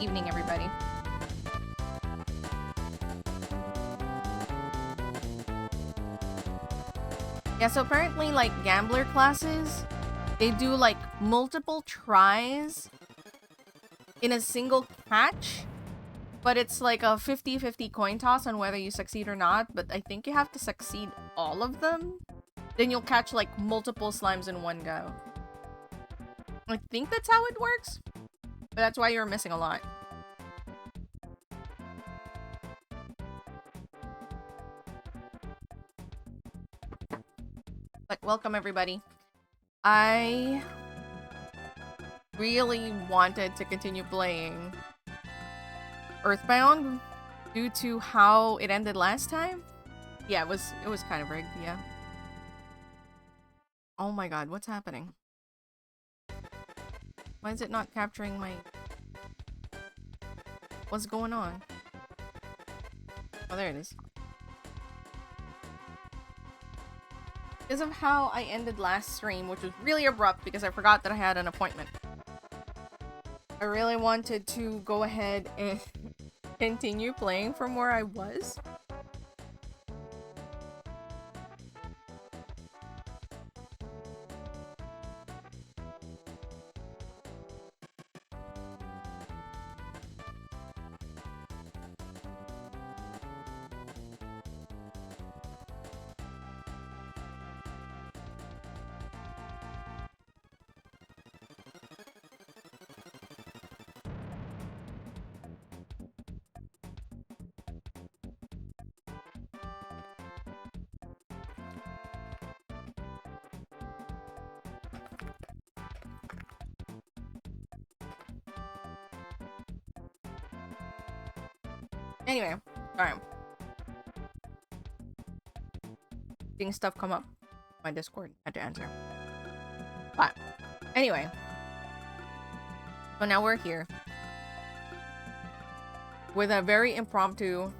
Evening, everybody. Yeah, so apparently, like, gambler classes, they do, like, multiple tries in a single catch, but it's like a 50-50 coin toss on whether you succeed or not, but I think you have to succeed all of them. Then you'll catch, like, multiple slimes in one go. I think that's how it works, but that's why you're missing a lot. But welcome, everybody. I really wanted to continue playing Earthbound due to how it ended last time. Yeah, it was kind of rigged, yeah. Oh my god, what's happening? Why is it not capturing my... What's going on? Oh, there it is. Because of how I ended last stream, which was really abrupt because I forgot that I had an appointment. I really wanted to go ahead and continue playing from where I was. Anyway, alright. Seeing stuff come up. My Discord had to answer. But anyway. So now we're here. With a very impromptu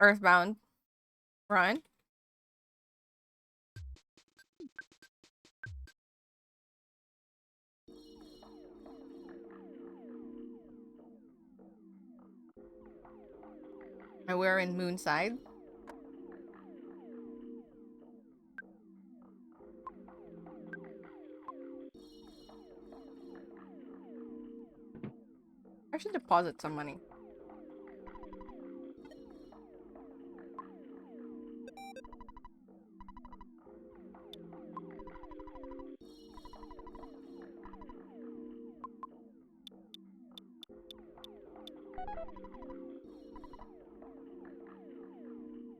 Earthbound run. And we're in Moonside. I should deposit some money.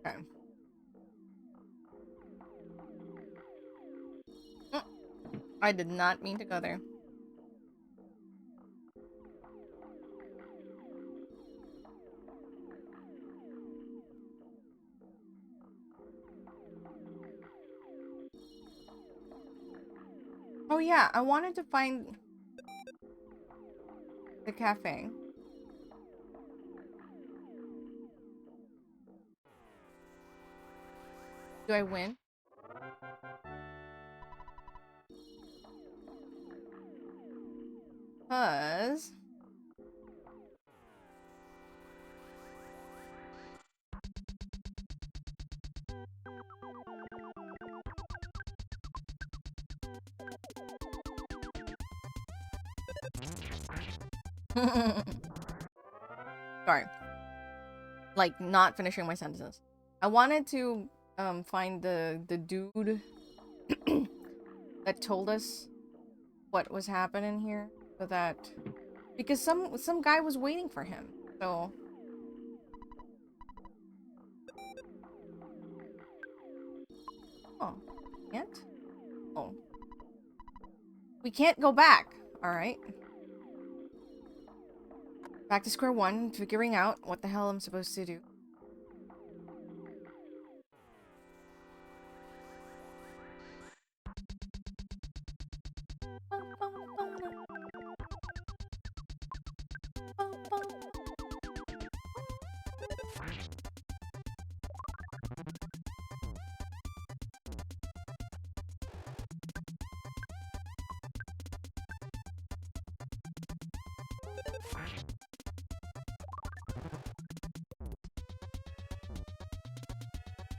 Okay. I did not mean to go there. Oh yeah, I wanted to find the cafe. Do I win? Cause sorry. Like, not finishing my sentences. I wanted to find the dude that told us what was happening here, so that because some guy was waiting for him. So oh, can't? Oh. We can't go back. All right. Back to square one, figuring out what the hell I'm supposed to do.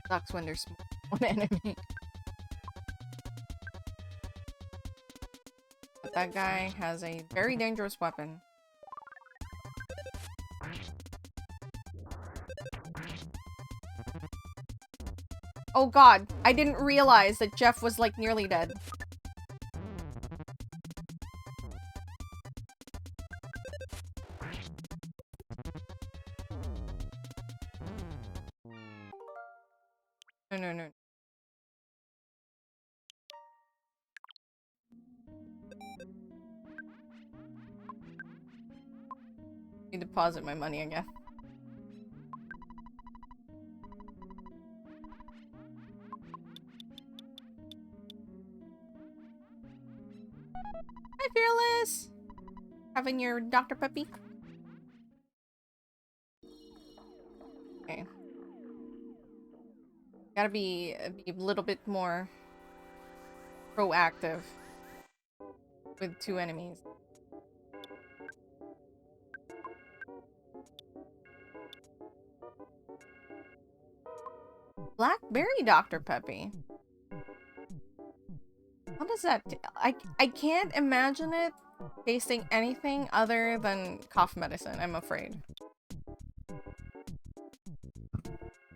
Sucks when there's one enemy. But that guy has a very dangerous weapon. Oh god, I didn't realize that Jeff was like nearly dead. No. I deposit my money again. Hi, Fearless! Having your Dr. Peppy? Okay. Gotta be a little bit more proactive with 2 enemies. Blackberry Dr. Peppy. How does that... I can't imagine it tasting anything other than cough medicine, I'm afraid.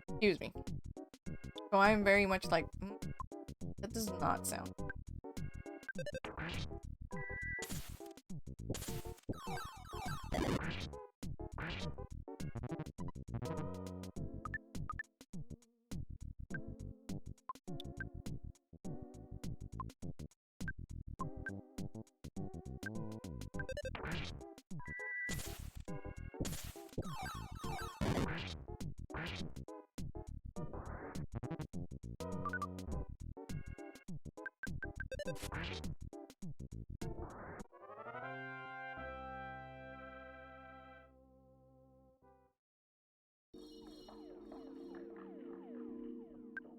Excuse me. So I'm very much like... that does not sound...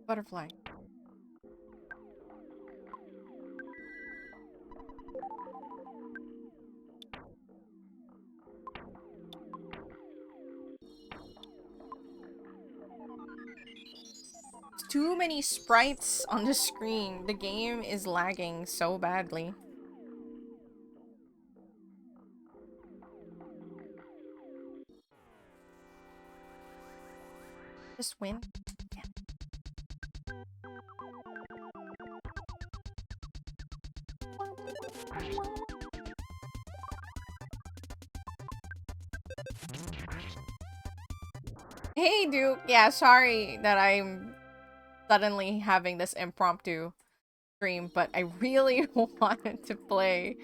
Butterfly. Too many sprites on the screen. The game is lagging so badly. Just win. Yeah. Hey, Duke. Yeah, sorry that I'm suddenly having this impromptu stream, but I really wanted to play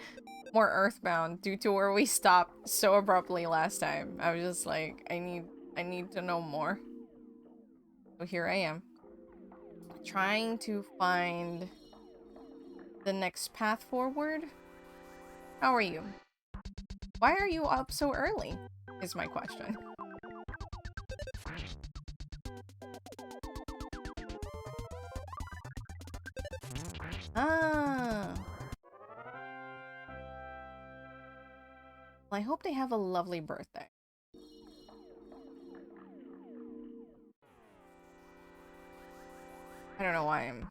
more Earthbound due to where we stopped so abruptly last time. I was just like, I need to know more. So here I am. Trying to find the next path forward. How are you? Why are you up so early? Is my question. Ah. Well, I hope they have a lovely birthday. I don't know why I'm...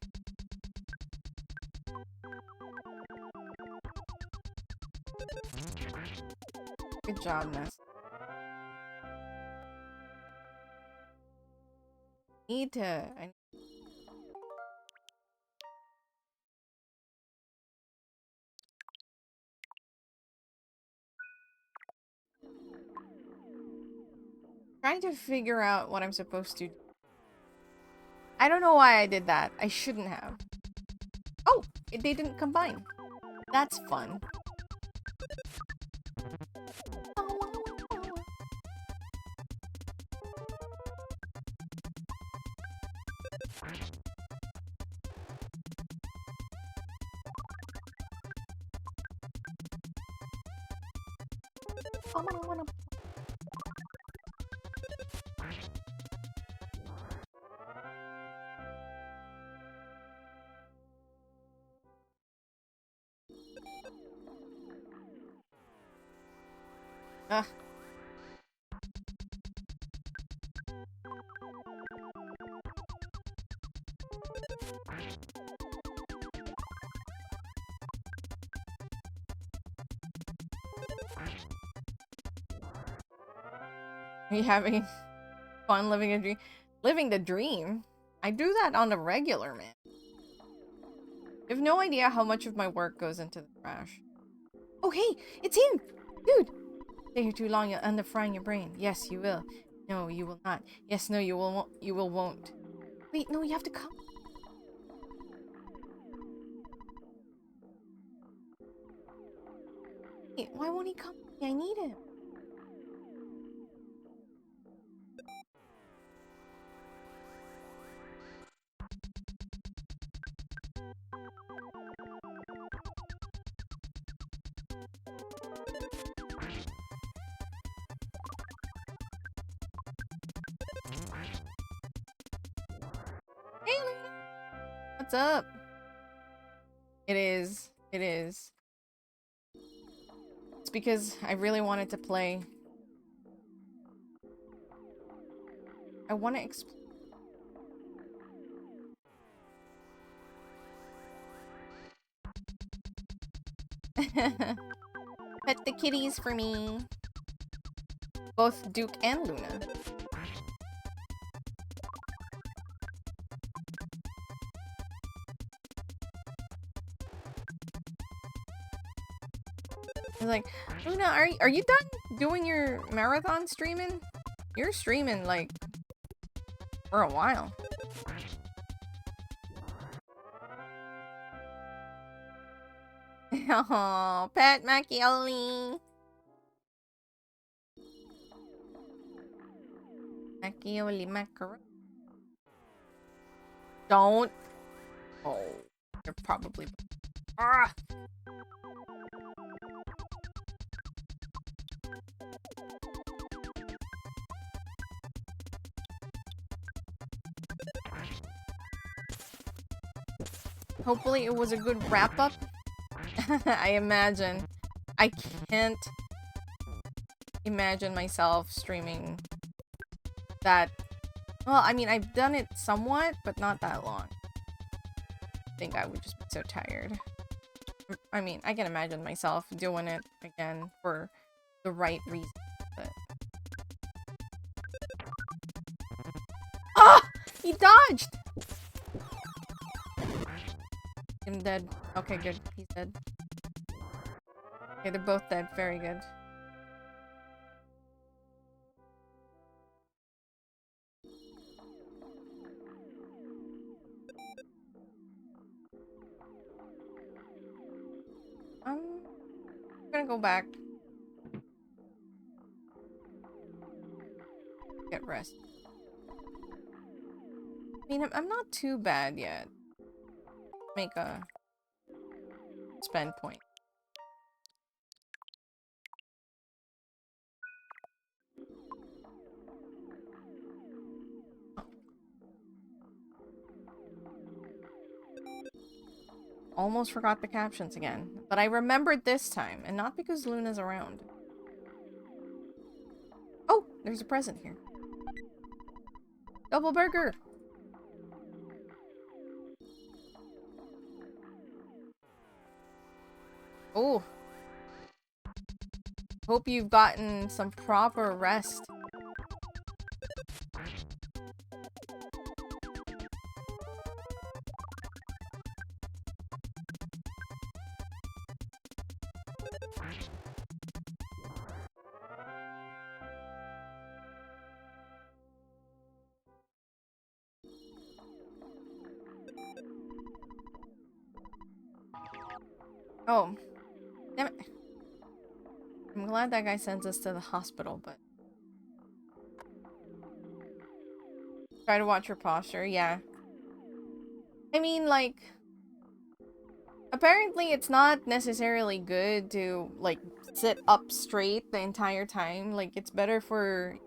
Good job, Ness. I trying to figure out what I'm supposed to do. I don't know why I did that. I shouldn't have. Oh! They didn't combine. That's fun. Ugh. Are you having fun living a dream? Living the dream? I do that on the regular, man. You have no idea how much of my work goes into the trash. Oh, hey! It's him! Dude! Stay here too long, you'll end up frying your brain. Yes, you will. No, you will not. Yes, no, you will won't. Wait, no, you have to come. Wait, why won't he come? I need him. Hey, what's up? It is. It is. It's because I really wanted to play. I want to explore. Pet the kitties for me. Both Duke and Luna. I was like, Luna, are you done doing your marathon streaming? You're streaming, like, for a while. Oh, Pat Macchioli. Macchioli macaroni. Don't. Oh, you're probably. Ah! Hopefully it was a good wrap-up. I imagine. I can't imagine myself streaming that. Well, I mean, I've done it somewhat, but not that long. I think I would just be so tired. I mean, I can imagine myself doing it again for the right reason, but... Ah! He dodged! I'm dead. Okay, good. He's dead. Okay, they're both dead. Very good. I'm gonna go back. Get rest. I mean, I'm not too bad yet. Make a spend point. Almost forgot the captions again, but I remembered this time, and not because Luna's around. Oh, there's a present here. Double burger! Oh. Hope you've gotten some proper rest. Oh. Damn it. I'm glad that guy sends us to the hospital, but... Try to watch your posture, yeah. I mean, like... Apparently it's not necessarily good to, like, sit up straight the entire time. Like, it's better for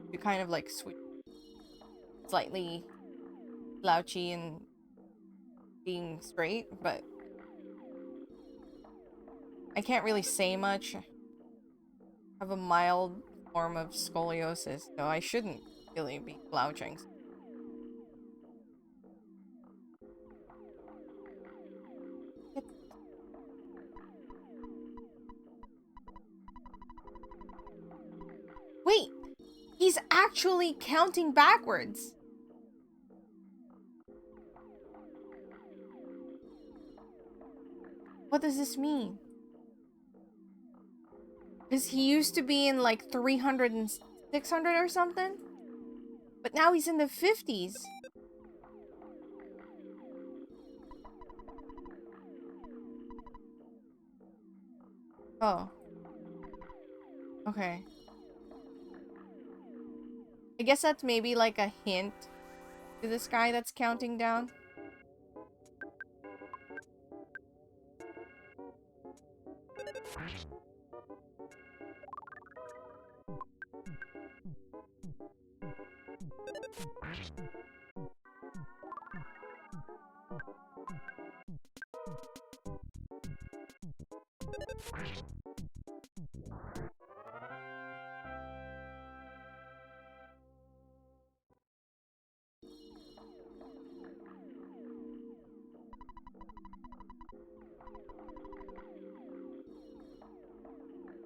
you to kind of, like, switch slightly slouchy and being straight, but... I can't really say much. have a mild form of scoliosis, so I shouldn't really be slouching. Wait! He's actually counting backwards! What does this mean? Because he used to be in like 300 and 600 or something? But now he's in the 50s. Oh. Okay. I guess that's maybe like a hint to this guy that's counting down.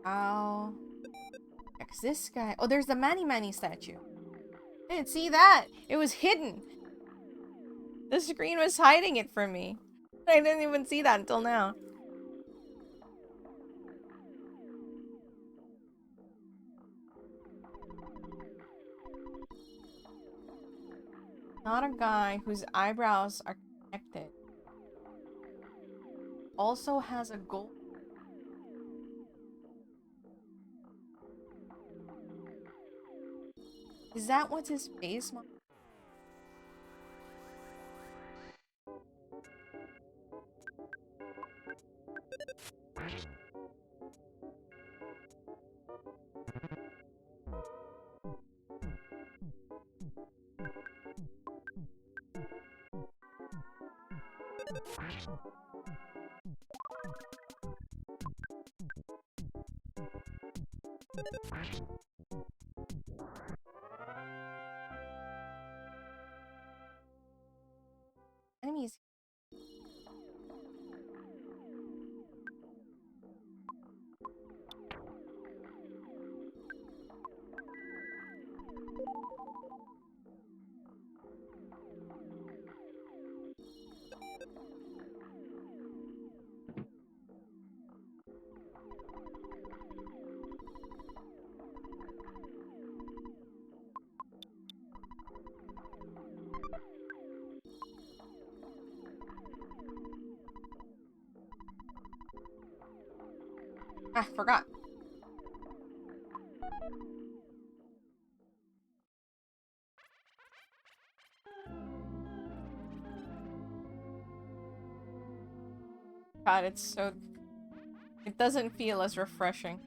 Ow. Cause this guy. Oh, there's the Manny Manny statue. I didn't see that. It was hidden. The screen was hiding it from me. I didn't even see that until now. Not a guy whose eyebrows are connected. Also has a gold. Is that what's his face? Enemies. Ah, forgot. God, it's so... It doesn't feel as refreshing.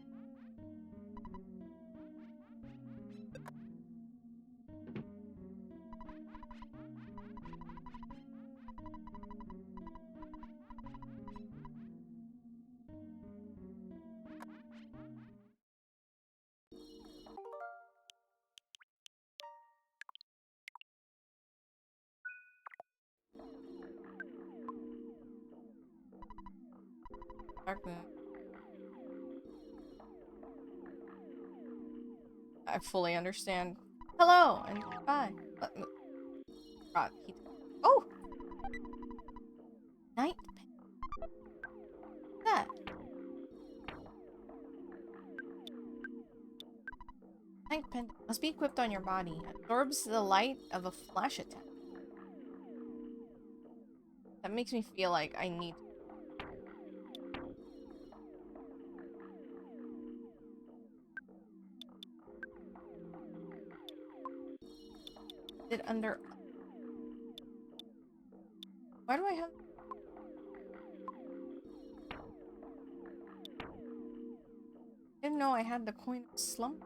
I fully understand. Hello and bye. God, oh! Night. What's that? Night pendant must be equipped on your body. Absorbs the light of a flash attack. That makes me feel like I need. It under. Why do I have? Didn't know I had the coin of slump.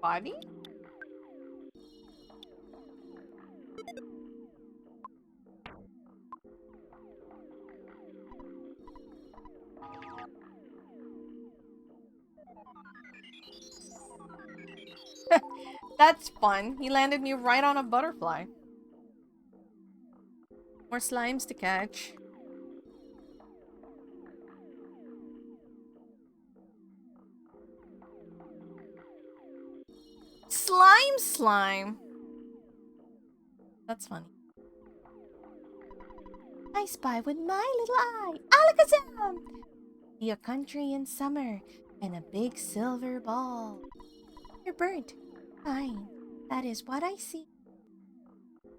body? That's fun. He landed me right on a butterfly. More slimes to catch. Slime! That's funny. I spy with my little eye. Alakazam! See a country in summer and a big silver ball. You're burnt. Fine. That is what I see. I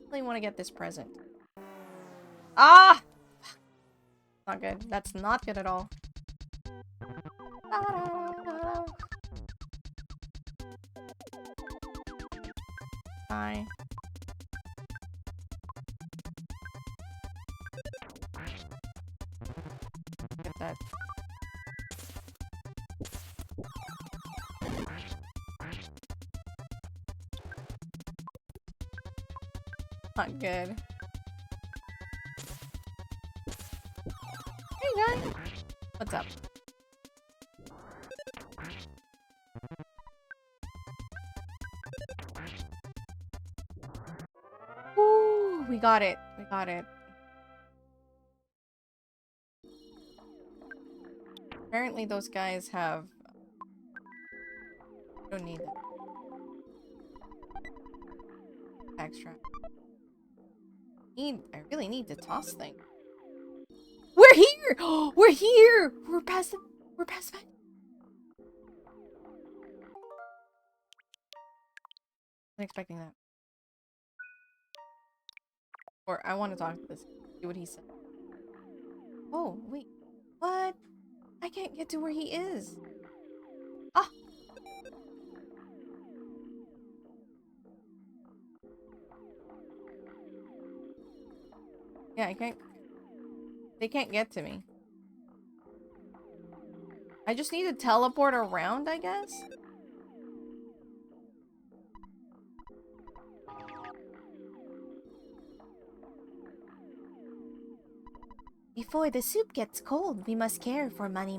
really want to get this present. Ah! Not good. That's not good at all. Bye. Get that. Not good. Hey guys! What's up? Ooh, we got it. We got it. Apparently those guys have... I don't need them. Extra. I really need to toss things. We're here! We're here! We're past the... We're past the... Wasn't expecting that. Or I want to talk to this. See what he said. Oh, wait. What? I can't get to where he is. Ah! Yeah, I can't... They can't get to me. I just need to teleport around, I guess? Before the soup gets cold, we must care for money.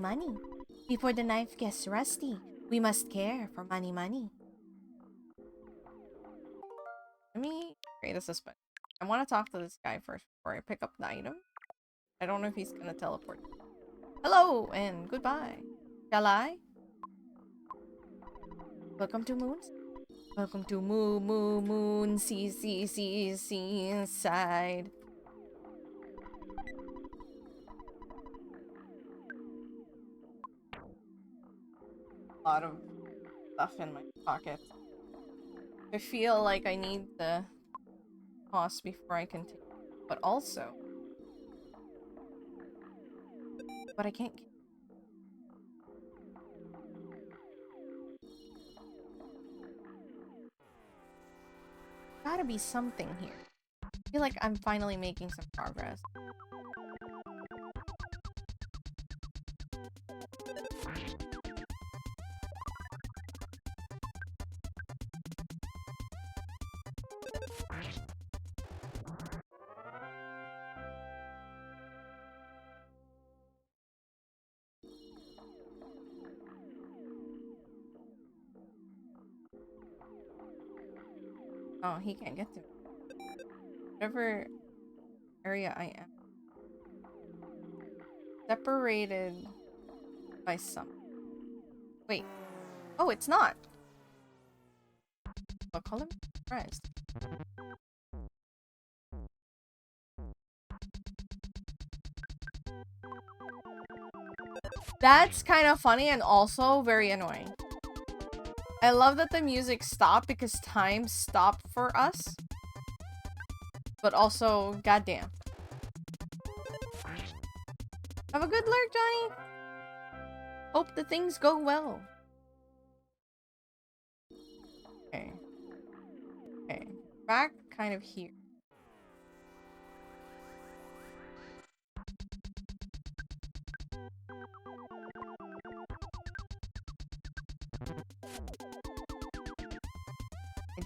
Before the knife gets rusty, we must care for money. Let me create a suspense. I want to talk to this guy first before I pick up the item. I don't know if he's gonna teleport. Hello and goodbye. Shall I? Welcome to Moons. Welcome to Moon, inside. A lot of stuff in my pocket. I feel like I need the toss before I continue, but also, I can't. Gotta be something here. I feel like I'm finally making some progress. Oh, he can't get to me. Whatever area I am. Separated by some. Wait. Oh, it's not. What color? Surprised. That's kind of funny and also very annoying. I love that the music stopped because time stopped for us. But also, goddamn. Have a good lurk, Johnny. Hope the things go well. Okay. Okay. Back kind of here.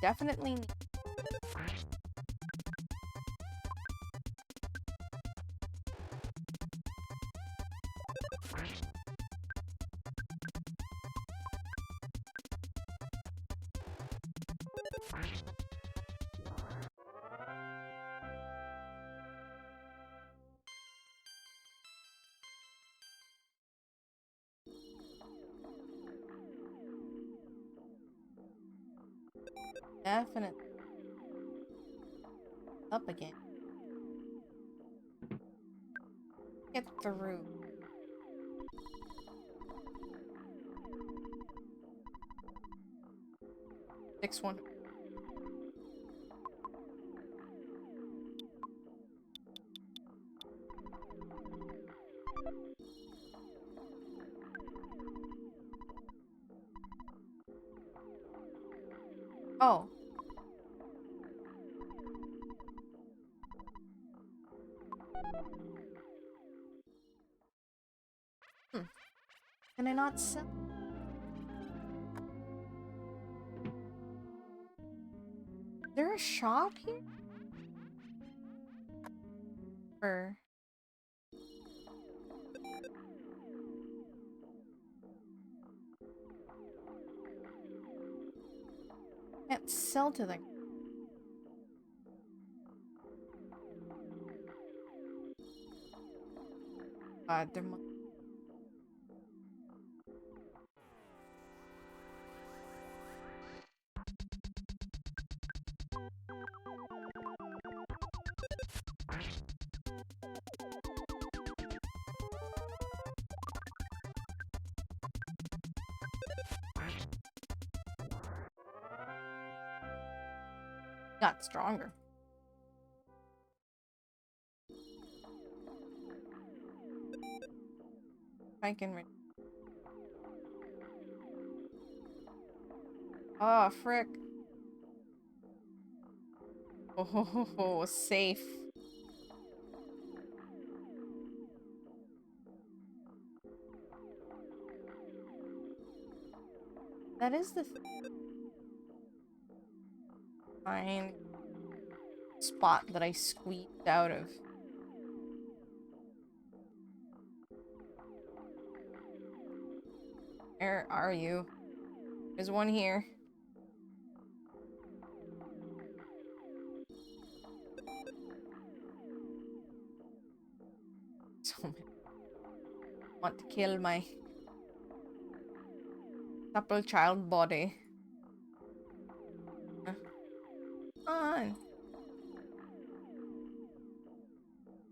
definitely need. Definitely. Up again. Get through. Fix one. Oh. Can I not sell? Is there a shop here? Or... Can't sell to them. There must... Got stronger. I can read. Oh, frick. Oh, safe. That is the fine spot that I squeezed out of. Where are you? There's one here. So many. Want to kill my supple child body. On.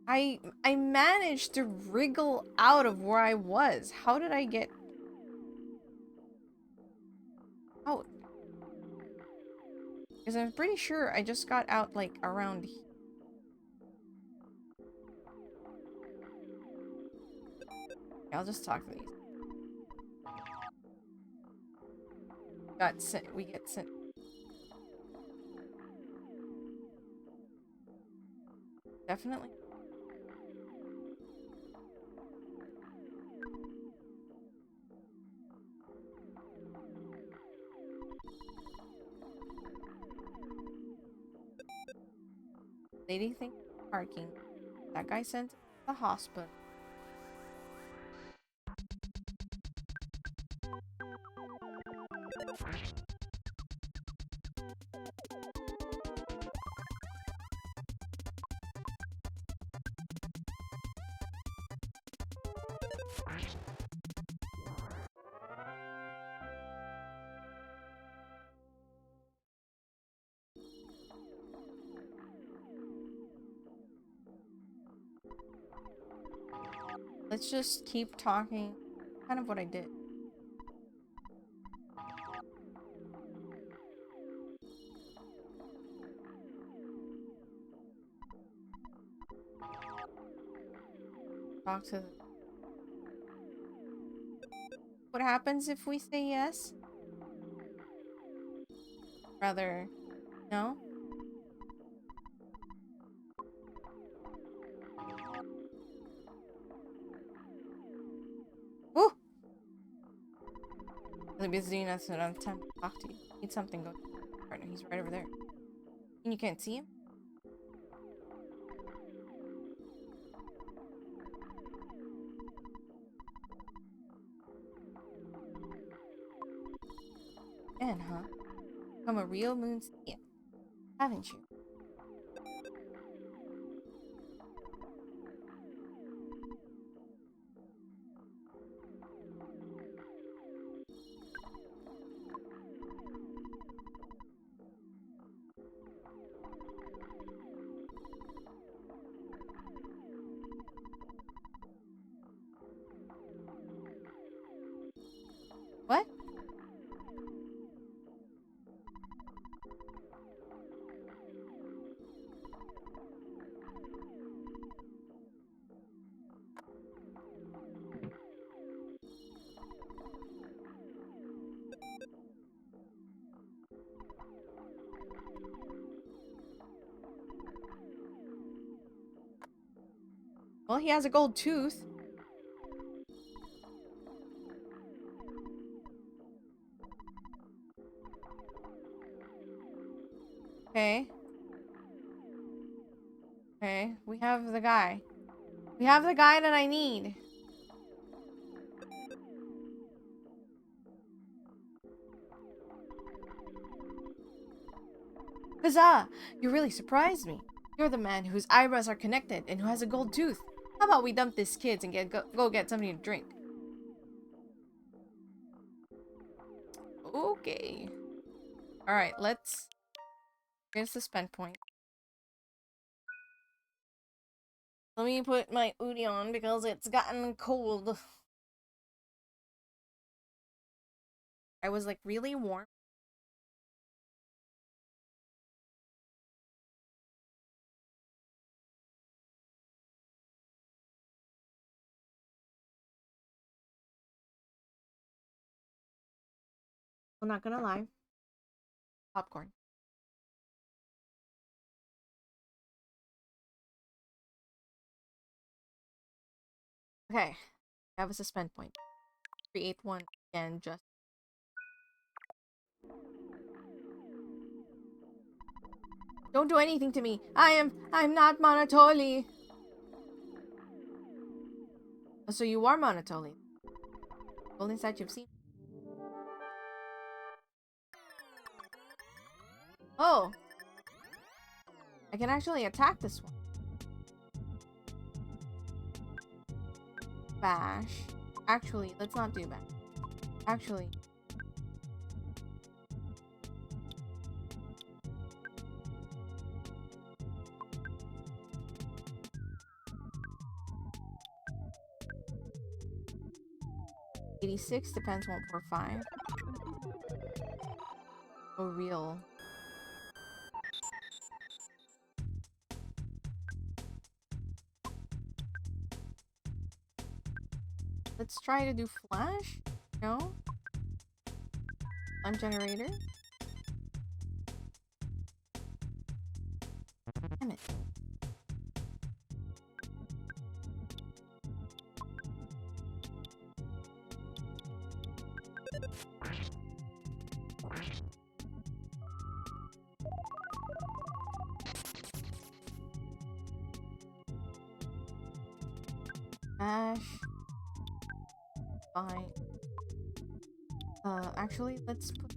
I managed to wriggle out of where I was. How did I get out? Because I'm pretty sure I just got out like around here. I'll just talk to these. We get sent. Definitely. Lady think parking. That guy sent to the hospital. Let's just keep talking. Kind of what I did. Talk to them. What happens if we say yes? Rather, no? Ooh! Really busy, so I don't have time to talk to you. Need something, go. partner. He's right over there. And you can't see him? And, huh? Become a real MOONSIDE, haven't you? What? Well, he has a gold tooth. Okay. Okay, we have the guy. We have the guy that I need. Huzzah! You really surprised me. You're the man whose eyebrows are connected and who has a gold tooth. How about we dump these kids and go get something to drink? Okay. Alright, let's... Here's the spend point. Let me put my hoodie on because it's gotten cold. I was like really warm. I'm not gonna lie. Popcorn. Okay. I have a suspend point. Create one and just... Don't do anything to me. I'm not Monotoli. Oh, so you are Monotoli. Golden statue of sea. Oh. I can actually attack this one. Bash. Actually, let's not do that. Actually. $86 depends 145. Oh, real. Let's try to do flash. No. Flame generator. Damn it. Ash. Fine. Actually, let's put...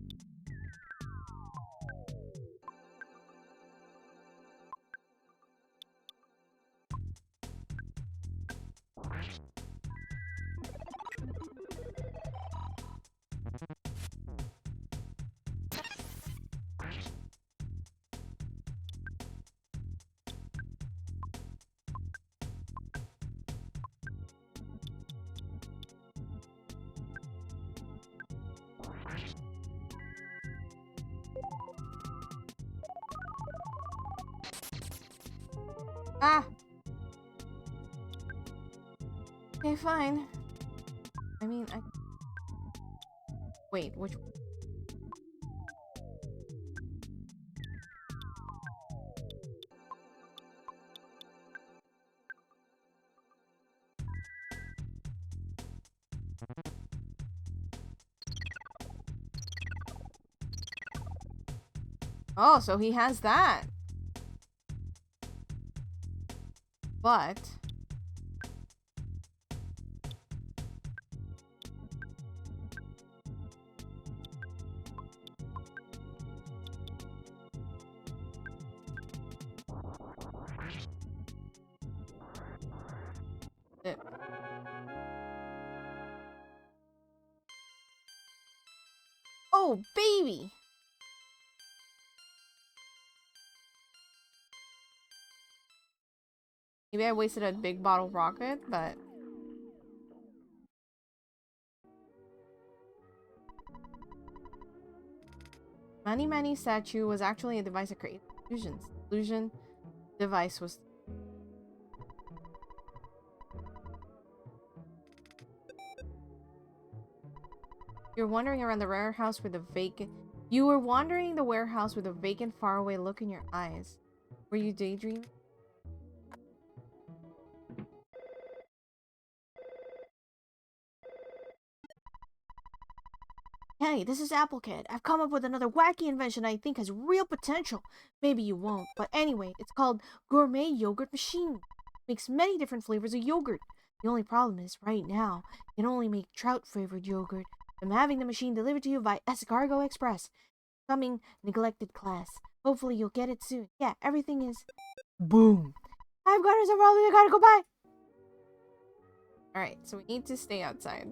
Ah! Okay, fine. I mean, I... Wait, which... Oh, so he has that. But... it. Oh, baby! Maybe I wasted a big bottle rocket, but... Mani Mani statue was actually a device that created illusions. Illusion device was... You're wandering around the warehouse with a vacant... You were wandering the warehouse with a vacant, faraway look in your eyes. Were you daydreaming? Hey, this is Applecat. I've come up with another wacky invention I think has real potential. Maybe you won't, but anyway, it's called Gourmet Yogurt Machine. Makes many different flavors of yogurt. The only problem is, right now, you can only make trout-flavored yogurt. I'm having the machine delivered to you by Escargot Express. Coming, neglected class. Hopefully you'll get it soon. Yeah, everything is... Boom! I've got us a problem, I gotta go by! Alright, so we need to stay outside.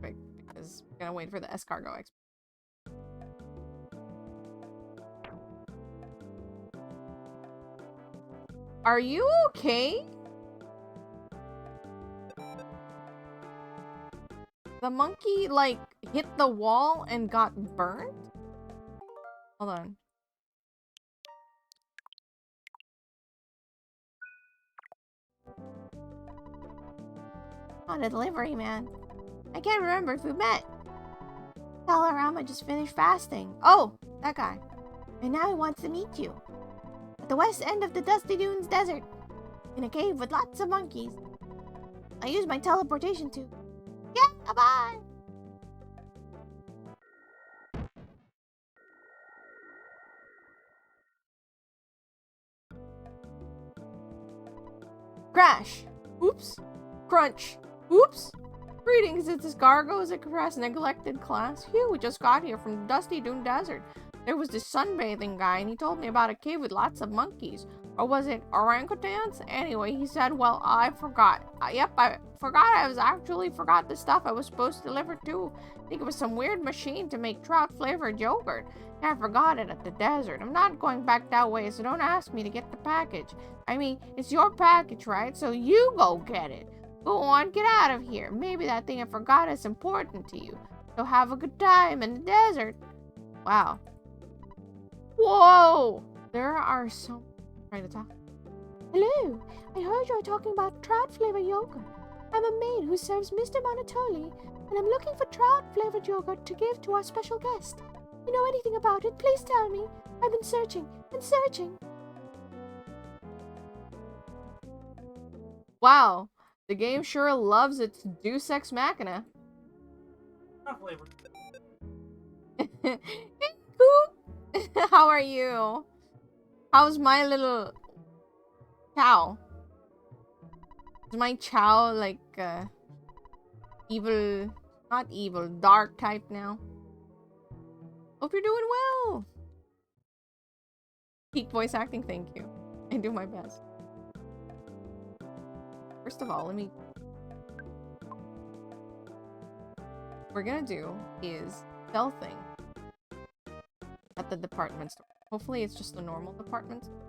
Quick, because we're gonna wait for the Escargot Express. Are you okay? The monkey, like, hit the wall and got burnt? Hold on. On a delivery, man. I can't remember if we met. Talarama just finished fasting. Oh, that guy. And now he wants to meet you. At the west end of the Dusty Dunes Desert. In a cave with lots of monkeys. I used my teleportation tube. Yeah, bye! Crash! Oops! Crunch! Oops! Greetings, it's Escargot Express neglected class. Phew, we just got here from the Dusty Dune Desert. There was this sunbathing guy and he told me about a cave with lots of monkeys. Or was it orangutans? Anyway, he said, well, I forgot. Yep, I forgot forgot the stuff I was supposed to deliver too. I think it was some weird machine to make trout-flavored yogurt. I forgot it at the desert. I'm not going back that way, so don't ask me to get the package. I mean, it's your package, right? So you go get it. Go on, get out of here. Maybe that thing I forgot is important to you. So have a good time in the desert. Wow. Whoa! There are so... Trying to talk. Hello. I heard you were talking about trout-flavored yogurt. I'm a maid who serves Mr. Monotoli, and I'm looking for trout-flavored yogurt to give to our special guest. You know anything about it? Please tell me. I've been searching and searching. Wow. The game sure loves its Deus Ex Machina. Not flavored. Hey, Coop! How are you? How's my little chow? Is my chow like evil, not evil, dark type now? Hope you're doing well. Peak voice acting, thank you. I do my best. First of all, what we're gonna do is sell things at the department store. Hopefully it's just a normal department store.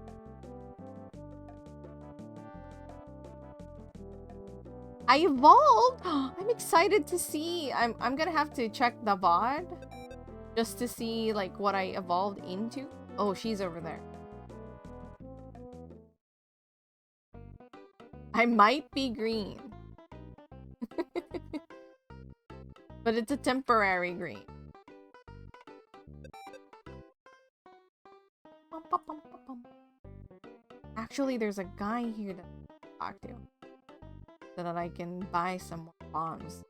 I evolved! I'm excited to see. I'm gonna have to check the VOD just to see like what I evolved into. Oh, she's over there. I might be green. But it's a temporary green. Actually, there's a guy here to talk to. So that I can buy some more bombs.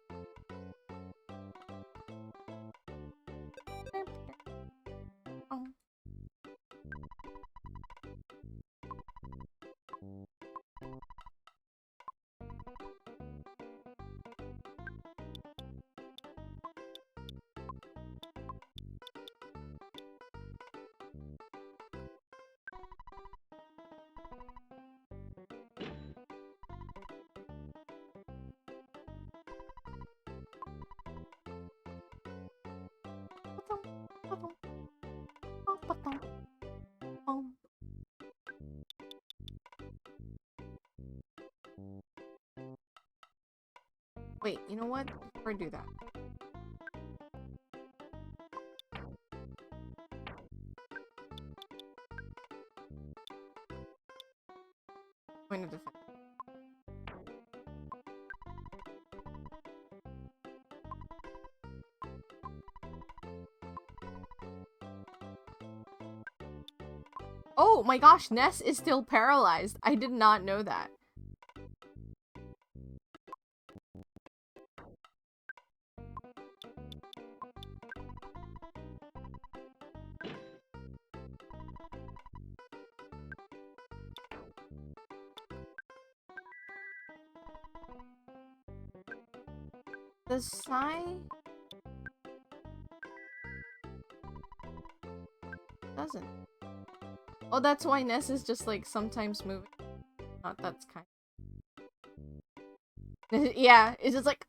Wait, you know what? Before I do that. Point of defense. Oh my gosh, Ness is still paralyzed. I did not know that. The sigh doesn't. Oh, that's why Ness is just like sometimes moving. Not that's kind. Yeah, it's just like.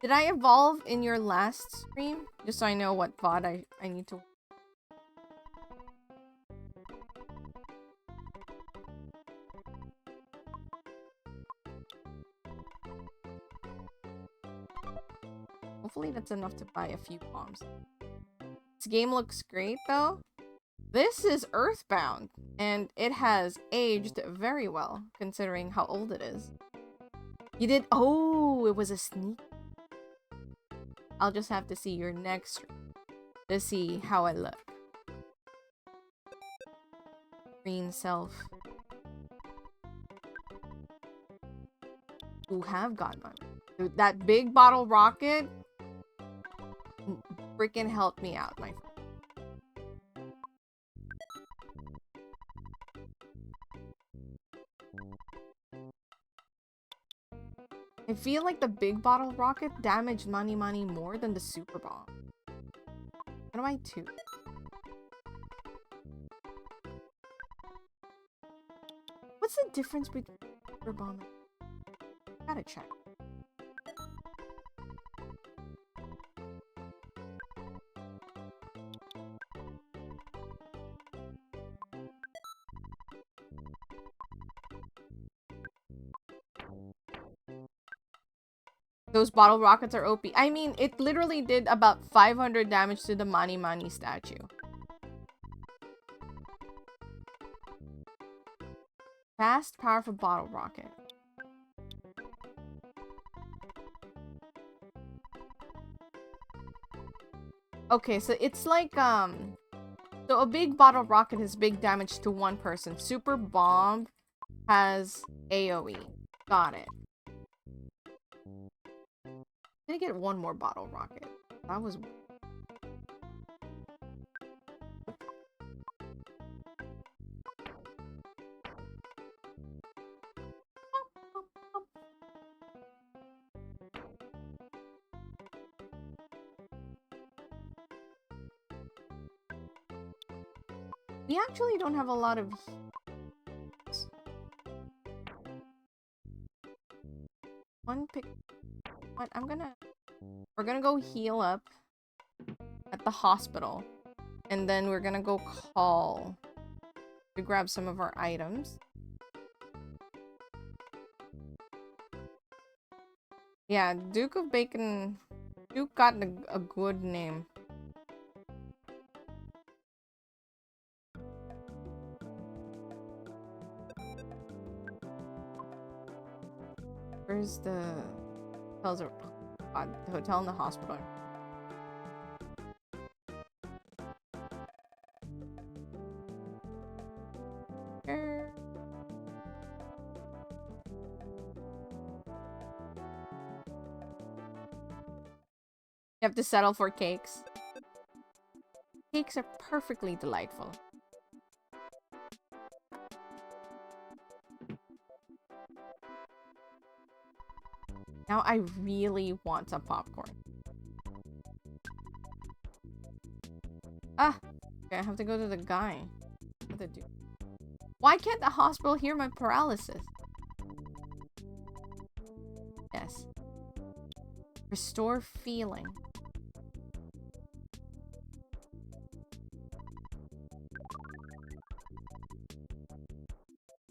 Did I evolve in your last stream? Just so I know what VOD I need to. Hopefully that's enough to buy a few bombs. This game looks great though. This is Earthbound, and it has aged very well, considering how old it is. You did- oh, it was a sneak. I'll just have to see your next stream to see how I look. Green self. Who have gotten one. Dude, that big bottle rocket freaking helped me out, my friend. I feel like the big bottle rocket damaged Money more than the super bomb. What am I to? What's the difference between super bomb and... Gotta check. Those bottle rockets are OP. I mean, it literally did about 500 damage to the Mani statue. Fast, powerful bottle rocket. Okay, so it's like, so a big bottle rocket has big damage to one person. Super bomb has AoE. Got it. I'm gonna get one more bottle rocket. That was... We actually don't have a lot of... One pick... What? We're gonna go heal up at the hospital. And then we're gonna go call to grab some of our items. Yeah, Duke of Bacon... Duke got a good name. Where's the... hotels are... God, the hotel and the hospital. You have to settle for cakes. Cakes are perfectly delightful. Now I really want some popcorn. Ah! Okay, I have to go to the guy. What to do? Why can't the hospital hear my paralysis? Yes. Restore feeling.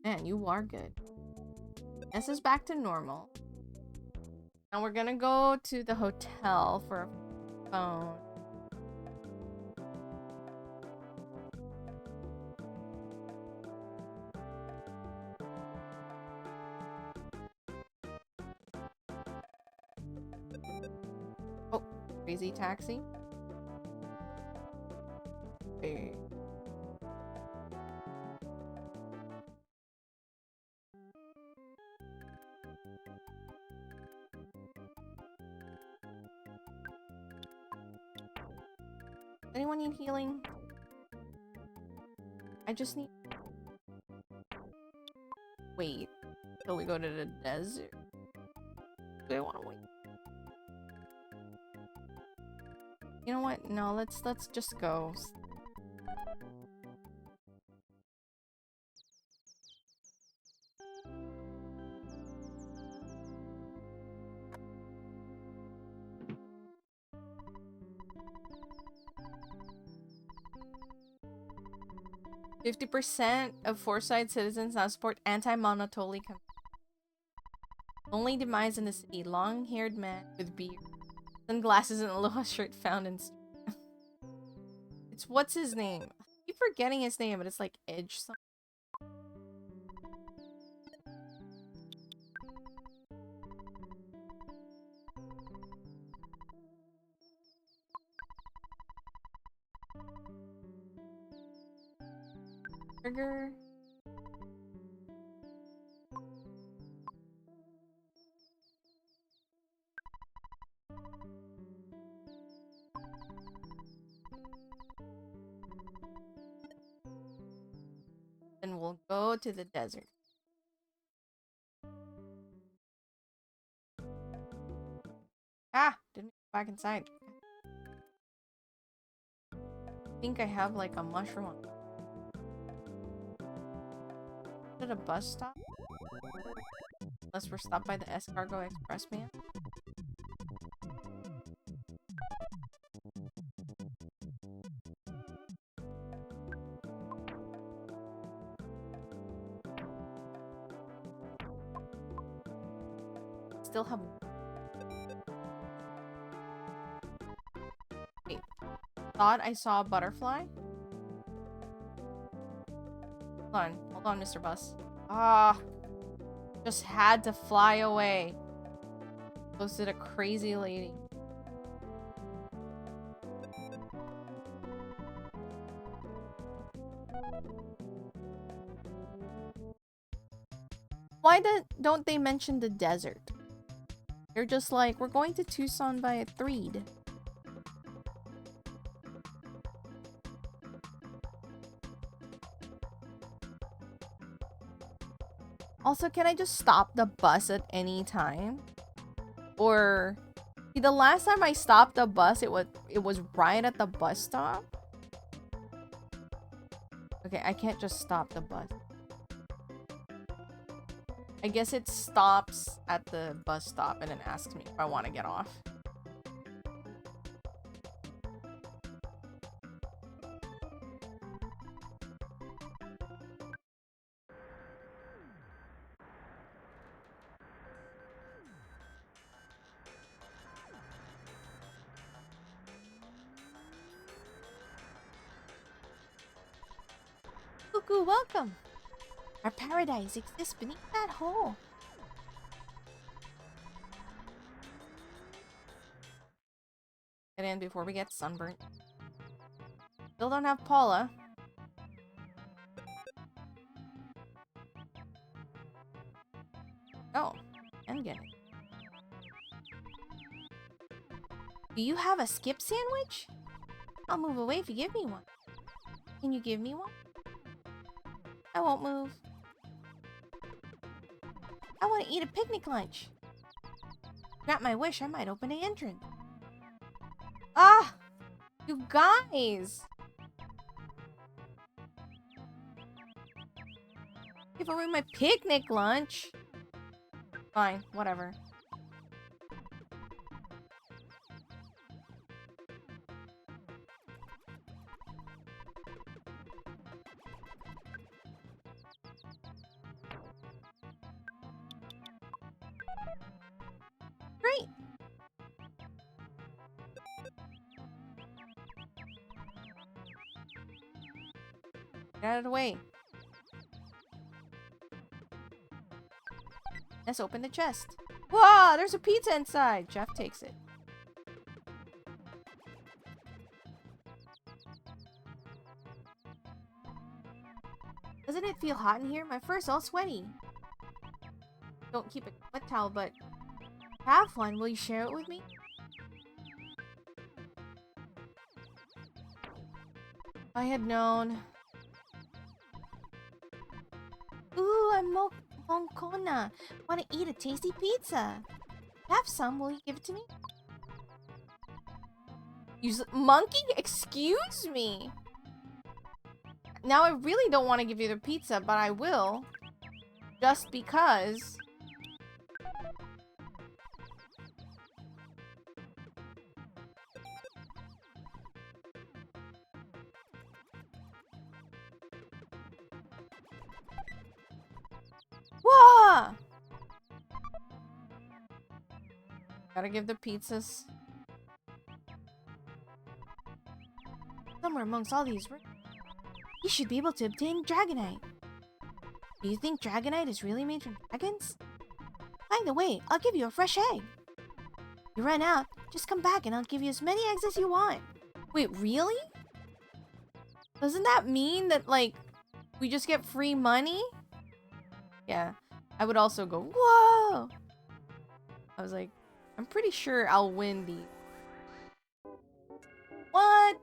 Man, you are good. This is back to normal. Now we're gonna go to the hotel for a phone. Oh, crazy taxi. Hey. Anyone need healing? I just need... Wait. Till we go to the desert. Do I want to wait? You know what? No, let's just go. 50% of Forsyth citizens now support anti-monopoly. Only demise in the city. Long-haired man with beard, sunglasses, and aloha shirt found in. It's what's his name? I keep forgetting his name, but it's like Edge. Trigger. Then we'll go to the desert. Ah! Didn't go back inside. I think I have like a mushroom on. At a bus stop? Unless we're stopped by the Escargo Express man. Still have... Wait. Thought I saw a butterfly? Hold on, Mr. Bus. Ah. Just had to fly away. Posted a crazy lady. Why don't they mention the desert? They're just like, we're going to Tucson by 3. Also, can I just stop the bus at any time? Or... See, the last time I stopped the bus, it was right at the bus stop. Okay, I can't just stop the bus. I guess it stops at the bus stop and then asks me if I want to get off. Cuckoo, welcome! Our paradise exists beneath that hole. Get in before we get sunburnt. Still don't have Paula. Oh, and get it. Do you have a skip sandwich? I'll move away if you give me one. Can you give me one? I won't move. I want to eat a picnic lunch. Grant my wish, I might open an entrance. Ah! You guys! Give away my picnic lunch. Fine, whatever. Great. Get out of the way. Let's open the chest. Whoa, there's a pizza inside. Jeff takes it. Doesn't it feel hot in here? My fur's all sweaty. Don't keep a wet towel, but have one. Will you share it with me? If I had known. Ooh, I'm Moncona. Want to eat a tasty pizza? Have some. Will you give it to me? Monkey? Excuse me. Now I really don't want to give you the pizza, but I will. Just because. Whoa! Gotta give the pizzas. Somewhere amongst all these rooms, you should be able to obtain Dragonite. Do you think Dragonite is really made from dragons? By the way, I'll give you a fresh egg. If you run out, just come back and I'll give you as many eggs as you want. Wait, really? Doesn't that mean that, like, we just get free money? Yeah, I would also go, whoa! I was like, I'm pretty sure I'll win the... What?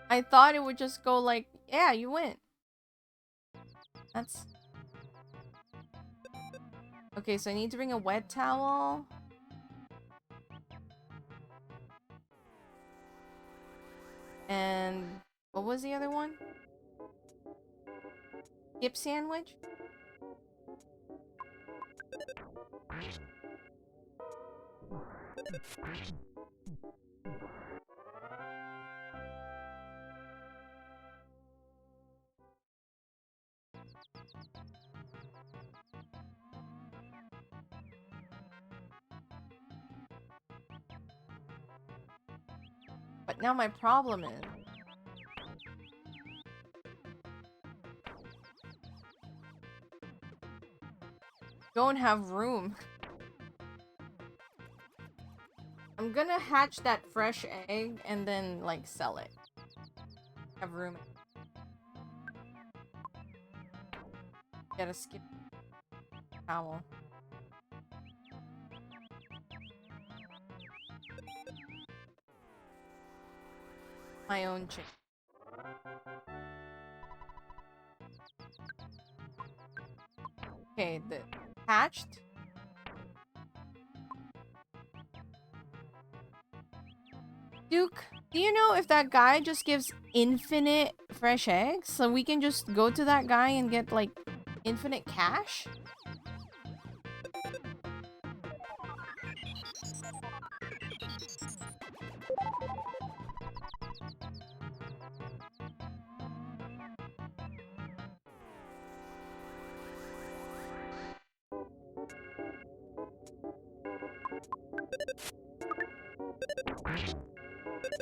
I thought it would just go like, yeah, you win. That's... Okay, so I need to bring a wet towel. And what was the other one? Skip sandwich? But now my problem is... don't have room. I'm gonna hatch that fresh egg and then, like, sell it. Have room. Gotta skip towel. My own chicken. Okay, the hatched. Duke, do you know if that guy just gives infinite fresh eggs? So we can just go to that guy and get, like, infinite cash?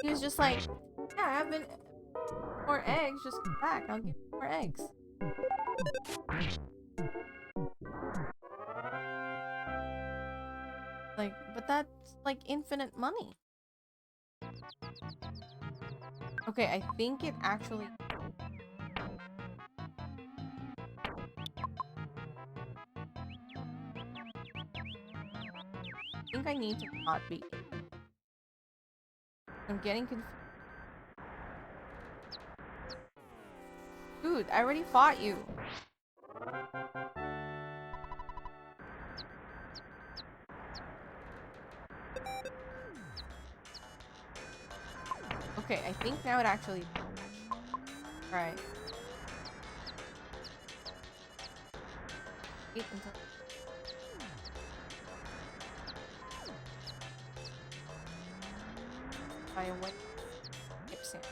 He was just like, yeah, I have been more eggs, just come back, I'll give you more eggs. Like, but that's like infinite money. Okay, I think it actually... I need to not be. I'm getting confused. Dude, I already fought you. Okay, I think now it actually... Right. Wait until... By a white... Hip sound.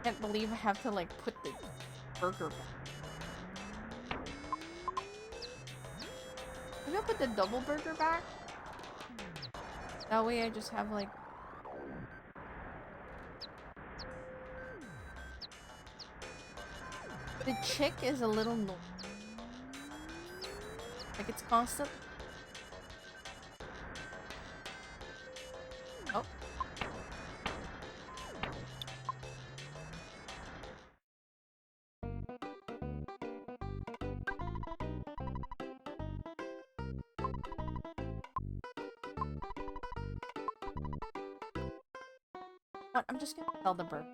Can't believe I have to like put the burger back. Maybe I'll put the double burger back. That way I just have like... The chick is a little no. Like it's constant. Oh. What? I'm just gonna sell the burger.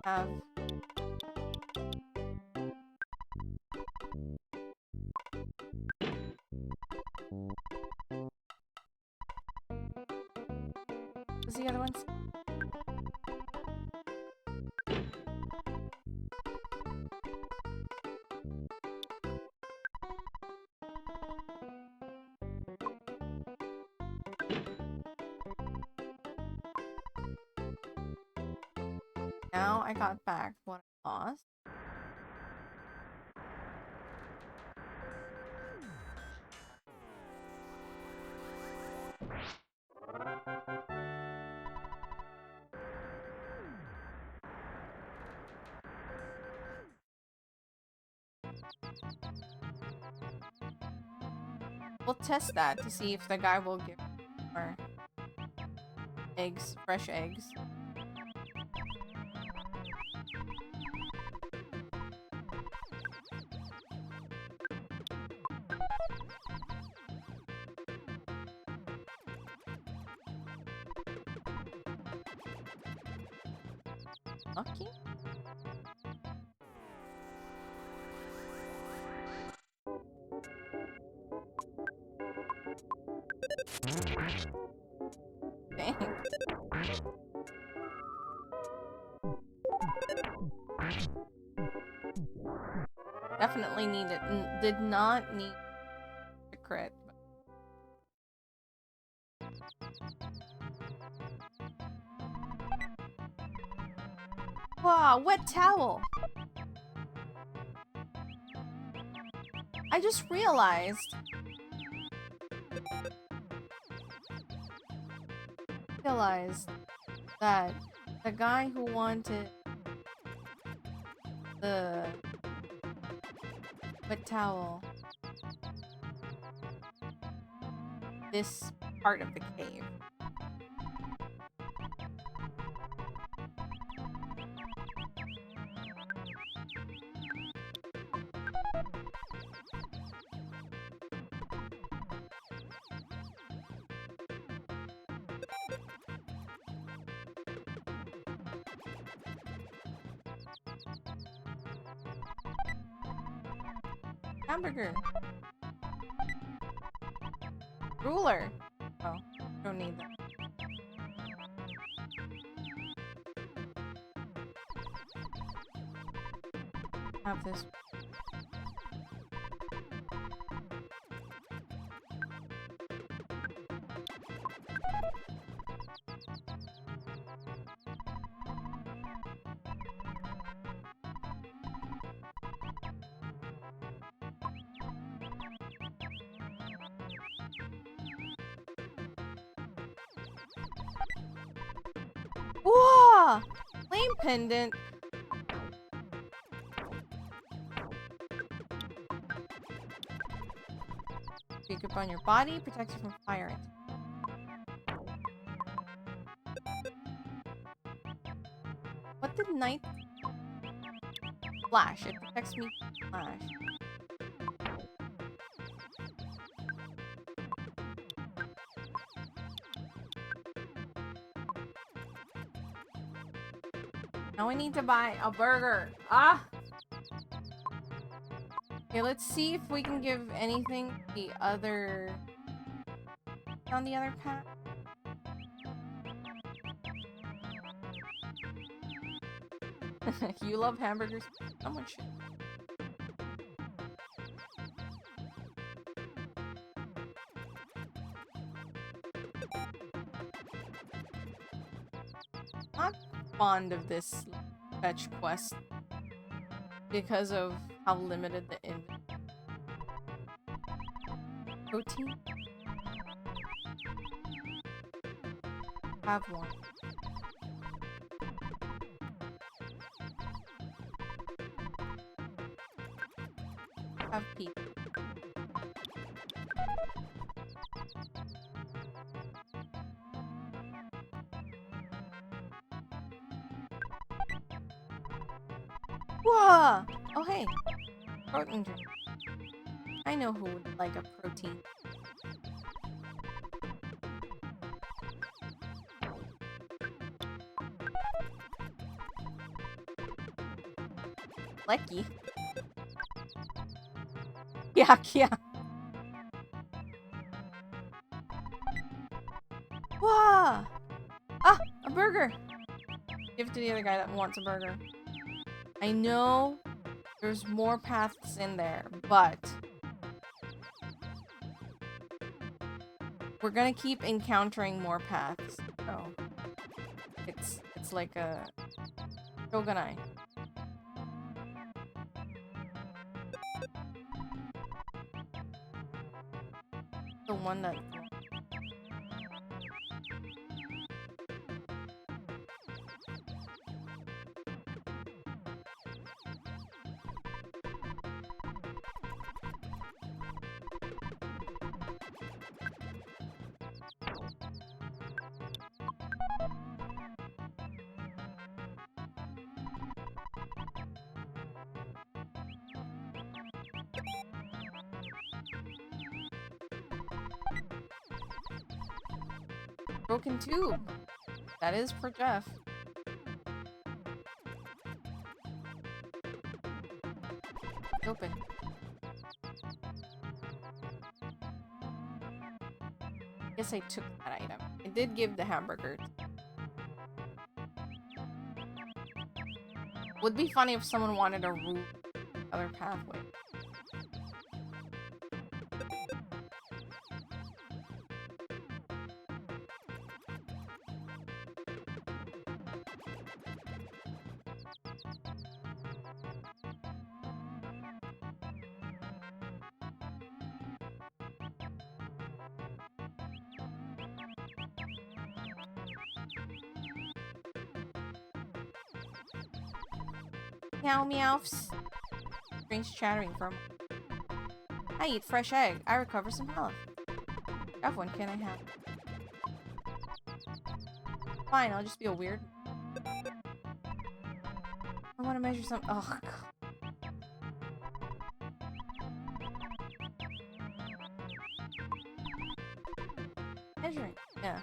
Have what's the other ones? Now I got back what I lost. We'll test that to see if the guy will give more eggs, fresh eggs. Lucky? Dang. Definitely needed. Did not need a crit. Wow, wet towel. I just realized. That the guy who wanted the wet towel, this part of the cave. Hamburger. Ruler. Oh, don't need that. Have this. Whoa! Flame pendant. You grip on your body, protects you from fire. What did night flash? It protects me from flash. Now I need to buy a burger. Ah! Okay, let's see if we can give anything the other... on the other path. You love hamburgers? Someone should. Not fond of this fetch quest because of how limited the inventory. Protein? Have one. Have people. Whoa! Oh hey, protein drink. I know who would like a protein. Lecky. Yeah. Whoa! Ah, a burger. Give it to the other guy that wants a burger. I know there's more paths in there, but we're gonna keep encountering more paths. So it's like a shogunai. The one that broken tube. That is for Jeff. Open. Guess I took that item. I did give the hamburger. Would be funny if someone wanted a route other pathway. Meow meows. Strange chattering from. I eat fresh egg. I recover some health. Have one, can I have? Fine, I'll just be a weird. I want to measure some. Oh, God. Measuring. Yeah.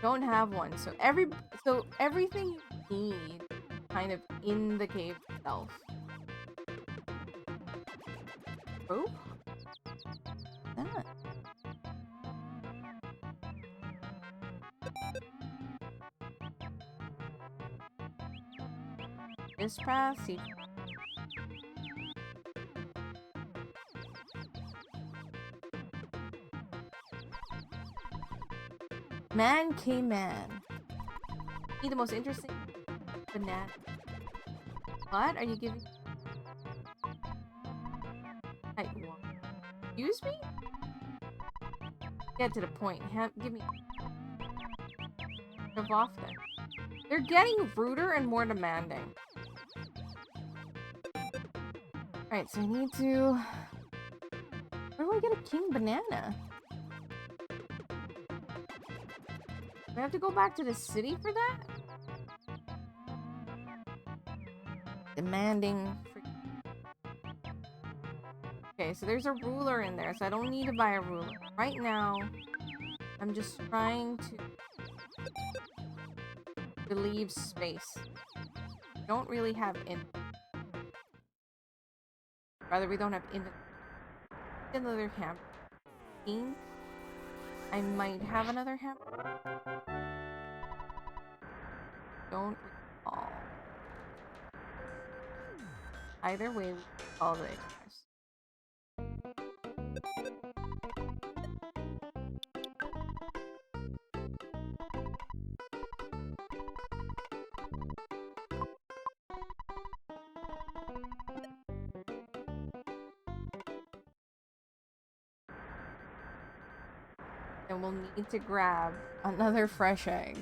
Don't have one. So everything you need kind of in the cave itself. Oh? That. This path, see. Man K-Man. Be the most interesting banana. What are you giving? Excuse me? Get to the point. Give me. Give off then. They're getting ruder and more demanding. Alright, so I need to... Where do I get a king banana? Do I have to go back to the city for that? Demanding... Okay, so there's a ruler in there, so I don't need to buy a ruler. Right now, I'm just trying to relieve space. I don't really have rather, we don't have another hammer. I might have another hammer. Don't recall. Either way, all the extras. And we'll need to grab another fresh egg.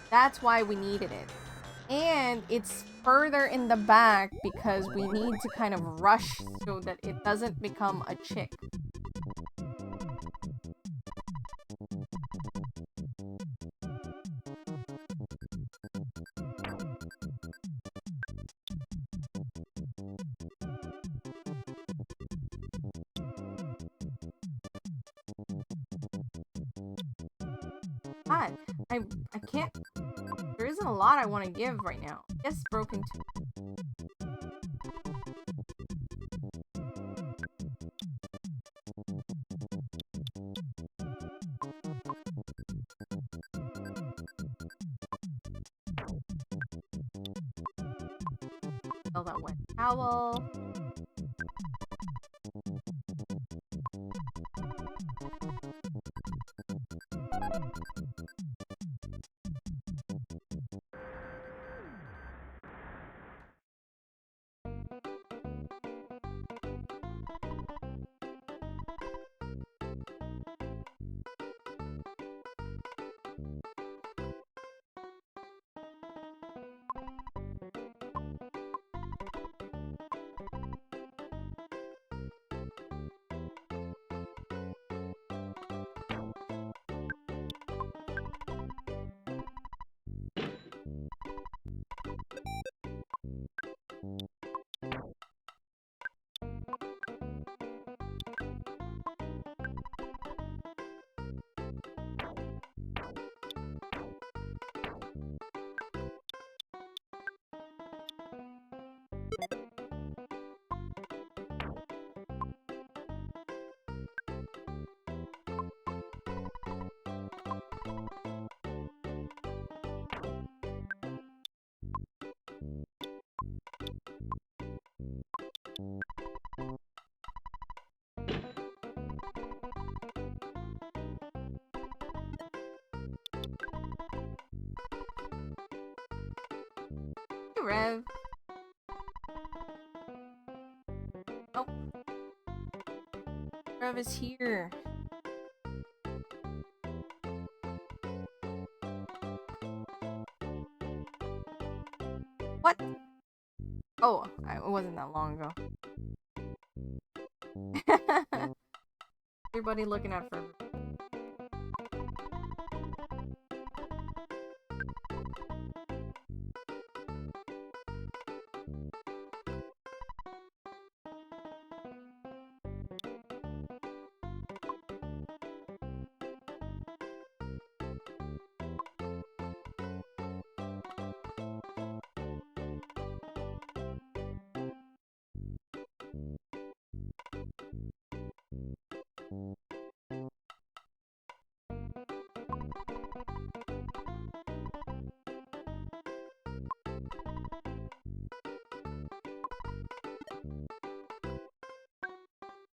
That's why we needed it. And it's further in the back because we need to kind of rush so that it doesn't become a chick. God, I can't. There isn't a lot I want to give right now. Yes, broken too. Fill that wet towel. Rev. Oh. Rev is here. What? Oh, it wasn't that long ago. Everybody looking at Rev.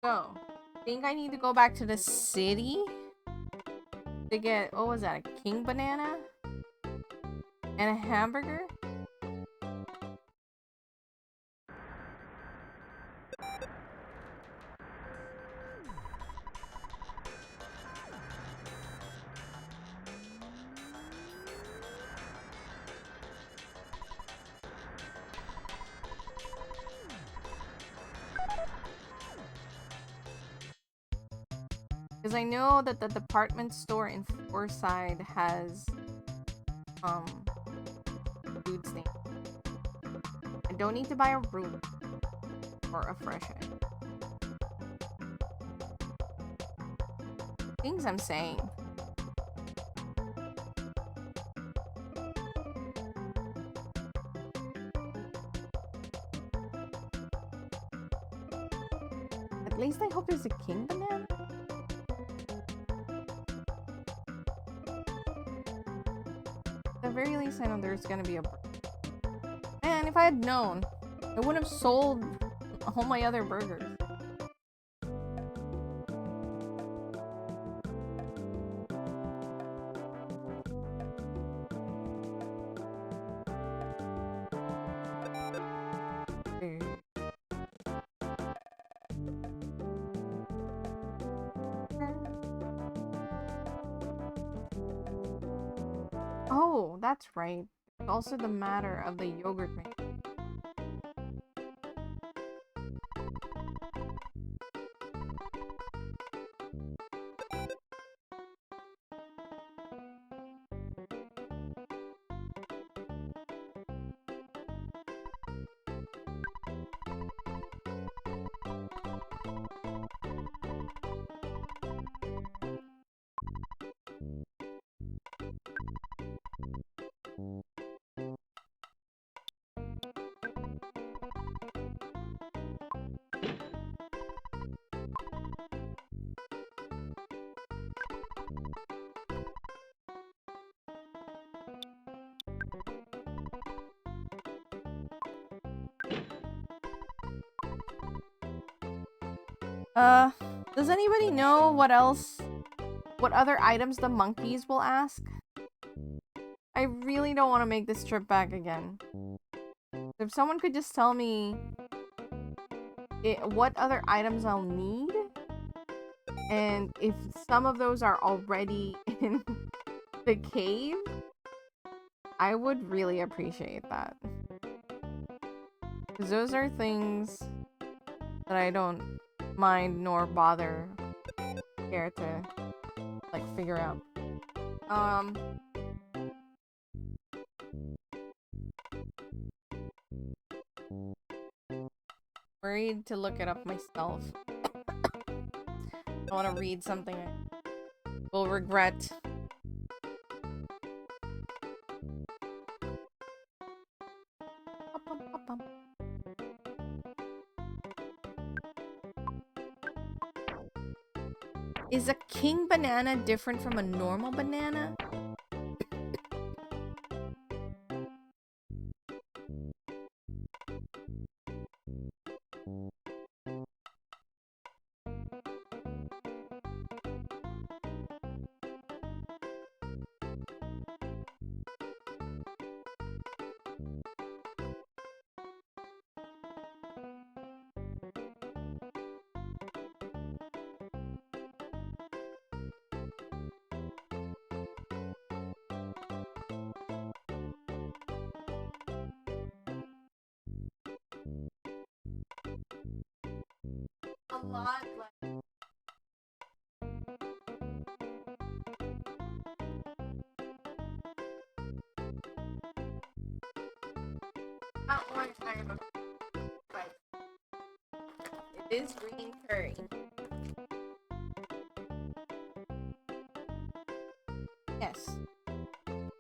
So, I think I need to go back to the city They get, what was that, a king banana? And a hamburger? Because I know that the department store in Foreside has food stand. I don't need to buy a room or a fresh egg. Things I'm saying. At least I hope there's a king banana. At the very least, I know there's gonna be a. Man, if I had known, I would have sold all my other burgers. Oh, that's right. It's also the matter of the yogurt maker. Does anybody know what other items the monkeys will ask? I really don't want to make this trip back again. If someone could just tell me what other items I'll need, and if some of those are already in the cave, I would really appreciate that. Because those are things that I don't mind nor bother care to like figure out. Worried to look it up myself. I want to read something I will regret. Is a king banana different from a normal banana? A lot like not one kind of but it is green curry. Yes.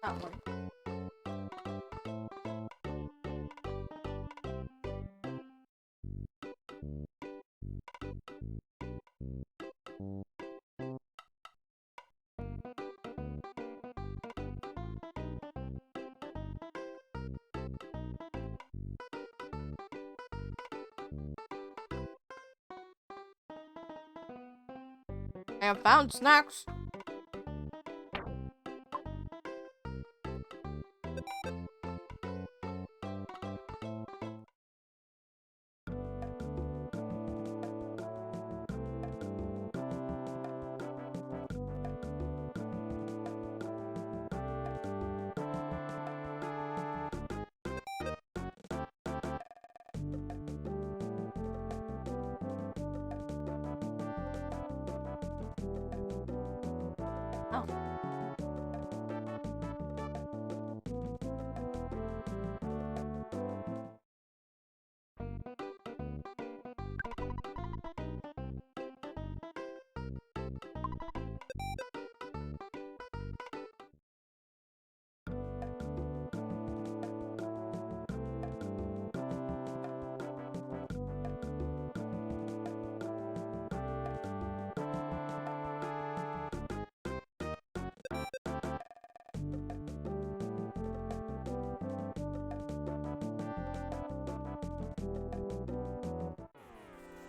That one. I have found snacks.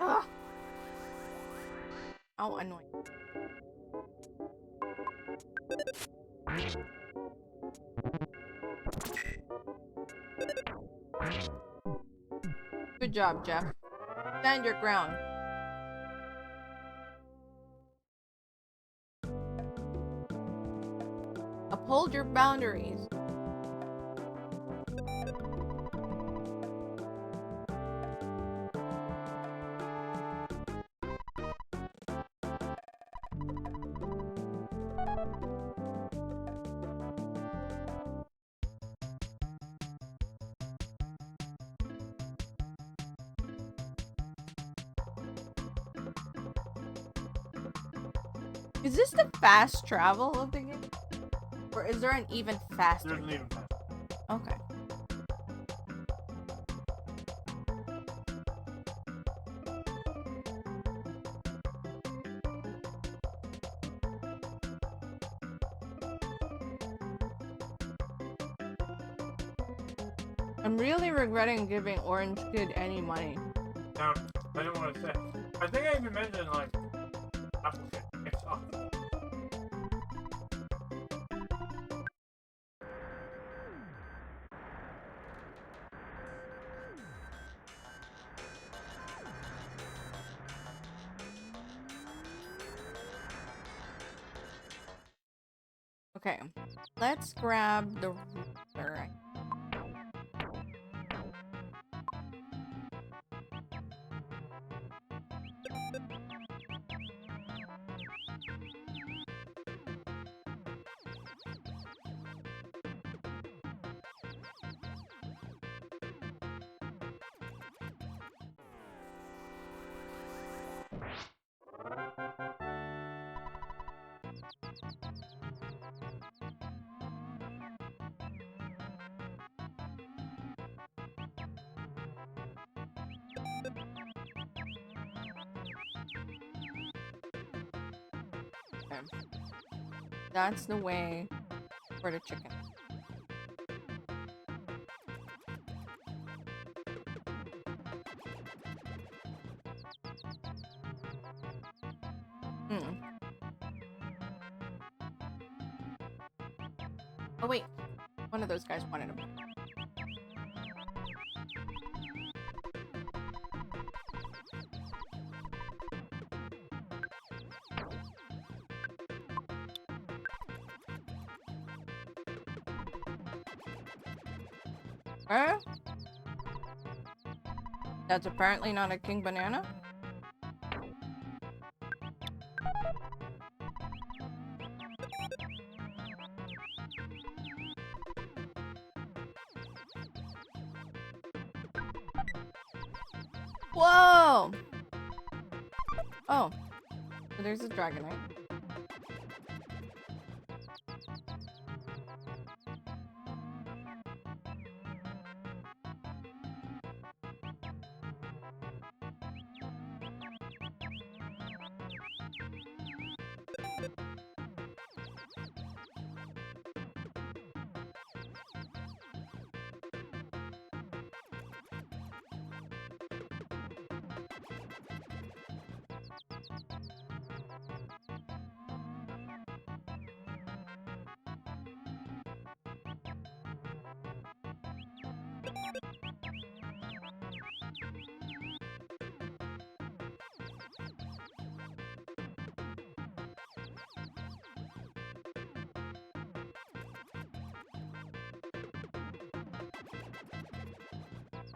Ugh. How annoying. Good job, Jeff. Stand your ground. Uphold your boundaries. Is this the fast travel of the game? Or is there an even faster? There's an even faster. Okay. I'm really regretting giving Orange Kid any money. Now, I don't want to say. I think I even mentioned, like, Apple shit. It's awesome. Okay, let's grab the ruler. Okay. That's the way for the chicken. Oh wait, one of those guys wanted him. Huh? That's apparently not a king banana? Whoa! Oh. So there's a Dragonite.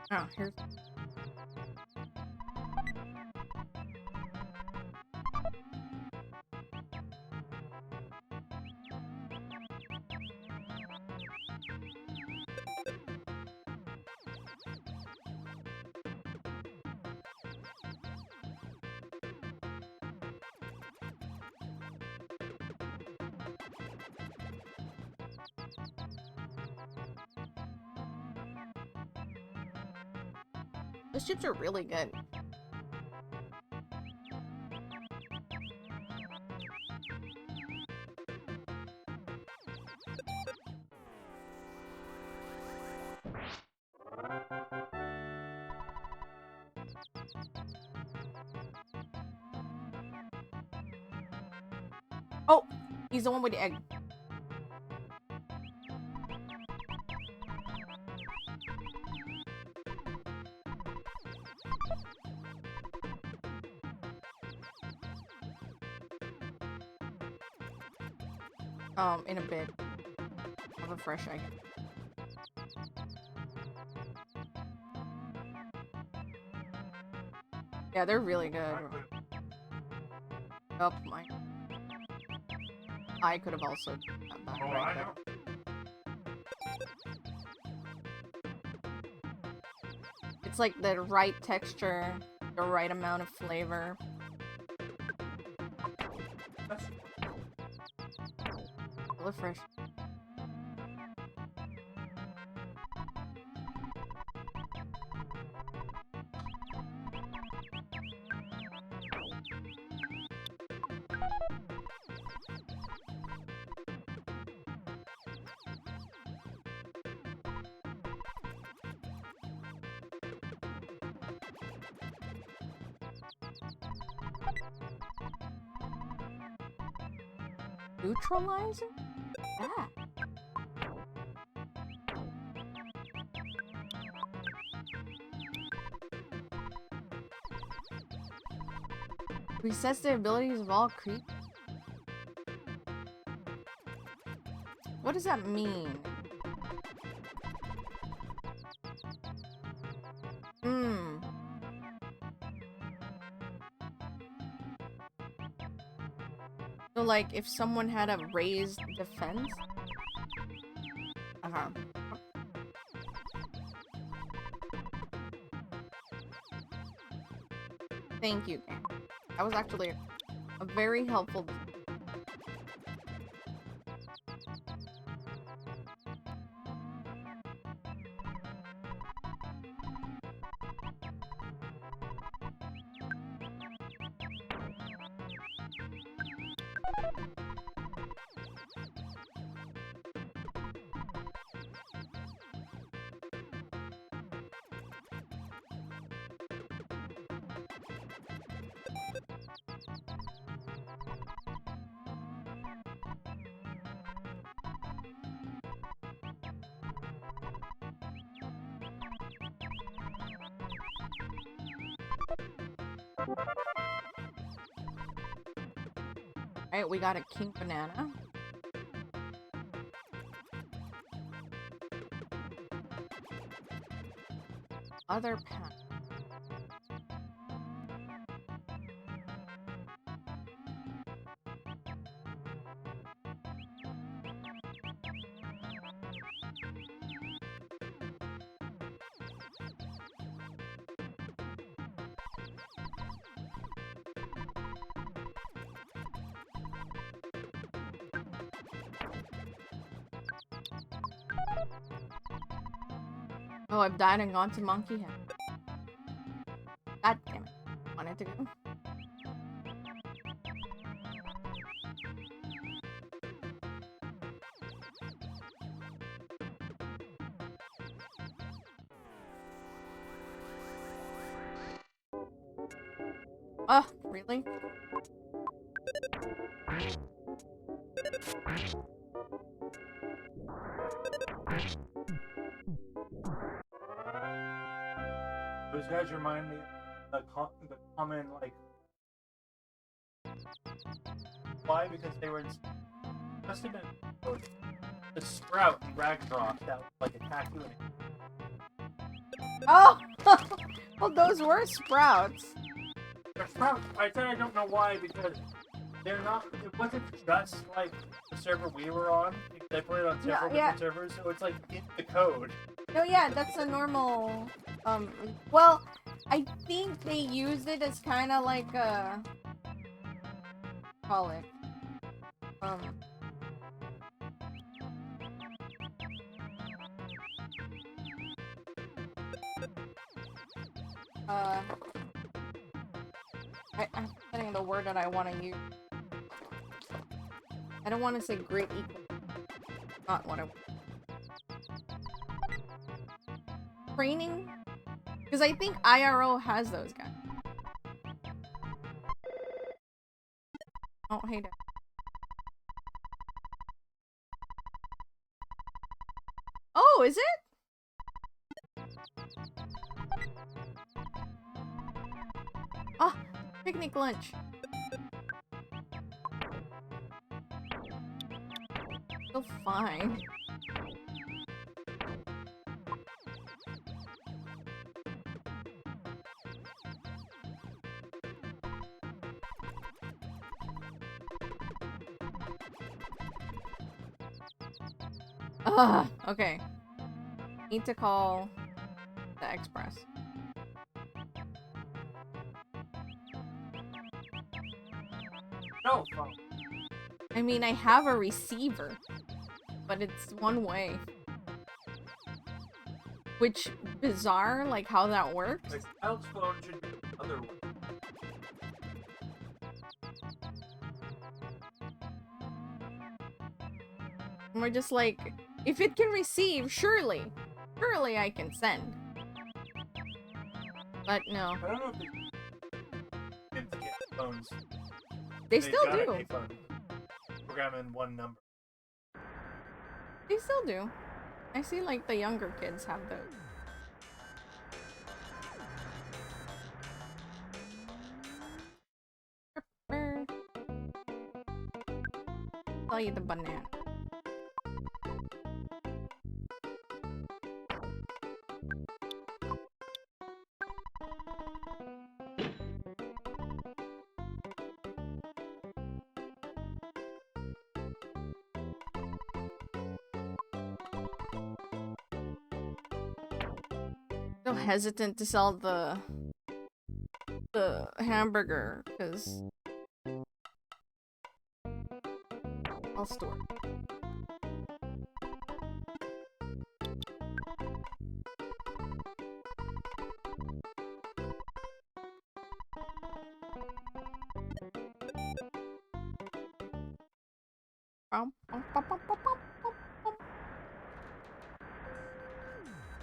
Oh, here's... Those chips are really good. Oh, he's the one with the egg. In a bit. Have a fresh egg. Yeah, they're really good. Oh my. I could have also done that right there. It's like the right texture, the right amount of flavor. Look fresh. Neutralizer? Ah. Resets the abilities of all creatures. What does that mean? So, like, if someone had a raised defense? Uh-huh. Thank you, game. That was actually a very helpful... Alright, we got a king banana. Other path. Oh, I've died and gone to Monkey Head. God damn it. Wanted to go. Oh, really? Those guys remind me of the common, like... Why? Because they were... Must have been the Sprout in Ragnarok that would, like, attack you. Oh! Well, those were sprouts. They're Sprouts. I said I don't know why, because they're not... It wasn't just, like, the server we were on. They put it on several different servers, so it's, like, in the code. No, yeah, that's a normal... well, I think they used it as kind of like a... Call it. I'm getting the word that I want to use. I don't want to say great equal. Not what I want. Training? Because I think IRO has those guys. Oh, hey there. Oh, is it? Oh, picnic lunch. So fine. Ugh, okay. Need to call the express. No phone. I mean, I have a receiver, but it's one way. Which, bizarre, like how that works. Like, child's phone should be the other way. And we're just like, if it can receive, surely I can send. But no. I don't know if kids get phones. They still do. A phone. Program in one number. They still do. I see like the younger kids have those. I'll eat the banana. So hesitant to sell the hamburger because I'll store.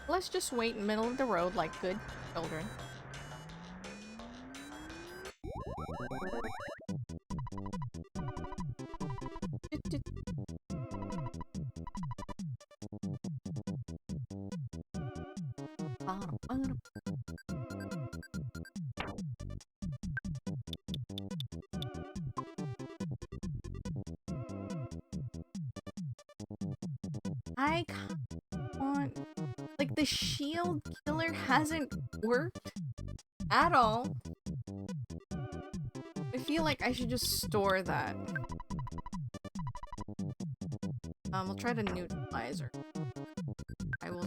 Let's just wait in the middle of the road like good children. I want, like, the shield killer hasn't worked at all. I feel like I should just store that. We'll try the neutralizer. I will.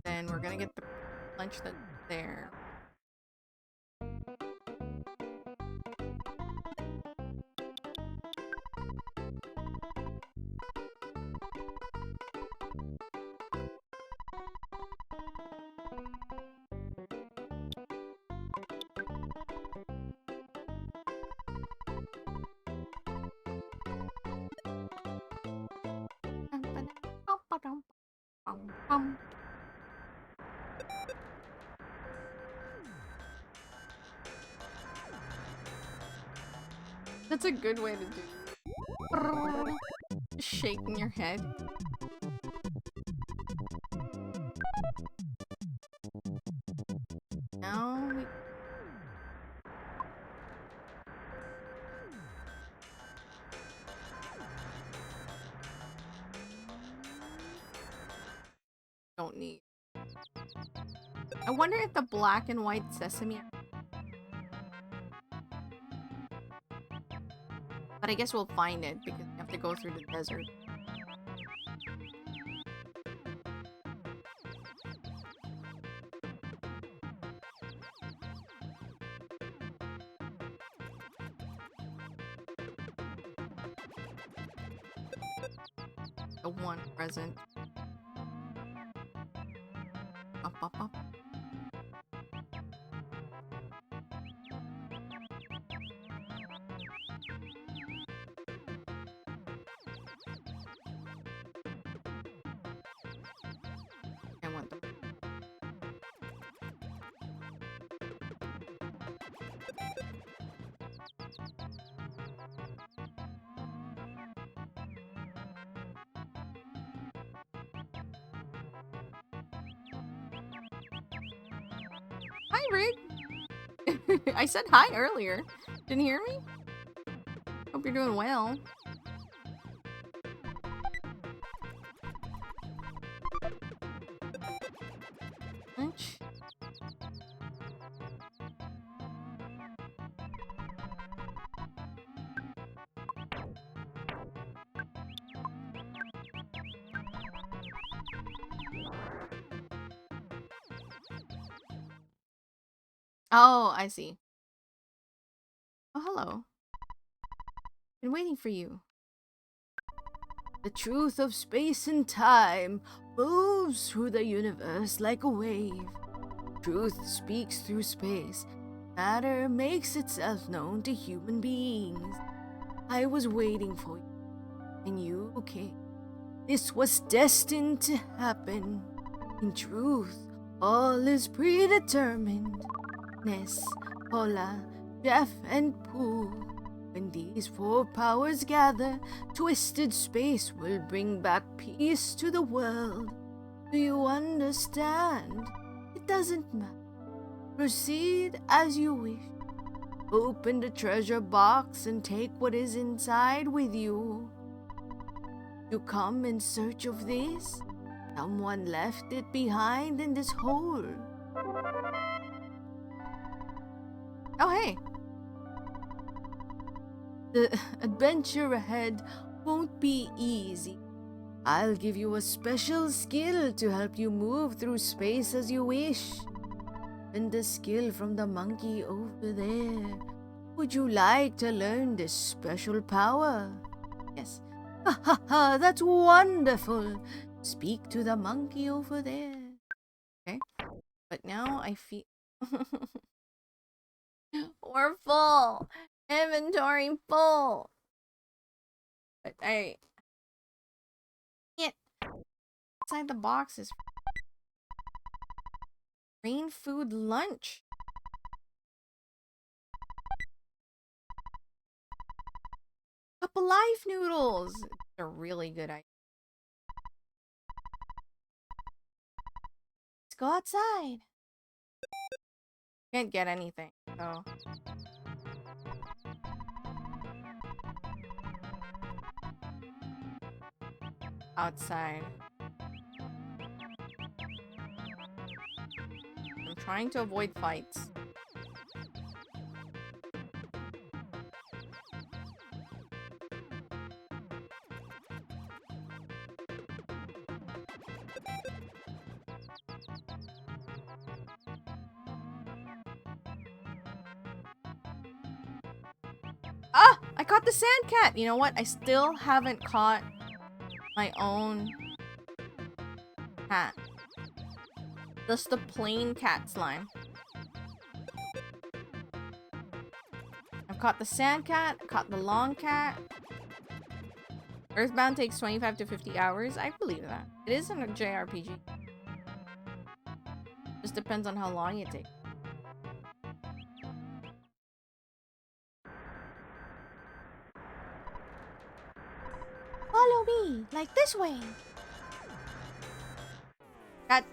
Then we're gonna get the lunch that's there. That's a good way to do it. Shaking your head. Now we... don't need. I wonder if the black and white sesame... But I guess we'll find it because we have to go through the desert. The one present. Up, up, up. I want them. Hi, Rig. I said hi earlier. Didn't hear me? Hope you're doing well. Lunch. Oh, I see. Oh, hello. Been waiting for you. The truth of space and time moves through the universe like a wave. Truth speaks through space. Matter makes itself known to human beings. I was waiting for you, and you came. This was destined to happen. In truth, all is predetermined. Ness, Hola, Jeff, and Pooh. When these four powers gather, twisted space will bring back peace to the world. Do you understand? It doesn't matter. Proceed as you wish. Open the treasure box and take what is inside with you. You come in search of this? Someone left it behind in this hole. Oh, hey. The adventure ahead won't be easy. I'll give you a special skill to help you move through space as you wish. And the skill from the monkey over there. Would you like to learn this special power? Yes. Ha ha ha, that's wonderful. Speak to the monkey over there. Okay. But now I feel... We're full. Inventory full. But I can't. Inside the box is green food lunch. Cup of life noodles. They're really good. Let's go outside. Can't get anything. So outside. I'm trying to avoid fights. Ah! I caught the sand cat! You know what? I still haven't caught my own cat. Just the plain cat slime. I've caught the sand cat, caught the long cat. Earthbound takes 25 to 50 hours. I believe that. It isn't a JRPG. Just depends on how long it takes. Follow me, like this way. Cat.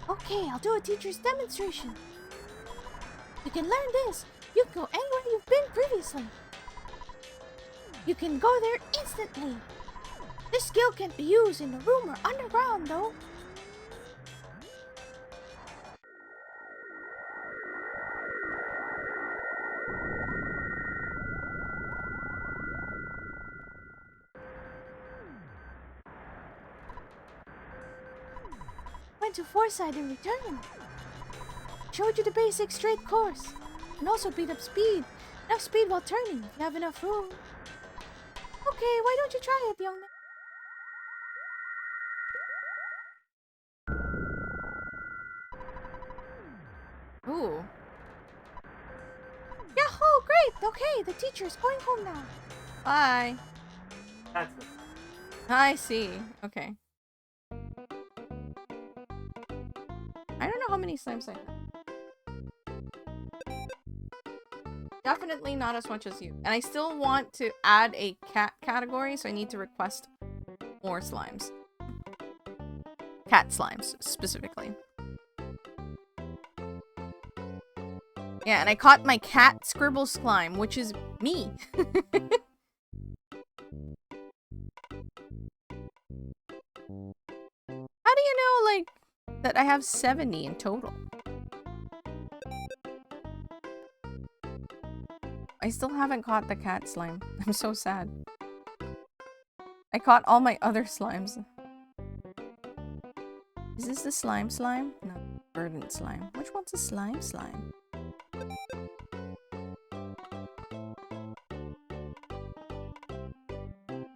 Okay, I'll do a teacher's demonstration. You can learn this. You can go anywhere you've been previously. You can go there instantly. This skill can't be used in the room or underground, though. Went to Foresight and returned. Showed you the basic straight course. And also beat up speed. Enough speed while turning if you have enough room. Okay, why don't you try it, young man? Ooh. Yahoo! Great! Okay, the teacher's going home now. Bye. That's it. I see. Okay. I don't know how many slimes I have. Definitely not as much as you. And I still want to add a cat category, so I need to request more slimes. Cat slimes, specifically. Yeah, and I caught my cat scribble slime, which is me. How do you know, like, that I have 70 in total? I still haven't caught the cat slime. I'm so sad. I caught all my other slimes. Is this the slime? No, verdant slime. Which one's a slime?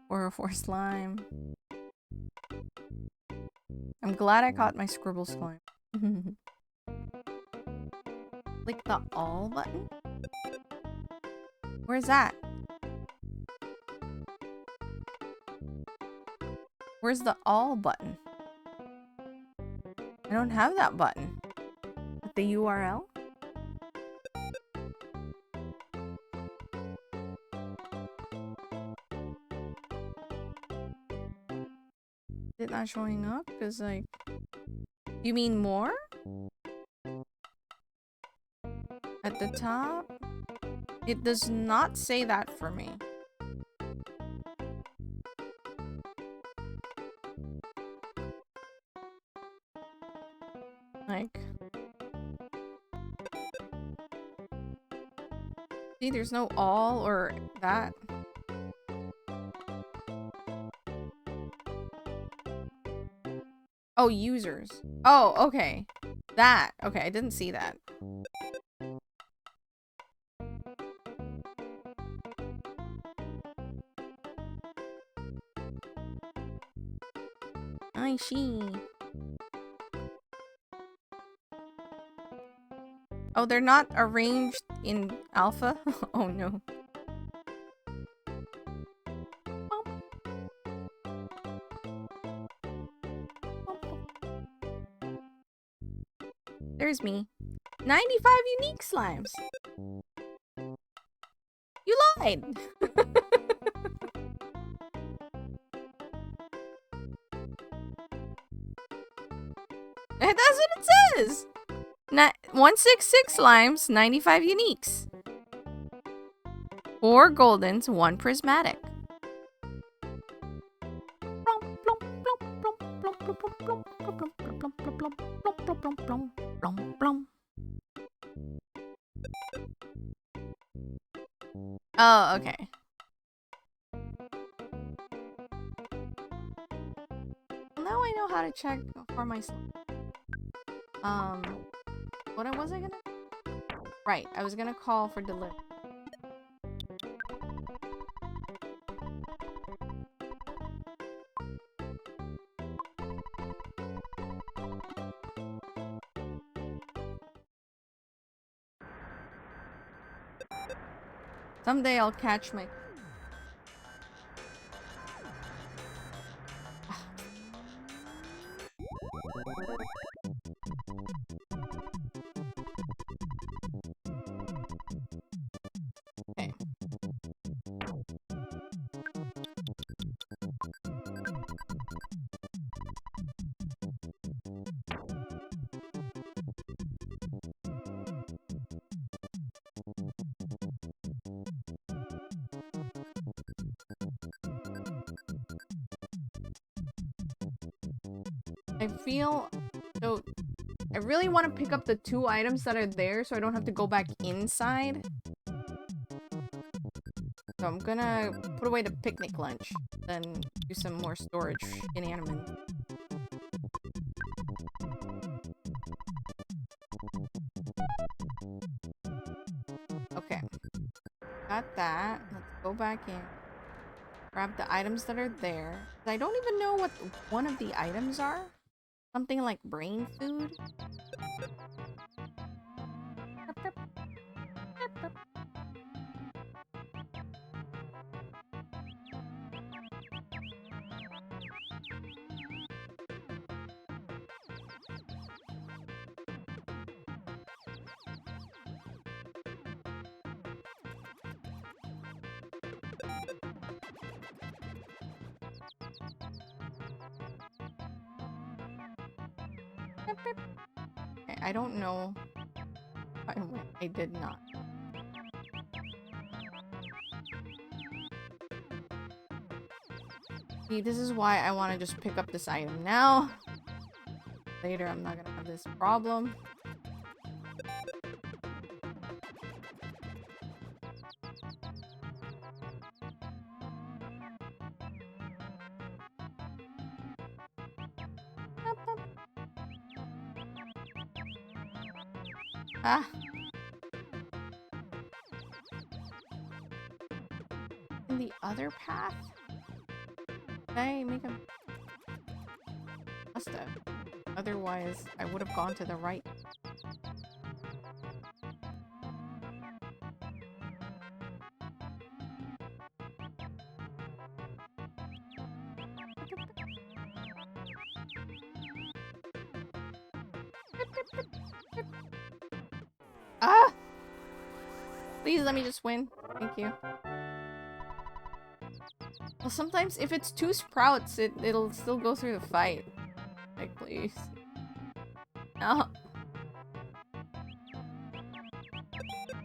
Or for slime. I'm glad I caught my scribble slime. Click the all button? Where's that? Where's the all button? I don't have that button. The URL? Is it not showing up? Because, like... You mean more? At the top? It does not say that for me. Like... See, there's no all or that. Oh, users. Oh, okay. That. Okay, I didn't see that. I see. Oh, they're not arranged in alpha? Oh no. There's me. 95 unique slimes. You lied. That's what it says. 166 slimes, 95 uniques. 4 goldens, 1 prismatic. Oh, okay. Well, now I know how to check for my slime. What was I gonna? Right, I was gonna call for delivery. Someday I'll catch my... Okay. I feel... So, I really want to pick up the 2 items that are there so I don't have to go back inside. So I'm gonna put away the picnic lunch, then do some more storage in Animan. Okay. Got that. Let's go back in. Grab the items that are there. I don't even know what one of the items are. Something like brain food? Okay, I don't know. I did not. See, this is why I want to just pick up this item now. Later, I'm not gonna have this problem. Ah. In the other path? Did I make a... Must have. Otherwise, I would have gone to the right. Ah! Please let me just win. Thank you. Well, sometimes if it's two sprouts, it'll still go through the fight. Like, please. No.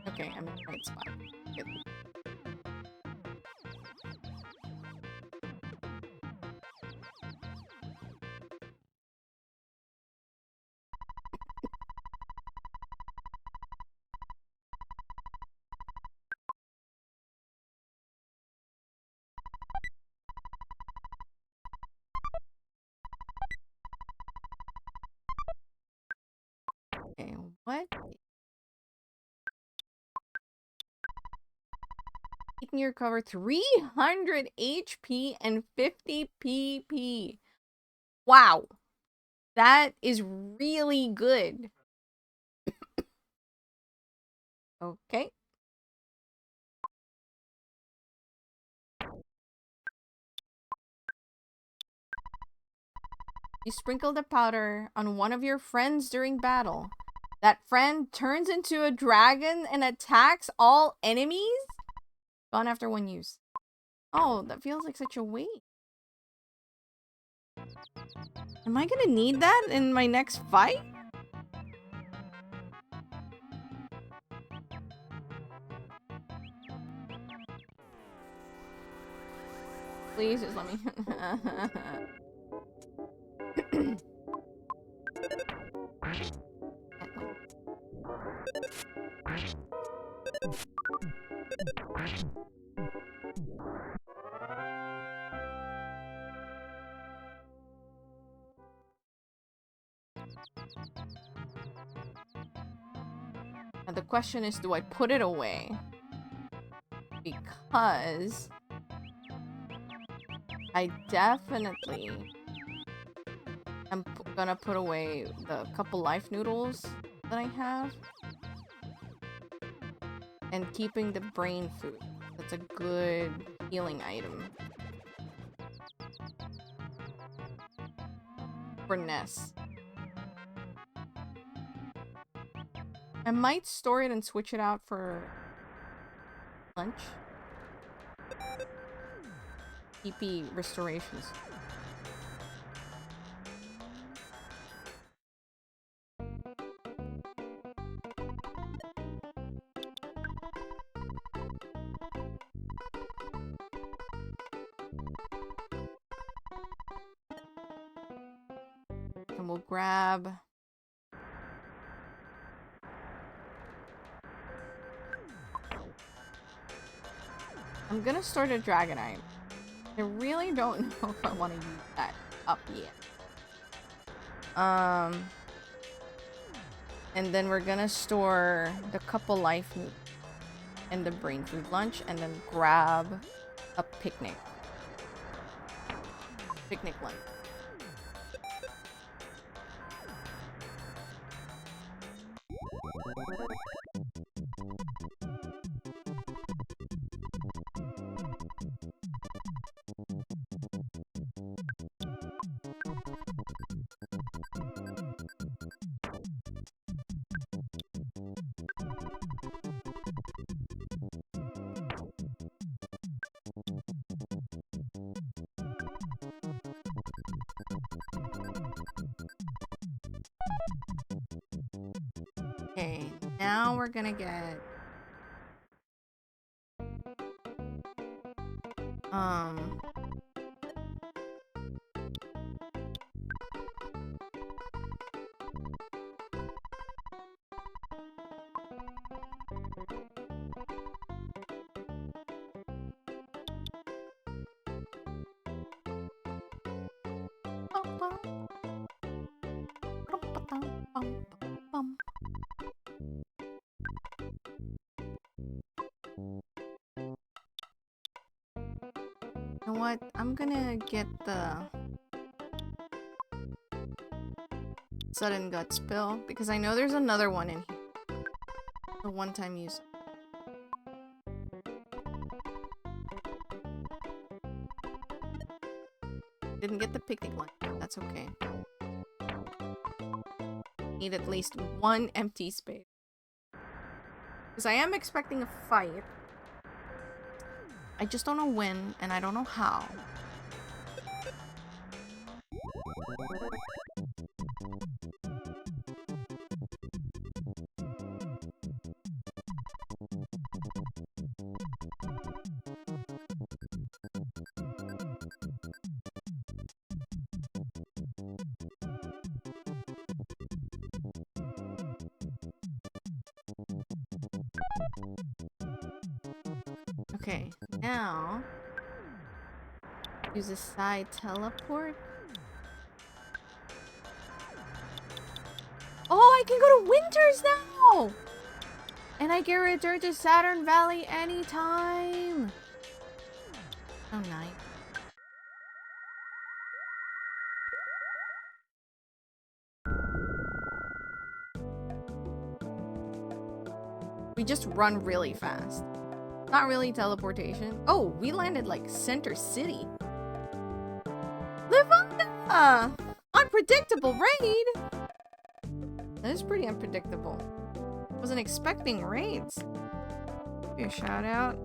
Okay, I'm in the right spot. Good. Okay, what? You can recover 300 HP and 50 PP. Wow. That is really good. Okay. You sprinkle the powder on one of your friends during battle. That friend turns into a dragon and attacks all enemies? Gone after one use. Oh, that feels like such a waste. Am I gonna need that in my next fight? Please just let me... Now the question is, do I put it away? Because I definitely am gonna put away the couple life noodles that I have. And keeping the brain food. That's a good healing item. For Ness. I might store it and switch it out for lunch. PP restorations. And we'll grab... I'm gonna start a Dragonite. I really don't know if I want to use that up yet. And then we're gonna store the couple life food and the brain food lunch, and then grab a picnic. Picnic lunch. Okay, now we're gonna get... You know what? I'm gonna get the sudden gut spill because I know there's another one in here for one-time use. Didn't get the picnic one. That's okay. Need at least one empty space. Because I am expecting a fight. I just don't know when, and I don't know how. Okay, now use a side teleport. Oh, I can go to Winters now! And I can return to Saturn Valley anytime! Oh, nice. We just run really fast. Not really teleportation. Oh, we landed like Center City. Livana! Unpredictable raid! That is pretty unpredictable. Wasn't expecting raids. Give me a shout out.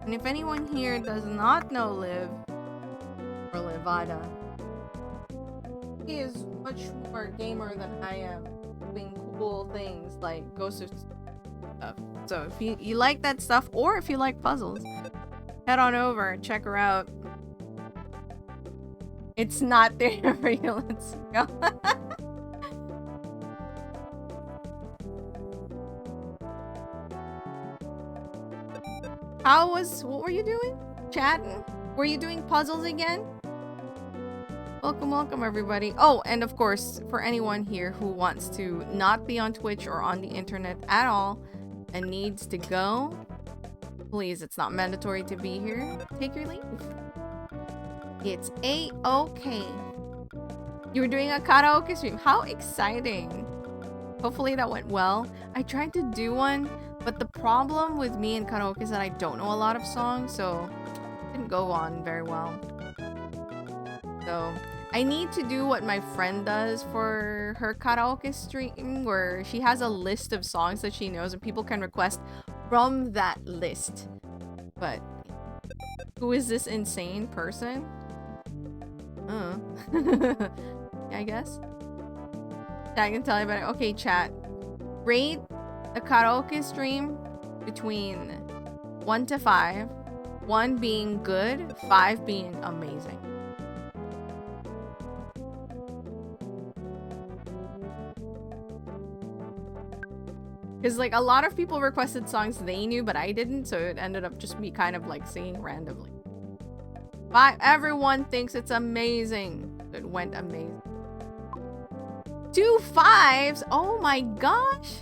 And if anyone here does not know Liv or Livada, he is much more gamer than I am, doing cool things like Ghost of stuff. So if you like that stuff, or if you like puzzles, head on over and check her out. It's not there for you. Let's go. What were you doing? Chatting? Were you doing puzzles again? Welcome, welcome everybody. Oh, and of course, for anyone here who wants to not be on Twitch or on the internet at all and needs to go, please, it's not mandatory to be here. Take your leave. It's A-okay. You were doing a karaoke stream. How exciting. Hopefully that went well. I tried to do one, but the problem with me and karaoke is that I don't know a lot of songs, so it didn't go on very well. So I need to do what my friend does for her karaoke stream, where she has a list of songs that she knows and people can request from that list. But who is this insane person? Yeah, I guess. I can tell you about it. Okay, chat. Rate a karaoke stream between 1 to 5. 1 being good, 5 being amazing. Because, like, a lot of people requested songs they knew, but I didn't, so it ended up just me kind of, like, singing randomly. But everyone thinks it's amazing. It went amazing. 2 5s? Oh my gosh!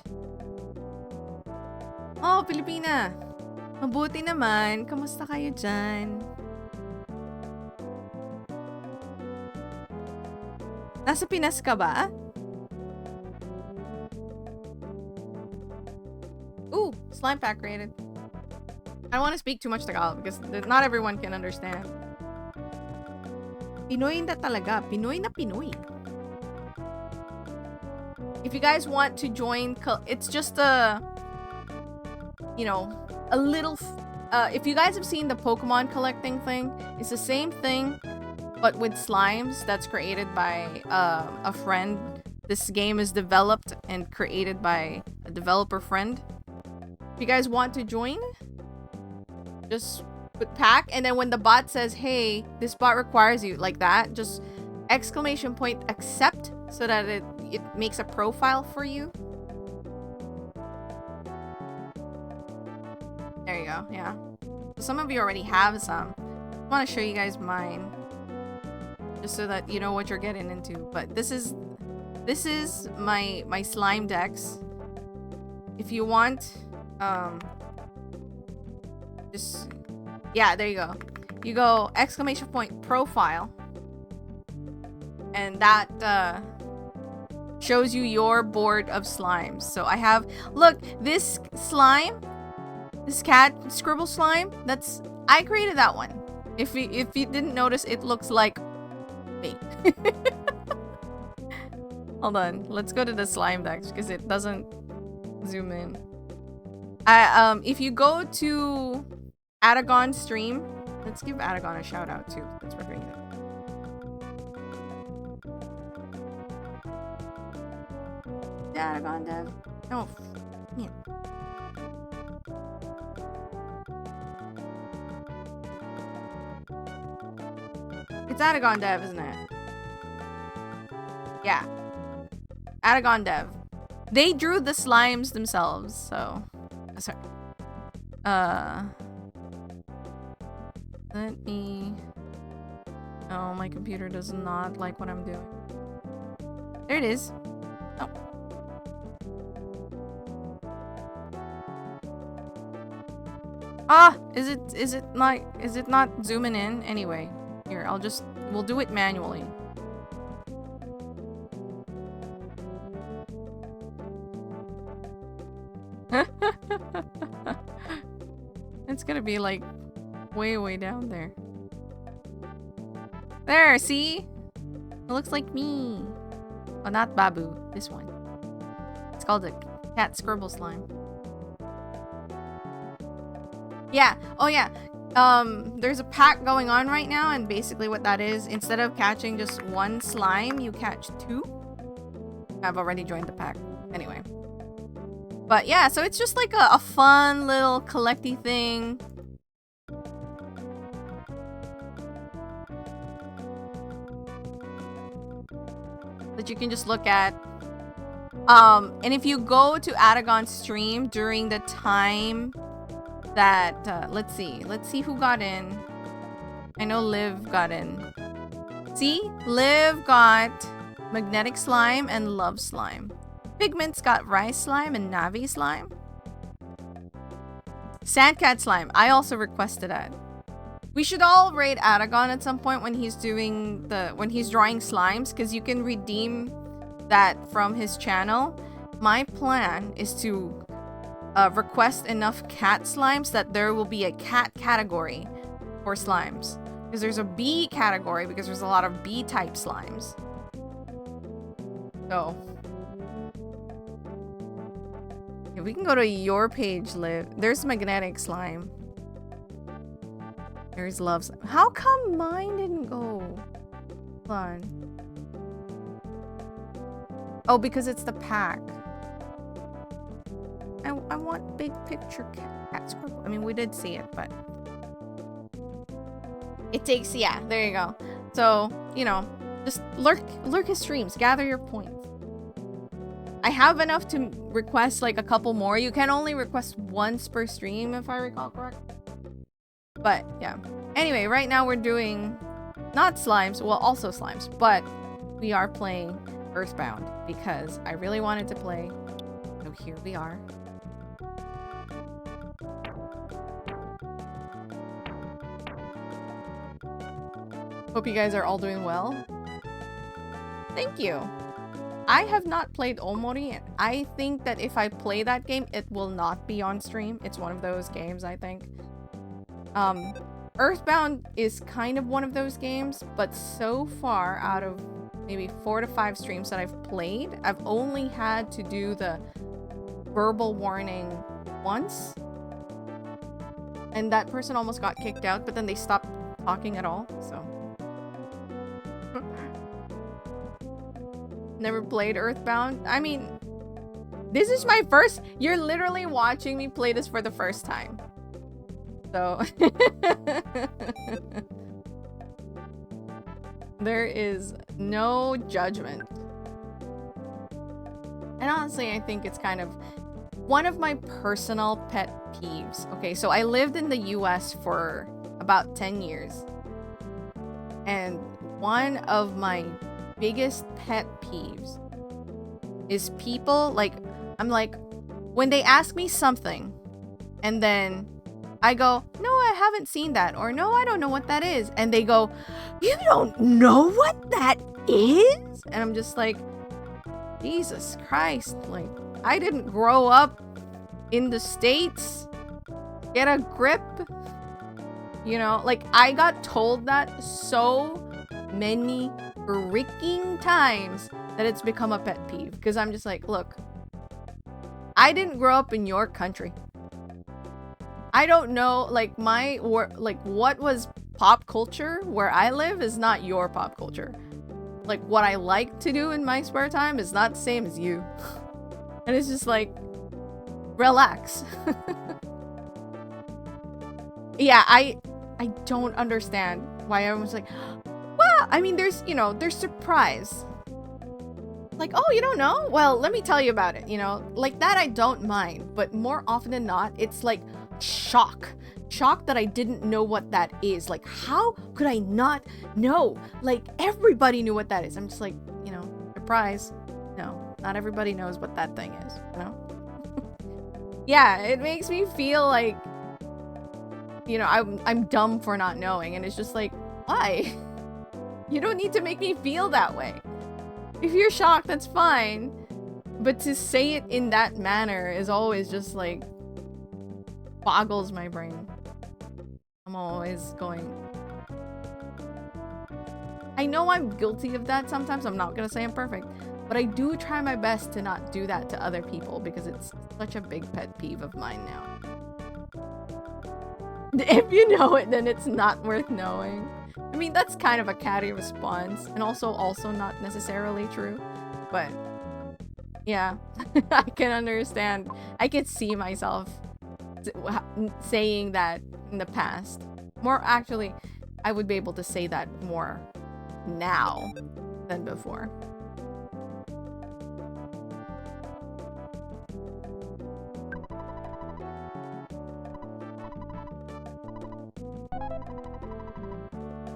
Oh, Pilipina! Mabuti naman. Kamusta kayo dyan? Nasa Pinas ka ba? Ooh, slime pack rated. I don't want to speak too much Tagalog because not everyone can understand. Pinoy na talaga. Pinoy na Pinoy. If you guys want to join, it's just a, you know, a little, if you guys have seen the Pokemon collecting thing, it's the same thing, but with slimes that's created by a friend. This game is developed and created by a developer friend. If you guys want to join, just put pack, and then when the bot says, hey, this bot requires you, like that, just exclamation point accept, so that it makes a profile for you. There you go, yeah. So some of you already have some. I want to show you guys mine, just so that you know what you're getting into. But this is my slime decks. If you want, just, yeah, there you go. You go exclamation point profile, and that shows you your board of slimes. So I have, look, this slime, this cat scribble slime, I created that one. If you didn't notice, it looks like me. Hold on, let's go to the slime decks because it doesn't zoom in. If you go to Adagon stream, let's give Adagon a shout out too. That's what we're doing. Adagon dev. No, yeah. It's Adagon dev, isn't it? Yeah. Adagon dev. They drew the slimes themselves, so sorry. Let me. Oh, my computer does not like what I'm doing. There it is. Oh. Ah, is it not zooming in? Anyway, here, we'll do it manually. It's gonna be like way down there. There, see? It looks like me. Oh, not Babu. This one. It's called a cat scribble slime. Yeah. Oh, yeah. There's a pack going on right now, and basically what that is, instead of catching just one slime, you catch two. I've already joined the pack. Anyway. But yeah, so it's just like a fun little collecty thing. That you can just look at. And if you go to Adagon's stream during the time that, let's see who got in. I know Liv got in. See? Liv got Magnetic Slime and Love Slime. Pigment's got Rice Slime and Navi Slime. Sandcat Slime. I also requested that. We should all raid Adagon at some point when he's drawing slimes, because you can redeem that from his channel. My plan is to request enough cat slimes that there will be a cat category for slimes. Because there's a bee category, because there's a lot of bee type slimes. So if we can go to your page, Liv. There's Magnetic Slime. There's Love Slime. How come mine didn't go? Hold on. Oh, because it's the pack. I want big picture cat scribble. I mean, we did see it, but it takes, yeah, there you go. So, you know, just lurk his streams, gather your points. I have enough to request like a couple more. You can only request once per stream, if I recall correctly. But yeah. Anyway, right now we're doing not slimes, well, also slimes, but we are playing Earthbound because I really wanted to play. So here we are. Hope you guys are all doing well. Thank you. I have not played Omori. I think that if I play that game, it will not be on stream. It's one of those games, I think. Earthbound is kind of one of those games, but so far, out of maybe 4 to 5 streams that I've played, I've only had to do the verbal warning once. And that person almost got kicked out, but then they stopped talking at all, so. Never played Earthbound. I mean, this is my first. You're literally watching me play this for the first time. So there is no judgment. And honestly, I think it's kind of one of my personal pet peeves. Okay, so I lived in the US for about 10 years. And one of my biggest pet peeves is people like, I'm like, when they ask me something and then I go, no, I haven't seen that, or no, I don't know what that is. And they go, you don't know what that is? And I'm just like, Jesus Christ, like, I didn't grow up in the States. Get a grip. You know, like, I got told that so many freaking times that it's become a pet peeve. Because I'm just like, look, I didn't grow up in your country. I don't know, like, what was pop culture where I live is not your pop culture. Like, what I like to do in my spare time is not the same as you. And it's just like, relax. Yeah, I don't understand why everyone's like, well, I mean, there's surprise. Like, oh, you don't know? Well, let me tell you about it, Like that I don't mind, but more often than not, it's like shock that I didn't know what that is. Like, how could I not know? Like, everybody knew what that is. I'm just like, surprise. No, not everybody knows what that thing is, Yeah, it makes me feel like, I'm dumb for not knowing, and it's just like, why? You don't need to make me feel that way. If you're shocked, that's fine. But to say it in that manner is always just like, boggles my brain. I'm always going, I know I'm guilty of that sometimes. I'm not gonna say I'm perfect, but I do try my best to not do that to other people because it's such a big pet peeve of mine now. If you know it, then it's not worth knowing. I mean, that's kind of a catty response, and also not necessarily true, but yeah. I can understand. I could see myself saying that in the past. More actually, I would be able to say that more now than before.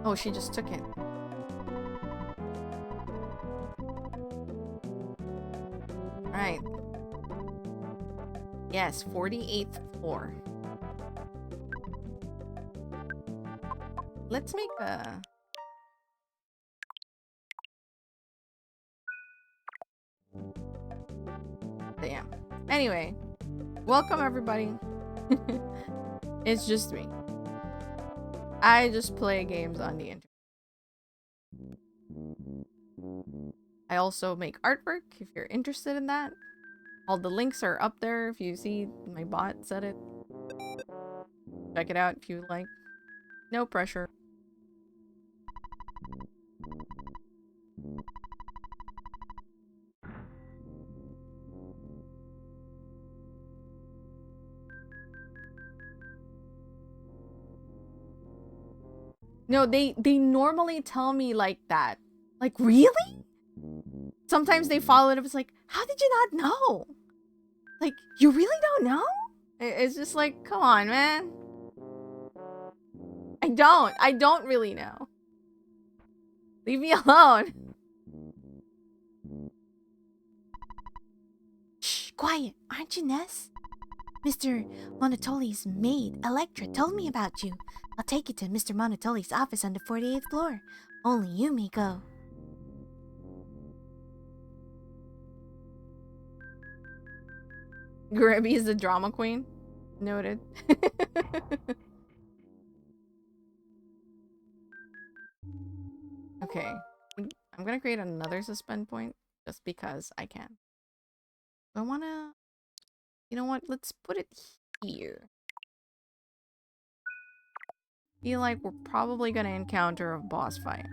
Oh, she just took it. Right. Yes, 48th floor. Let's make a... Damn. Anyway, welcome everybody. It's just me. I just play games on the internet. I also make artwork if you're interested in that. All the links are up there if you see my bot said it. Check it out if you like. No pressure. No, they normally tell me like that. Like, really? Sometimes they follow it up. It's like, how did you not know? Like, you really don't know? It's just like, come on, man. I don't really know. Leave me alone. Shh, quiet. Aren't you Ness? Mr. Monotoli's maid, Electra, told me about you. I'll take you to Mr. Monotoli's office on the 48th floor. Only you may go. Gribby is the drama queen. Noted. Okay. I'm gonna create another suspend point just because I can. I wanna... You know what? Let's put it here. Feel like we're probably gonna encounter a boss fight.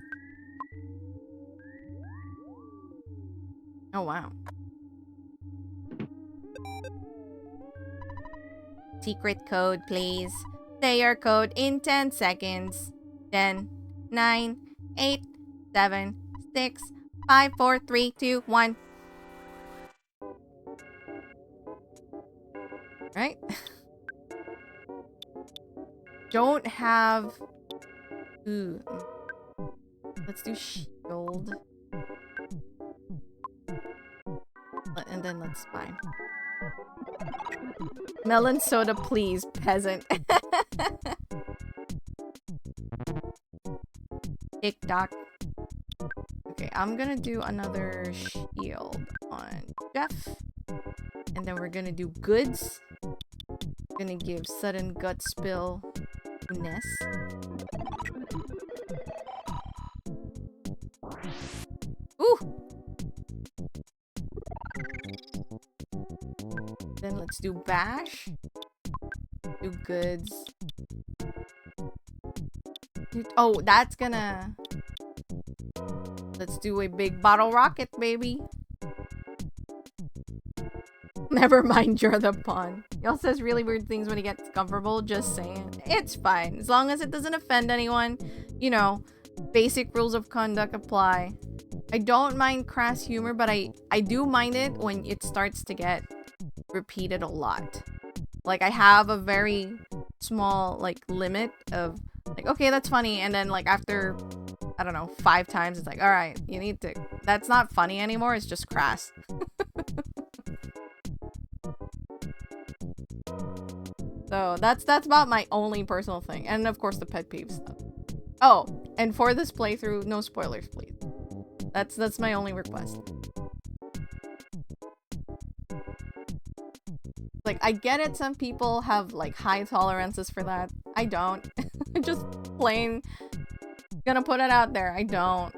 Oh, wow. Secret code, please. Say your code in 10 seconds. 10, 9, 8, 7, 6, 5, 4, 3, 2, 1. Right? Don't have... Ooh. Let's do shield. And then let's buy. Melon soda, please, peasant. Tick-tock. Okay, I'm gonna do another shield on Jeff. And then we're gonna do goods. Gonna give sudden gut spill to Ness. Ooh! Then let's do bash. Do goods. Oh, that's gonna... Let's do a big bottle rocket, baby. Never mind, you're the pawn. He also says really weird things when he gets comfortable, just saying. It's fine. As long as it doesn't offend anyone. You know, basic rules of conduct apply. I don't mind crass humor, but I do mind it when it starts to get repeated a lot. Like, I have a very small, like, limit of, like, okay, that's funny. And then, like, after, I don't know, 5 times, it's like, all right, you need to... That's not funny anymore. It's just crass. So that's about my only personal thing. And of course the pet peeve stuff. Oh, and for this playthrough, no spoilers, please. That's my only request. Like, I get it, some people have like high tolerances for that. I don't. Just plain gonna put it out there. I don't.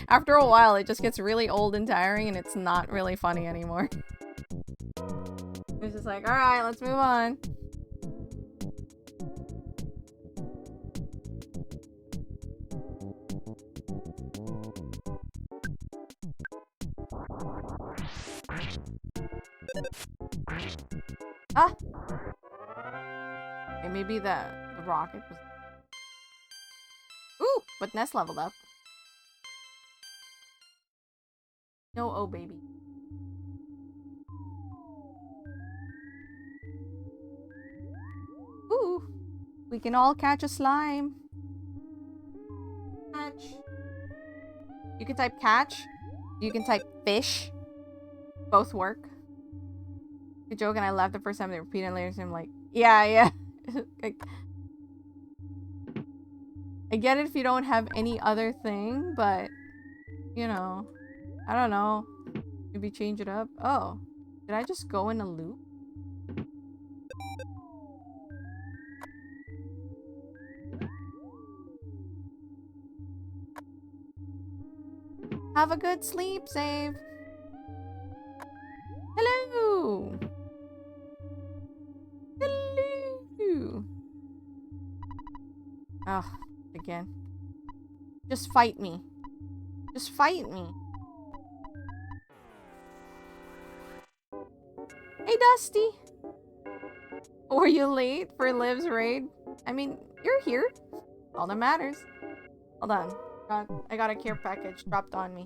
After a while, it just gets really old and tiring and it's not really funny anymore. It's just like, alright, let's move on. Ah! Okay, maybe the rocket was... Ooh! But Ness leveled up. No, oh baby. Ooh! We can all catch a slime. Catch. You can type catch. You can type fish. Both work. Good joke, and I laughed the first time they repeated it later, so I'm like, yeah. I get it if you don't have any other thing, but, you know, I don't know. Maybe change it up. Oh, did I just go in a loop? Have a good sleep, save. Hello. Hello. Ugh, again. Just fight me. Just fight me. Hey, Dusty. Were you late for Liv's raid? I mean, you're here. All that matters. Hold on. I got a care package dropped on me.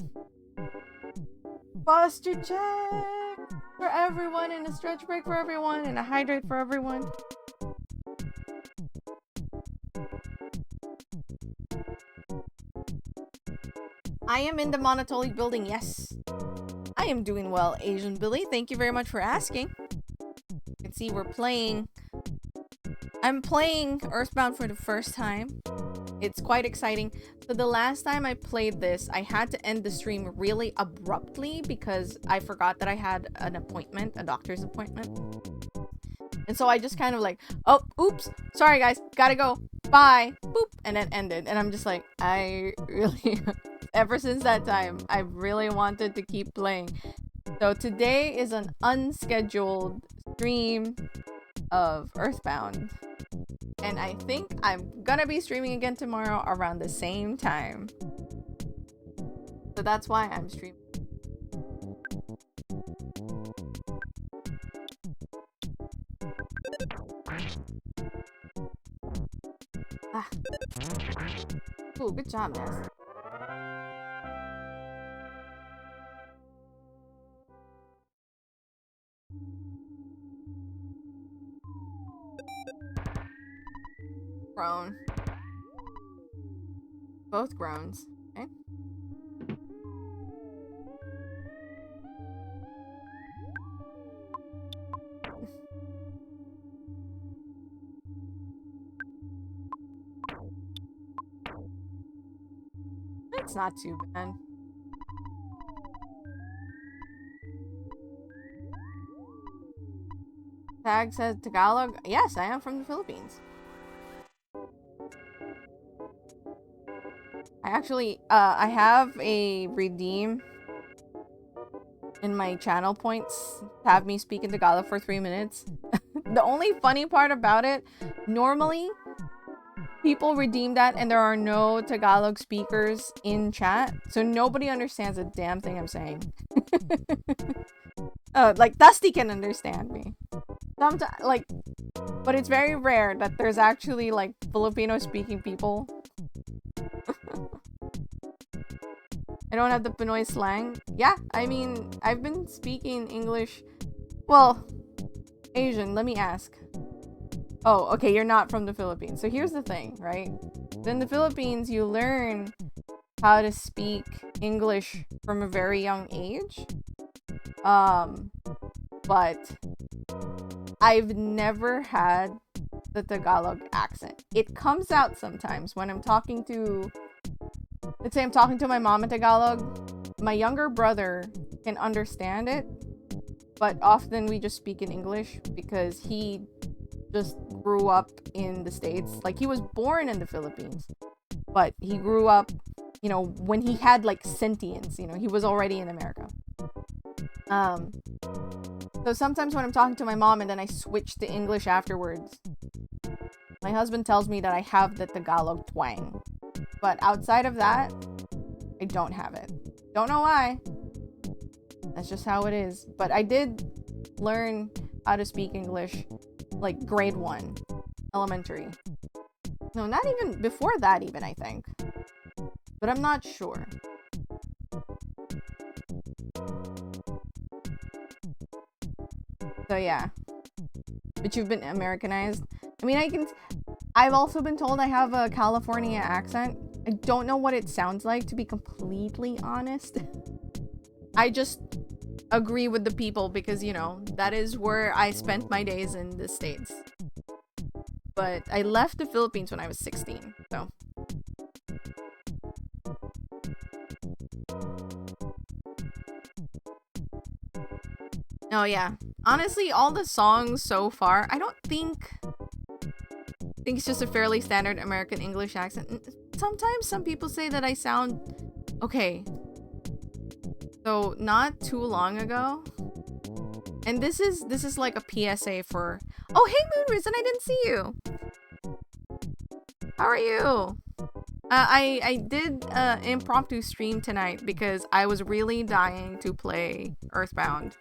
Posture check for everyone, and a stretch break for everyone, and a hydrate for everyone. I am in the Monotolic building, yes. I am doing well, Asian Billy. Thank you very much for asking. You can see we're playing... I'm playing Earthbound for the first time. It's quite exciting. So the last time I played this, I had to end the stream really abruptly because I forgot that I had an appointment, a doctor's appointment. And so I just kind of like, oh, oops, sorry guys, gotta go, bye, boop, and then ended. And I'm just like, I really, ever since that time, I really wanted to keep playing. So today is an unscheduled stream of Earthbound. And I think I'm gonna be streaming again tomorrow around the same time. So that's why I'm streaming. Ah. Ooh, good job, Ness. Groan. Both groans. Okay. That's not too bad. Tag says Tagalog. Yes, I am from the Philippines. I actually, I have a redeem in my channel points to have me speak in Tagalog for 3 minutes. The only funny part about it, normally people redeem that and there are no Tagalog speakers in chat, so nobody understands a damn thing I'm saying. Like Dusty can understand me. Sometimes, like, but it's very rare that there's actually like Filipino speaking people. I don't have the Pinoy slang. Yeah, I mean, I've been speaking English. Well, Asian, let me ask. Oh, okay, you're not from the Philippines. So here's the thing, right? In the Philippines, you learn how to speak English from a very young age. But I've never had the Tagalog accent. It comes out sometimes when I'm talking to, let's say I'm talking to my mom in Tagalog. My younger brother can understand it, but often we just speak in English because he just grew up in the States. Like, he was born in the Philippines, but he grew up, you know, when he had like sentience, you know, he was already in America. So sometimes when I'm talking to my mom and then I switch to English afterwards, my husband tells me that I have the Tagalog twang. But outside of that, I don't have it. Don't know why. That's just how it is. But I did learn how to speak English like grade 1, elementary. No, not even before that even, I think. But I'm not sure. So yeah. But you've been Americanized. I mean, I've also been told I have a California accent. I don't know what it sounds like, to be completely honest. I just agree with the people because, you know, that is where I spent my days in the States. But I left the Philippines when I was 16, so. Oh yeah. Honestly, all the songs so far, I think it's just a fairly standard American English accent. Sometimes some people say that I sound okay. So not too long ago, and this is like a PSA for. Oh hey Moonrisen, I didn't see you. How are you? I did impromptu stream tonight because I was really dying to play Earthbound.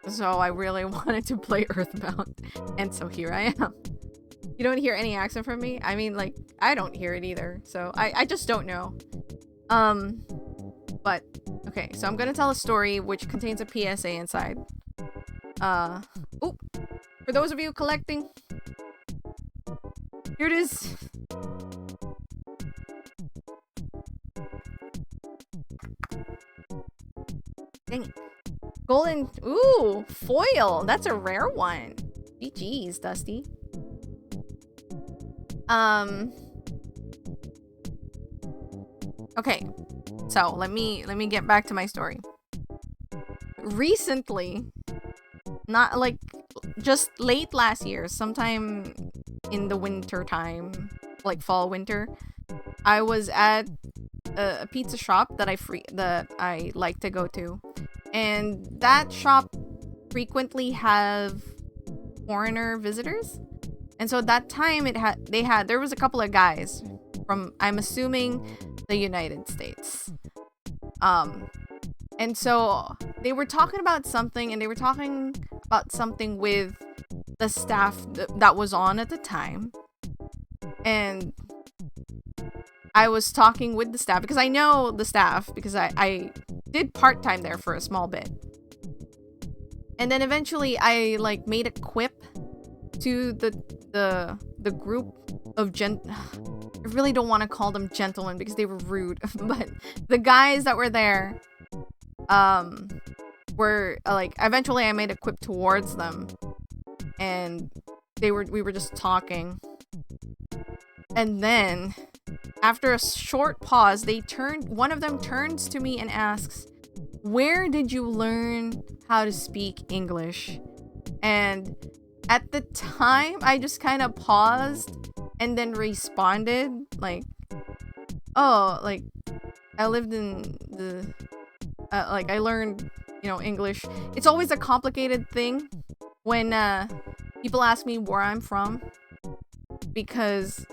So I really wanted to play Earthbound, and so here I am. You don't hear any accent from me? I mean, like, I don't hear it either, so I just don't know. But, okay, so I'm gonna tell a story which contains a PSA inside. Oh, for those of you collecting, here it is. Dang it. Golden, ooh, foil. That's a rare one. GG's, Dusty. Okay, so let me get back to my story. Recently, not like just late last year, sometime in the winter time, like fall winter, I was at a pizza shop that I like to go to, and that shop frequently have foreigner visitors. And so at that time there was a couple of guys from, I'm assuming, the United States. And so they were talking about something, and they were talking about something with the staff that was on at the time. And I was talking with the staff because I know the staff because I did part-time there for a small bit. And then eventually I like made a quip to the group of I really don't want to call them gentlemen because they were rude, but the guys that were there were like, eventually I made a quip towards them, and we were just talking. And then after a short pause, one of them turns to me and asks, "Where did you learn how to speak English?" And at the time, I just kind of paused and then responded like, "Oh, like I lived in the like I learned, English." It's always a complicated thing when people ask me where I'm from, because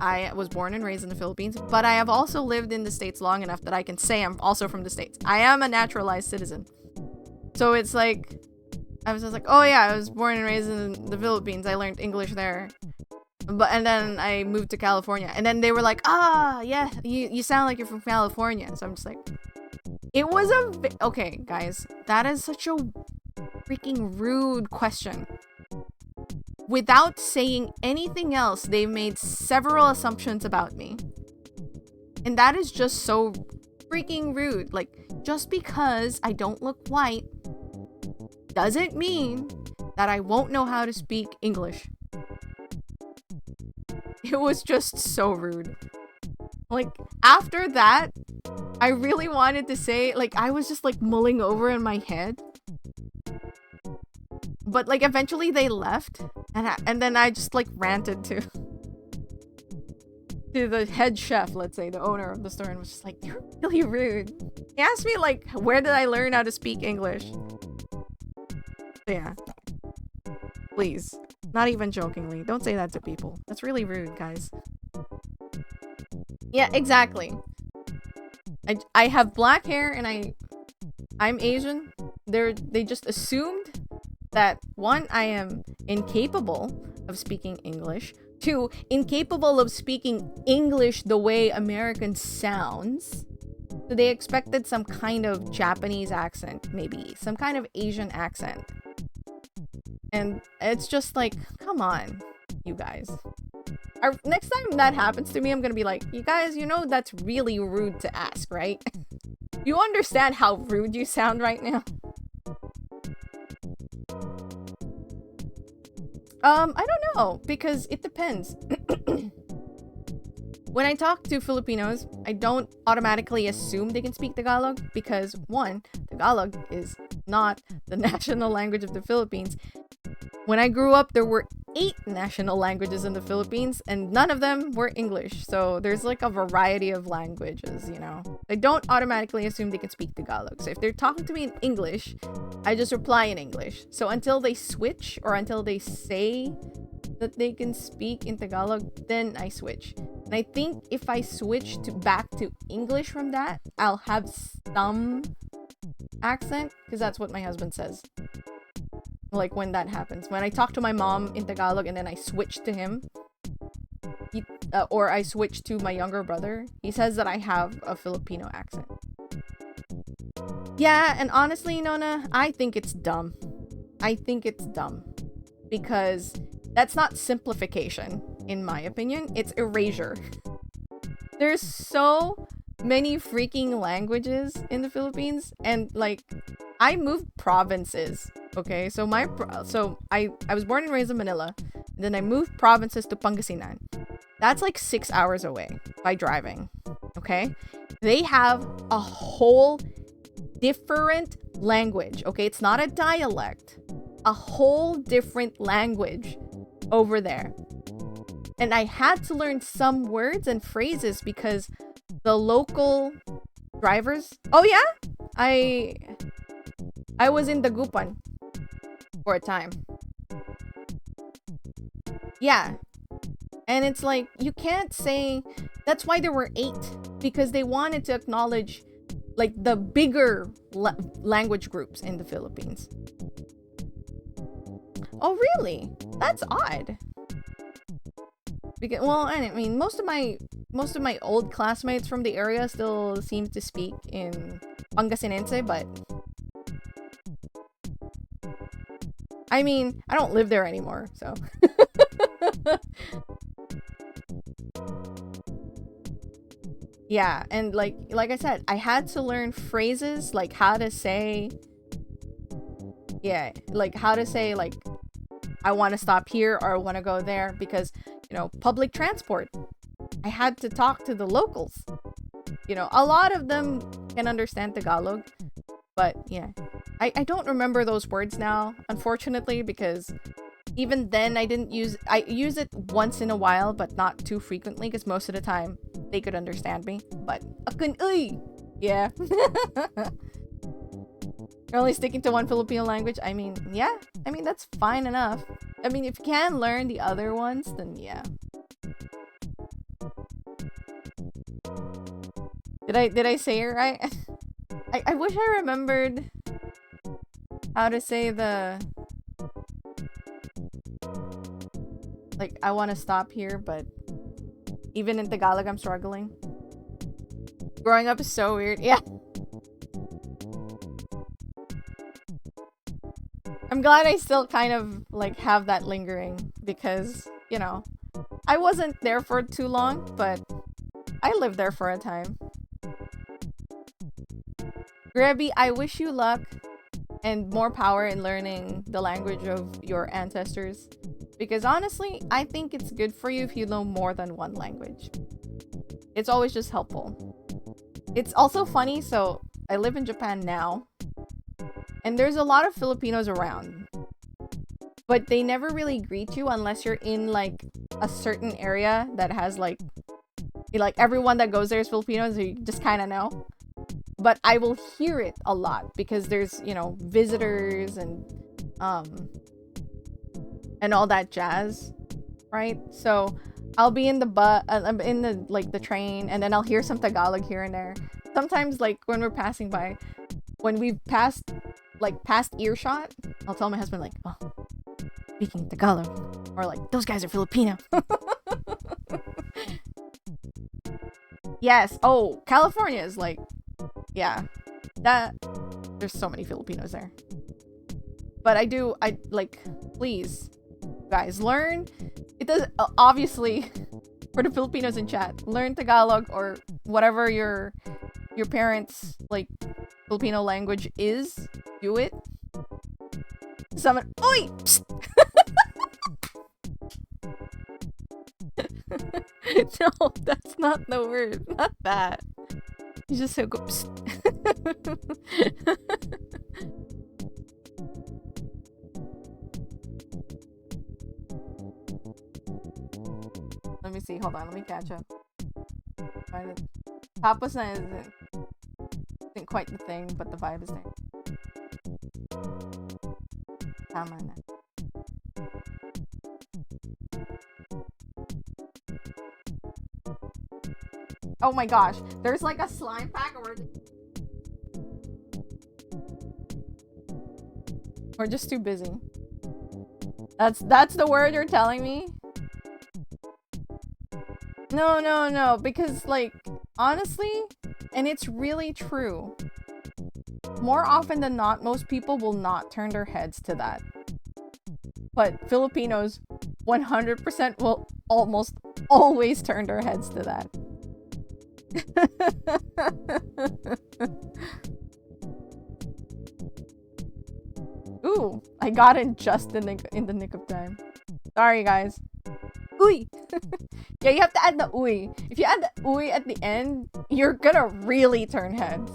I was born and raised in the Philippines, but I have also lived in the States long enough that I can say I'm also from the States. I am a naturalized citizen. So it's like, I was just like, oh yeah, I was born and raised in the Philippines. I learned English there. And then I moved to California. And then they were like, yeah, you sound like you're from California. So I'm just like, it was okay, guys, that is such a freaking rude question. Without saying anything else, they've made several assumptions about me. And that is just so freaking rude. Like, just because I don't look white doesn't mean that I won't know how to speak English. It was just so rude. Like, after that, I really wanted to say, like, I was just like mulling over in my head. But like eventually they left, and then I just like ranted to the head chef, let's say, the owner of the store, and was just like, "You're really rude." He asked me like, where did I learn how to speak English? So yeah. Please. Not even jokingly. Don't say that to people. That's really rude, guys. Yeah, exactly. I have black hair and I'm Asian. They just assumed that, one, I am incapable of speaking English. Two, incapable of speaking English the way American sounds. So they expected some kind of Japanese accent, maybe. Some kind of Asian accent. And it's just like, come on, you guys. Next time that happens to me, I'm gonna be like, you guys, that's really rude to ask, right? You understand how rude you sound right now? I don't know, because it depends. When I talk to Filipinos, I don't automatically assume they can speak Tagalog because, one, Tagalog is not the national language of the Philippines. When I grew up, there were 8 national languages in the Philippines, and none of them were English. So there's like a variety of languages, I don't automatically assume they can speak Tagalog. So if they're talking to me in English, I just reply in English. So until they switch or until they say that they can speak in Tagalog, then I switch. And I think if I switch back to English from that, I'll have some accent, because that's what my husband says. Like when that happens, when I talk to my mom in Tagalog and then I switch to him, or I switch to my younger brother, he says that I have a Filipino accent. Yeah, and honestly, Nona, I think it's dumb. Because that's not simplification, in my opinion. It's erasure. There's so many freaking languages in the Philippines, and like, I moved provinces. Okay, so I was born and raised in Manila, and then I moved provinces to Pangasinan. That's like 6 hours away by driving. Okay, they have a whole different language. Okay, it's not a dialect, a whole different language over there. And I had to learn some words and phrases because the local drivers. Oh yeah, I was in Dagupan for a time. Yeah. And it's like, you can't say, that's why there were 8, because they wanted to acknowledge like the bigger language groups in the Philippines. Oh really? That's odd. Because, well, I mean, most of my old classmates from the area still seem to speak in Pangasinense, but I mean, I don't live there anymore, so. Yeah, and like I said, I had to learn phrases like how to say, yeah, like how to say like I want to stop here or I want to go there, because, you know, public transport. I had to talk to the locals. You know, a lot of them can understand Tagalog, but yeah. I don't remember those words now, unfortunately, because even then I use it once in a while, but not too frequently, because most of the time they could understand me. But akun uy, yeah. You're only sticking to one Filipino language. I mean, yeah. I mean, that's fine enough. I mean, if you can learn the other ones, then yeah. Did I say it right? I wish I remembered how to say the, like, I want to stop here, but even in Tagalog I'm struggling. Growing up is so weird. Yeah. I'm glad I still kind of like have that lingering, because, you know, I wasn't there for too long, but I lived there for a time. Grabby, I wish you luck and more power in learning the language of your ancestors, because honestly, I think it's good for you if you know more than one language. It's always just helpful. It's also funny, so I live in Japan now, and there's a lot of Filipinos around, but they never really greet you unless you're in like a certain area that has like everyone that goes there is Filipino, so you just kind of know. But I will hear it a lot because there's, you know, visitors and all that jazz, right? So I'll be in the in the like the train, and then I'll hear some Tagalog here and there. Sometimes, like when we're passing by, when we've passed past earshot, I'll tell my husband like, "Oh, speaking Tagalog," or like, "Those guys are Filipino." Yes. Oh, California is like, yeah, that there's so many Filipinos there. But I like, please, guys, learn. It does, obviously, for the Filipinos in chat, learn Tagalog or whatever your parents' like Filipino language is. Do it. Someone, oi! No, that's not the word. Not that. You just say, go, psst. Let me see. Hold on. Let me catch up. Tapos na isn't quite the thing, but the vibe is there. Tama na. Oh my gosh, there's like a slime pack, or we're just too busy. That's the word you're telling me? No, because like, honestly, and it's really true, more often than not, most people will not turn their heads to that. But Filipinos 100% will almost always turn their heads to that. Ooh, I got it just in the nick of time. Sorry, guys. Uy! Yeah, you have to add the uy. If you add the uy at the end, you're gonna really turn heads.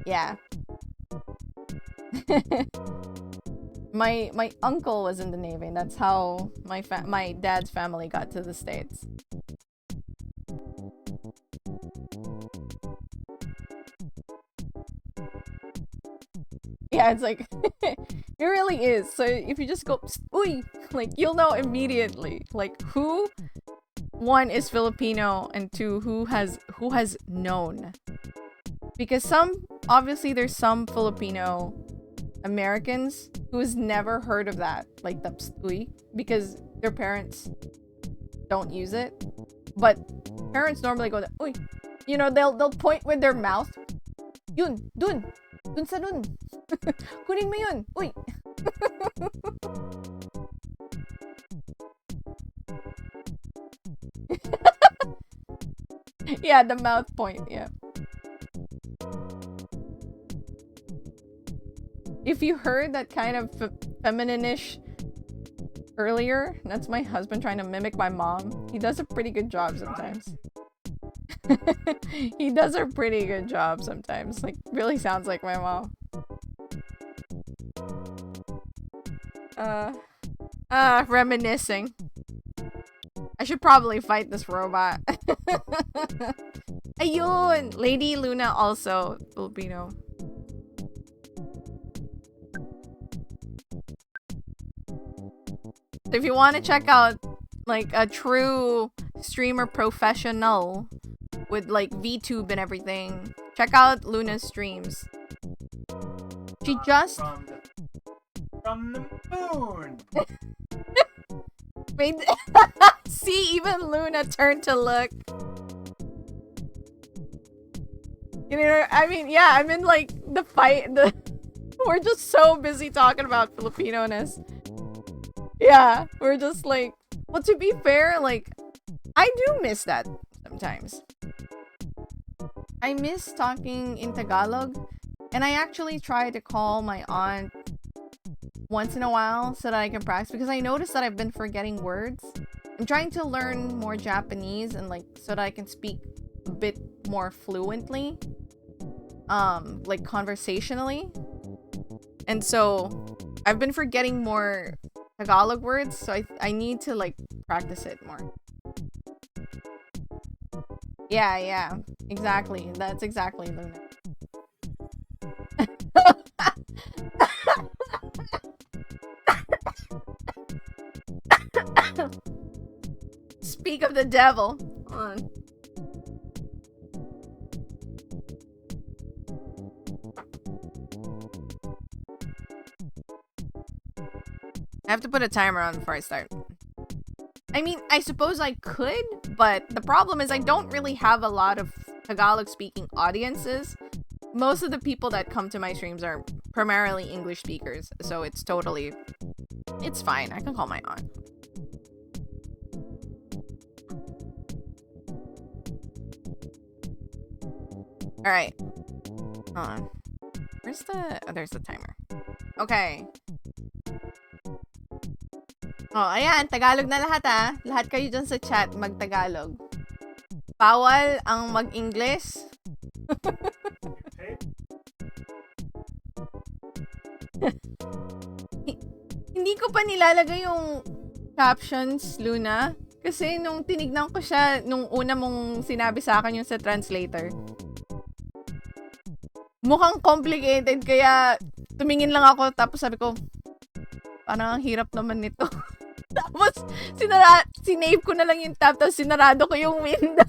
Yeah. My uncle was in the Navy, and that's how my dad's family got to the States. Yeah, it's like, it really is. So if you just go, uy, like, you'll know immediately, like, who, one, is Filipino, and two, who has known. Because obviously there's some Filipino Americans who's never heard of that, like the pstuy, because their parents don't use it. But parents normally go, uy. You know, they'll point with their mouth. Yun, dun sa dun. Kunin mo yun, uy. Yeah, the mouth point, yeah. If you heard that kind of feminine-ish earlier, that's my husband trying to mimic my mom. He does a pretty good job sometimes. He does a pretty good job sometimes. Like, really sounds like my mom. Reminiscing. I should probably fight this robot. Ayun! Lady Luna also Filipino. So if you want to check out like a true streamer professional with like VTube and everything, check out Luna's streams. She just from the moon. Made see, even Luna turned to look. You know, I mean, yeah, I'm in like the fight. We're just so busy talking about Filipino-ness. Yeah, we're just like, well, to be fair, like, I do miss that sometimes. I miss talking in Tagalog, and I actually try to call my aunt once in a while so that I can practice, because I noticed that I've been forgetting words. I'm trying to learn more Japanese and like so that I can speak a bit more fluently, like conversationally. And so I've been forgetting more Tagalog words, so I need to like practice it more. Yeah, exactly. That's exactly Luna. Speak of the devil. Hold on. I have to put a timer on before I start. I mean, I suppose I could, but the problem is I don't really have a lot of Tagalog-speaking audiences. Most of the people that come to my streams are primarily English speakers, so it's fine. I can call my aunt. Alright. Hold on. Where's the... Oh, there's the timer. Okay. Oh, ayan. Tagalog na lahat, ah. Lahat kayo dyan sa chat, mag-Tagalog. Bawal ang mag-English. Hindi ko pa nilalagay yung captions, Luna. Kasi nung tinignan ko siya, nung una mong sinabi sa akin yung sa translator, mukhang complicated, kaya tumingin lang ako, tapos sabi ko, parang ang hirap naman nito. Tapos, sinave ko na lang yung tab, tapos sinarado ko yung window.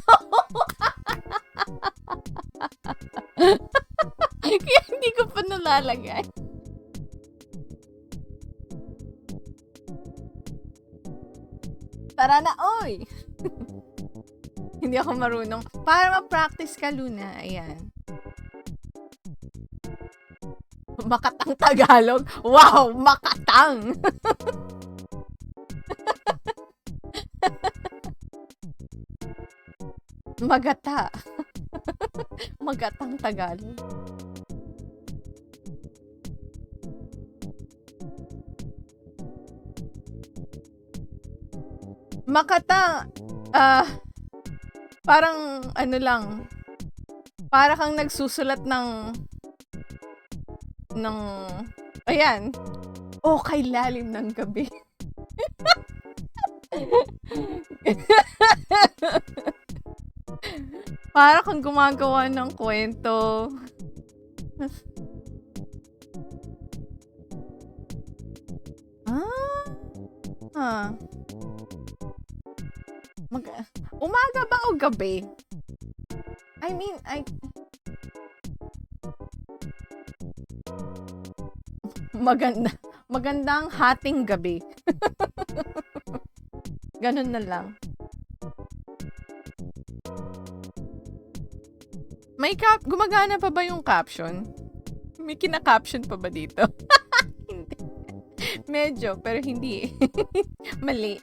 Kaya hindi ko pa nalalagay. Tara na, oy! Hindi ako marunong. Para ma-practice ka, Luna. Ayan. Makatang Tagalog. Wow! Makatang! Magata. Magatang Tagalog. Makata. Parang ano lang. Para kang nagsusulat ng ayan. Oh, kay lalim ng gabi. Para kang gumagawa ng kwento. Umaga ba o gabi? I mean, Magandang hating gabi. Ganun na lang. Gumagana pa ba yung caption? May kina-caption pa ba dito? Hindi. Medyo, pero hindi. Mali.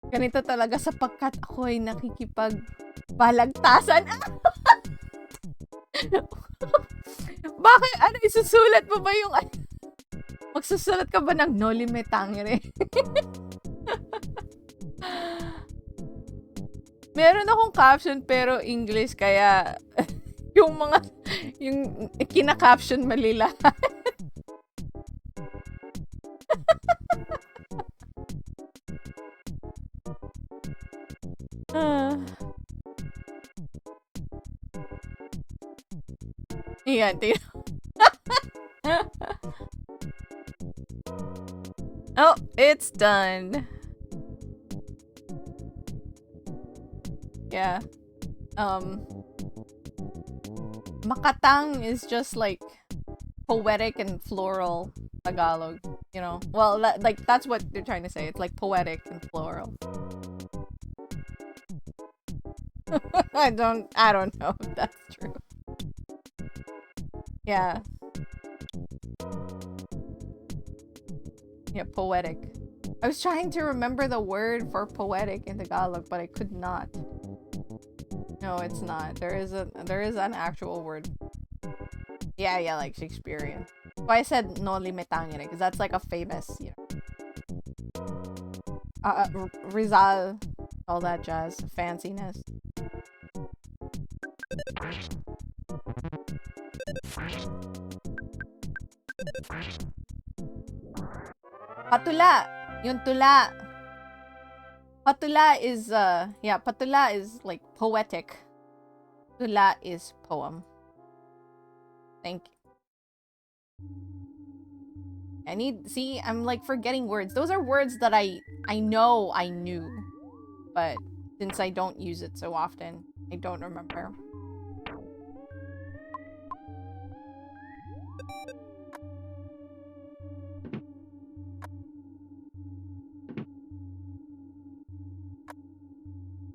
Ganito talaga sapagkat ako'y nakikipagbalagtasan. Bakit? Ano, isusulat mo ba yung... Magsusulat ka ba ng Noli Me Tangere? Meron akong caption pero English kaya yung kina-caption mali lahat. Iyan, oh, it's done. Yeah. Makatang is just like poetic and floral Tagalog, you know? Well, like that's what they're trying to say. It's like poetic and floral. I don't know if that's true. Yeah. Yeah, poetic. I was trying to remember the word for poetic in Tagalog, but I could not. No, it's not. There is an actual word. Yeah, like Shakespearean. So I said Noli Me Tangere because that's like a famous, you know, Rizal, all that jazz, fanciness. Patula, yung tula. Patula is patula is like poetic. Tula is poem. Thank you. I'm like forgetting words. Those are words that I know I knew, but since I don't use it so often, I don't remember.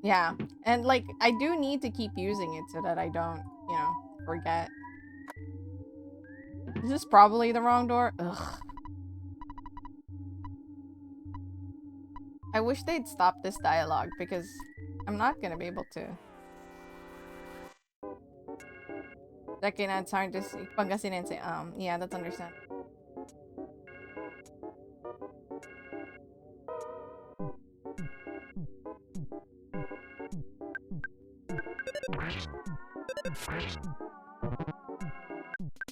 Yeah, and like I do need to keep using it so that I don't, you know, forget. Is this probably the wrong door? Ugh. I wish they'd stop this dialogue because I'm not gonna be able to. It's hard to see. Pangasinense. Yeah, that's understandable.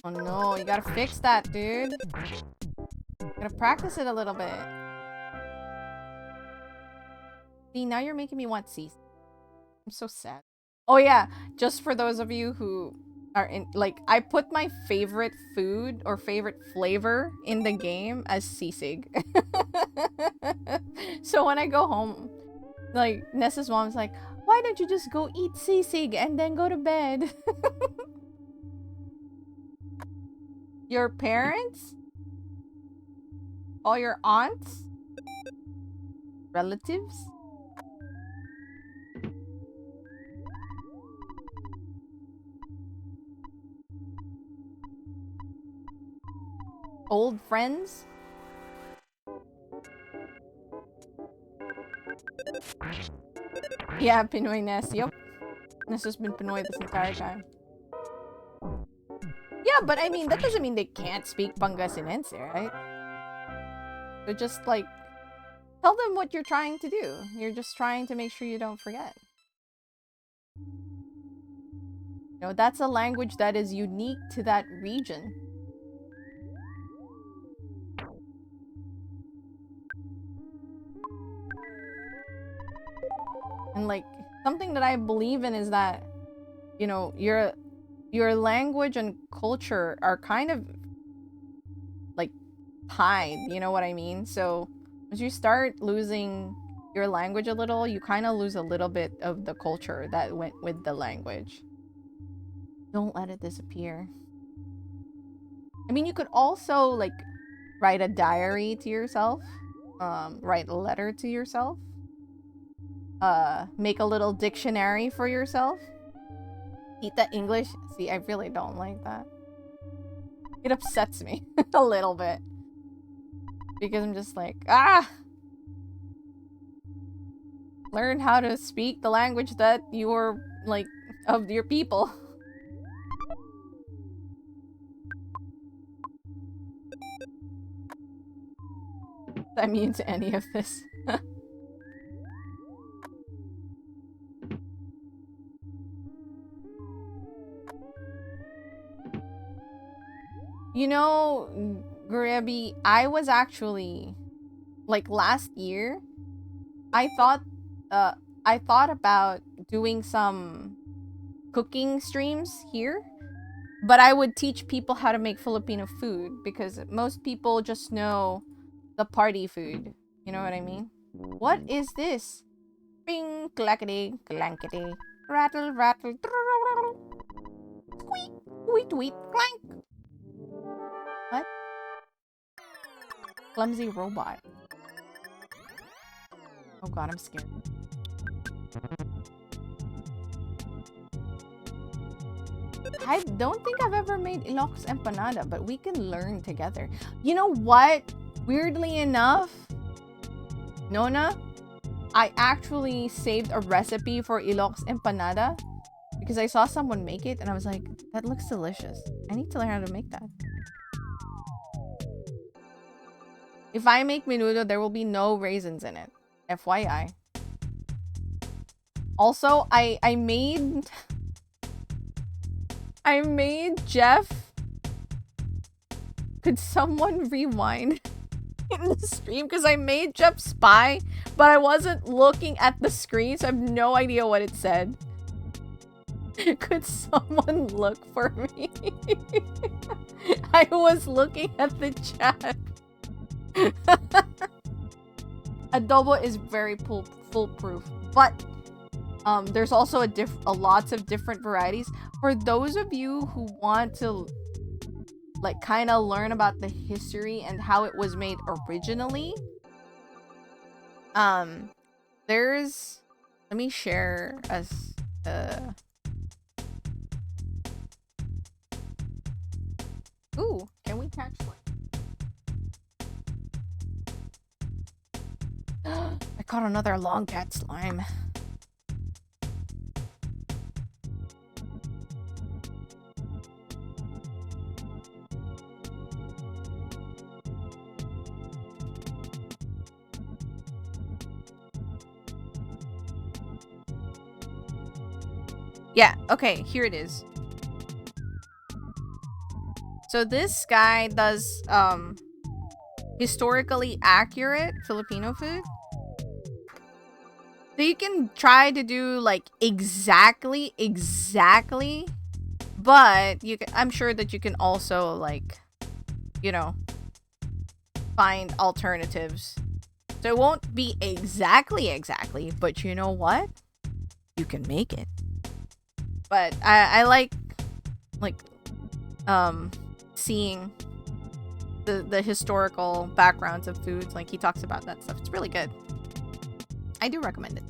Oh no, you gotta fix that, dude. You gotta practice it a little bit. See, now you're making me want season. I'm so sad. Oh yeah, just for those of you who are in, like, I put my favorite food or favorite flavor in the game as sisig. So when I go home, like, Nessa's mom's like, why don't you just go eat sisig and then go to bed? Your parents? All your aunts? Relatives? Old friends? Yeah, Pinoy Ness. Yup. Ness has been Pinoy this entire time. Yeah, but I mean, that doesn't mean they can't speak Pangasinense, right? They're just like, tell them what you're trying to do. You're just trying to make sure you don't forget. You know, that's a language that is unique to that region. And like, something that I believe in is that, you know, your language and culture are kind of like tied, you know what I mean? So as you start losing your language a little, you kind of lose a little bit of the culture that went with the language. Don't let it disappear. I mean, you could also, like, write a diary to yourself. Write a letter to yourself. Make a little dictionary for yourself. Tita English. See, I really don't like that. It upsets me a little bit. Because I'm just like, ah! Learn how to speak the language that you're, like, of your people. I'm immune to any of this. You know, Grebi, I was actually, like, last year, I thought about doing some cooking streams here, but I would teach people how to make Filipino food because most people just know the party food. You know what I mean? What is this? Bing, clackety, clankety, rattle, rattle, squeak, tweet, tweet, clank. What? Clumsy robot. Oh god, I'm scared. I don't think I've ever made Ilocos empanada, but we can learn together. You know what? Weirdly enough, Nona, I actually saved a recipe for Ilocos empanada because I saw someone make it and I was like, that looks delicious. I need to learn how to make that. If I make menudo, there will be no raisins in it. FYI. Also, I made Jeff. Could someone rewind in the stream? Because I made Jeff spy, but I wasn't looking at the screen, so I have no idea what it said. Could someone look for me? I was looking at the chat. Adobo is very foolproof, but there's also a lots of different varieties. For those of you who want to, like, kind of learn about the history and how it was made originally, there's, let me share as ooh, can we catch one? I caught another long cat slime. Yeah, okay, here it is. So this guy does historically accurate Filipino food. So you can try to do like exactly, but you can, I'm sure that you can also, like, you know, find alternatives. So it won't be exactly, but you know what? You can make it. But I like seeing the historical backgrounds of foods. Like, he talks about that stuff. It's really good. I do recommend it.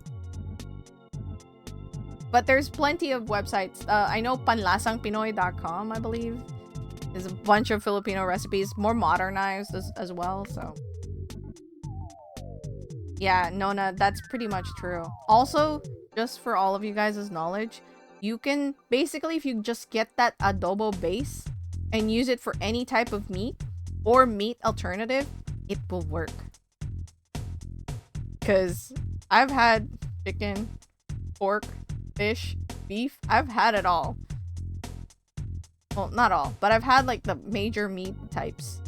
But there's plenty of websites. I know panlasangpinoy.com, I believe. There's a bunch of Filipino recipes, more modernized as well, so. Yeah, Nona, that's pretty much true. Also, just for all of you guys' knowledge, you can, basically, if you just get that adobo base and use it for any type of meat or meat alternative, it will work. Because I've had chicken, pork, fish, beef. I've had it all. Well, not all, but I've had, like, the major meat types.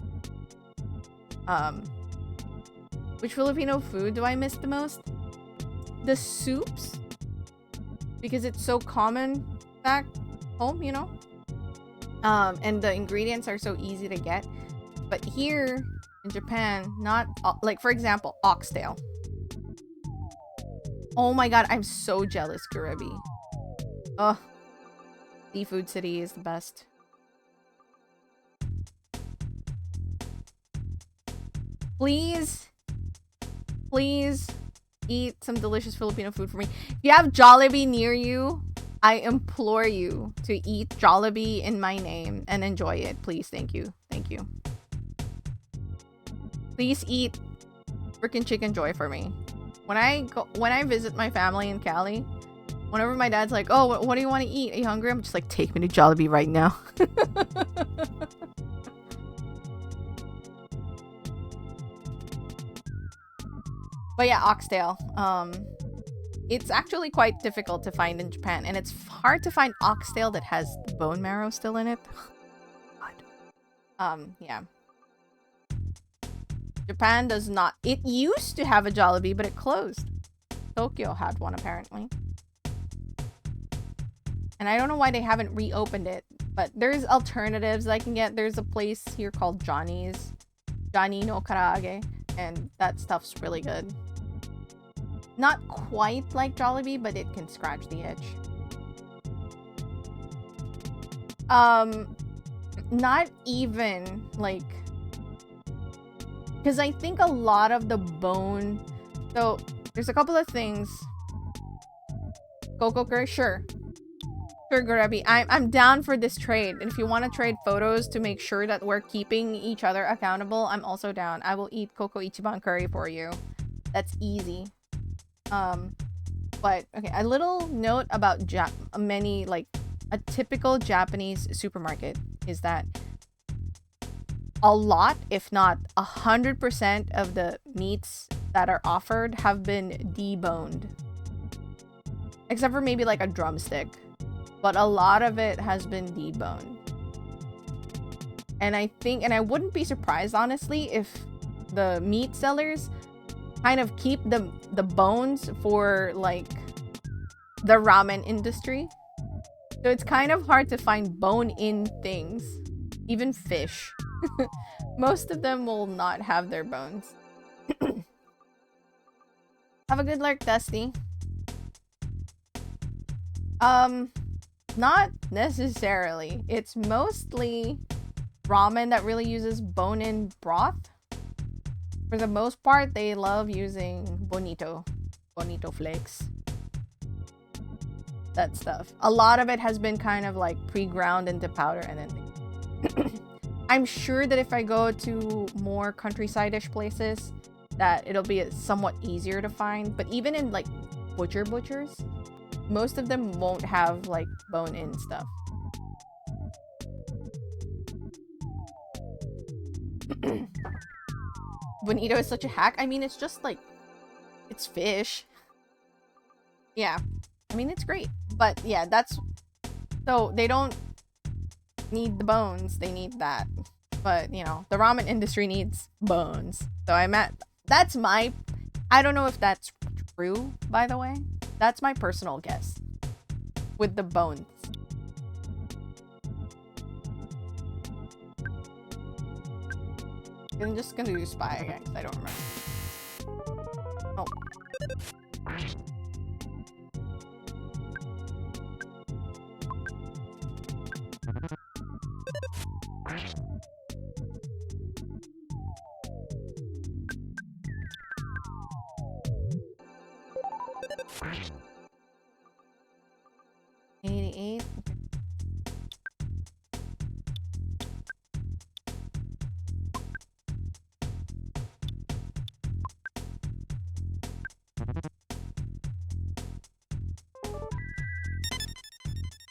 Which Filipino food do I miss the most? The soups. Because it's so common back home, you know? And the ingredients are so easy to get. But here in Japan, not, like, for example, oxtail. Oh my god, I'm so jealous, Garibi. Ugh. Seafood City is the best. Please, please eat some delicious Filipino food for me. If you have Jollibee near you, I implore you to eat Jollibee in my name and enjoy it. Please, thank you. Thank you. Please eat freaking Chicken Joy for me. When I visit my family in Cali, whenever my dad's like, "Oh, what do you want to eat? Are you hungry?" I'm just like, "Take me to Jollibee right now." But yeah, oxtail. It's actually quite difficult to find in Japan, and it's hard to find oxtail that has bone marrow still in it. Yeah. Japan does not. It used to have a Jollibee, but it closed. Tokyo had one apparently. And I don't know why they haven't reopened it, but there's alternatives I can get. There's a place here called Johnny's. Johnny no Karaage, and that stuff's really good. Not quite like Jollibee, but it can scratch the itch. Not even like, because I think a lot of the bone. So there's a couple of things. Coco Curry, sure. Sure, Gurabi. I'm down for this trade. And if you want to trade photos to make sure that we're keeping each other accountable, I'm also down. I will eat Coco Ichiban curry for you. That's easy. But okay, a little note about a typical Japanese supermarket is that a lot, if not 100% of the meats that are offered have been deboned. Except for maybe like a drumstick. But a lot of it has been deboned. And I wouldn't be surprised, honestly, if the meat sellers kind of keep the bones for like the ramen industry. So it's kind of hard to find bone-in things. Even fish. Most of them will not have their bones. Have a good lurk, Dusty. Not necessarily. It's mostly ramen that really uses bone-in broth. For the most part, they love using bonito flakes. That stuff. A lot of it has been kind of like pre-ground into powder and then I'm sure that if I go to more countryside-ish places that it'll be somewhat easier to find. But even in like butchers, most of them won't have like bone-in stuff. Bonito is such a hack. I mean, it's just like, it's fish. Yeah. I mean, it's great. But yeah, so they don't need the bones. They need that. But, you know, the ramen industry needs bones. So I don't know if that's true, by the way. That's my personal guess. With the bones. I'm just gonna do spy again, because I don't remember. Oh.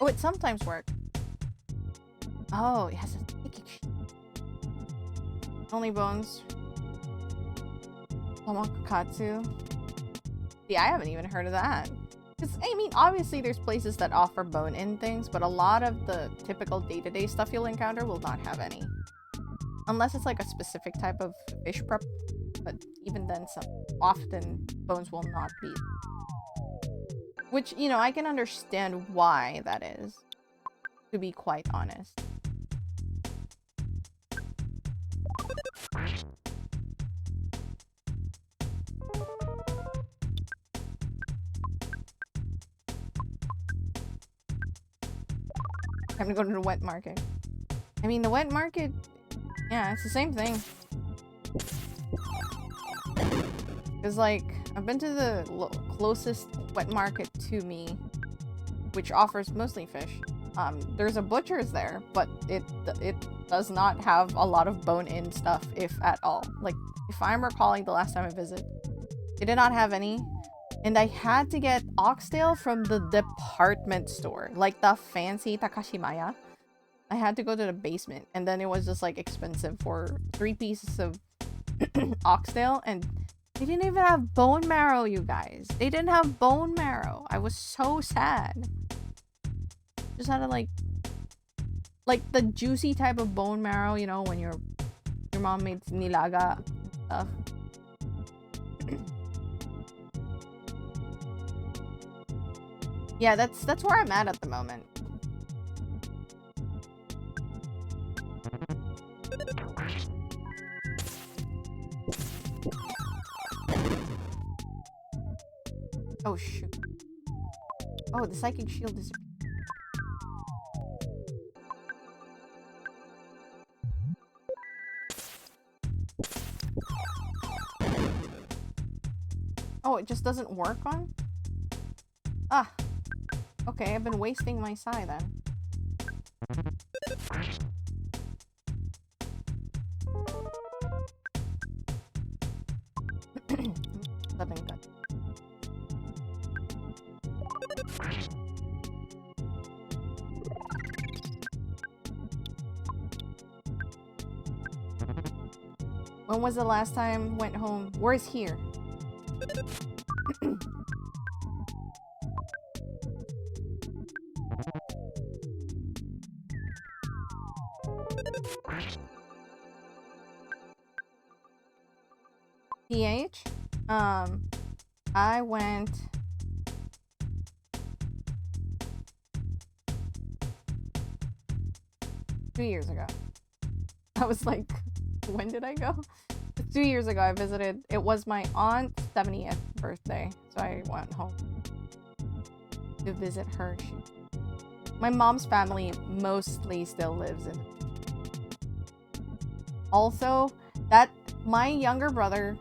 Oh, it sometimes works. Oh, it has a sticky sheet. Only bones. Tomakatsu. See, I haven't even heard of that. Because, I mean, obviously there's places that offer bone-in things, but a lot of the typical day-to-day stuff you'll encounter will not have any. Unless it's like a specific type of fish prep. But even then, often bones will not be. Which, you know, I can understand why that is, to be quite honest. Time to go to the wet market. I mean, the wet market, yeah, it's the same thing. Because, like, I've been to the closest wet market to me, which offers mostly fish. There's a butcher's there, but it does not have a lot of bone-in stuff, if at all. Like, if I'm recalling the last time I visited, it did not have any. And I had to get oxtail from the department store, like the fancy Takashimaya. I had to go to the basement, and then it was just, like, expensive for 3 pieces of oxtail, and they didn't even have bone marrow, you guys. They didn't have bone marrow. I was so sad. Just had to, like the juicy type of bone marrow, you know, when your mom made nilaga stuff. Yeah, that's where I'm at the moment. Oh shoot. Oh, the psychic shield disappeared. Oh, it just doesn't work on? Ah. Okay, I've been wasting my Psy then. Nothing good. When was the last time went home? Where's here? PH? I went... two years ago. I was like, when did I go? 2 years ago I visited. It was my aunt's 70th birthday, so I went home to visit her. My mom's family mostly still lives in... Also, that my younger brother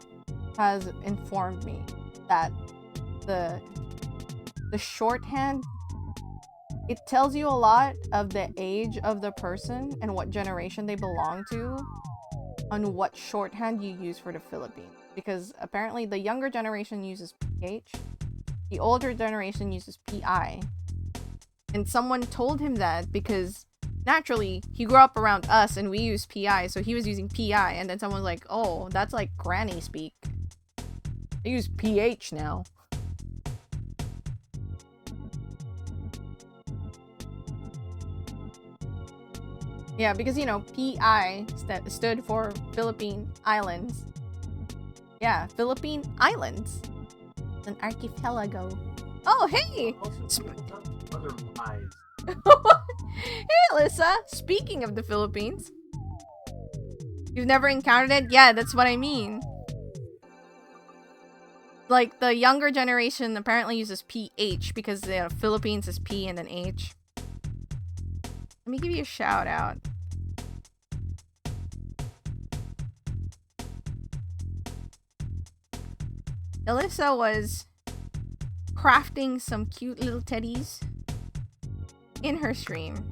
has informed me that the shorthand, it tells you a lot of the age of the person and what generation they belong to on what shorthand you use for the Philippines. Because apparently the younger generation uses PH, the older generation uses PI. And someone told him that because naturally he grew up around us and we use PI, so he was using PI, and then someone was like, oh, that's like granny speak. They use PH now. Yeah, because, you know, PI stood for Philippine Islands. Yeah, Philippine Islands. It's an archipelago. Oh, hey! Hey, Alyssa! Speaking of the Philippines. You've never encountered it? Yeah, that's what I mean. Like, the younger generation apparently uses PH because the Philippines is P and then H. Let me give you a shout out. Alyssa was crafting some cute little teddies in her stream.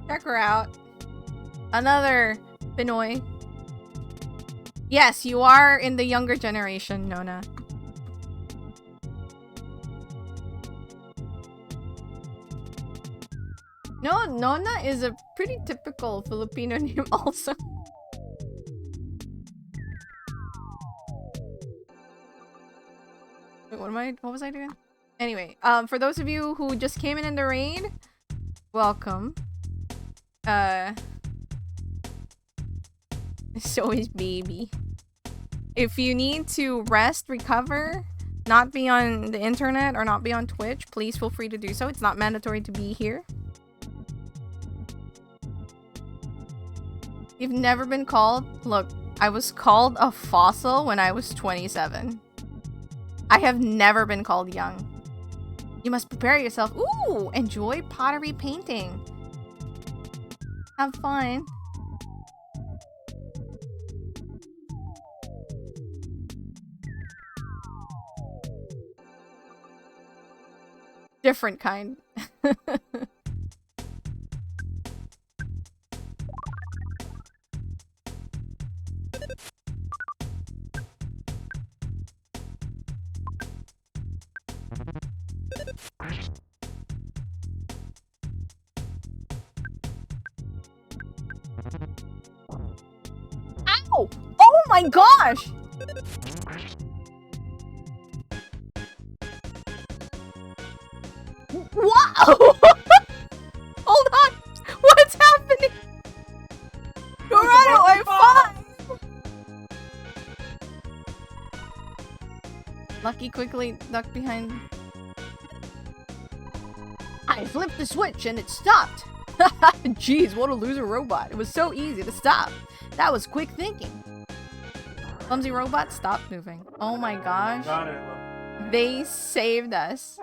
Check her out. Another Pinoy. Yes, you are in the younger generation, Nona. No, Nona is a pretty typical Filipino name also. Wait, what was I doing? Anyway, for those of you who just came in the raid, welcome. It's always baby. If you need to rest, recover, not be on the internet or not be on Twitch, please feel free to do so. It's not mandatory to be here. You've never been called? Look, I was called a fossil when I was 27. I have never been called young. You must prepare yourself. Ooh, enjoy pottery painting. Have fun. Different kind. Ow! Oh my gosh! Wow! Hold on! What's happening? Dorado, I'm fine! Lucky quickly ducked behind. I flipped the switch and it stopped! Jeez, what a loser robot. It was so easy to stop. That was quick thinking. Clumsy robot, stop moving. Oh my gosh. Got it. They saved us.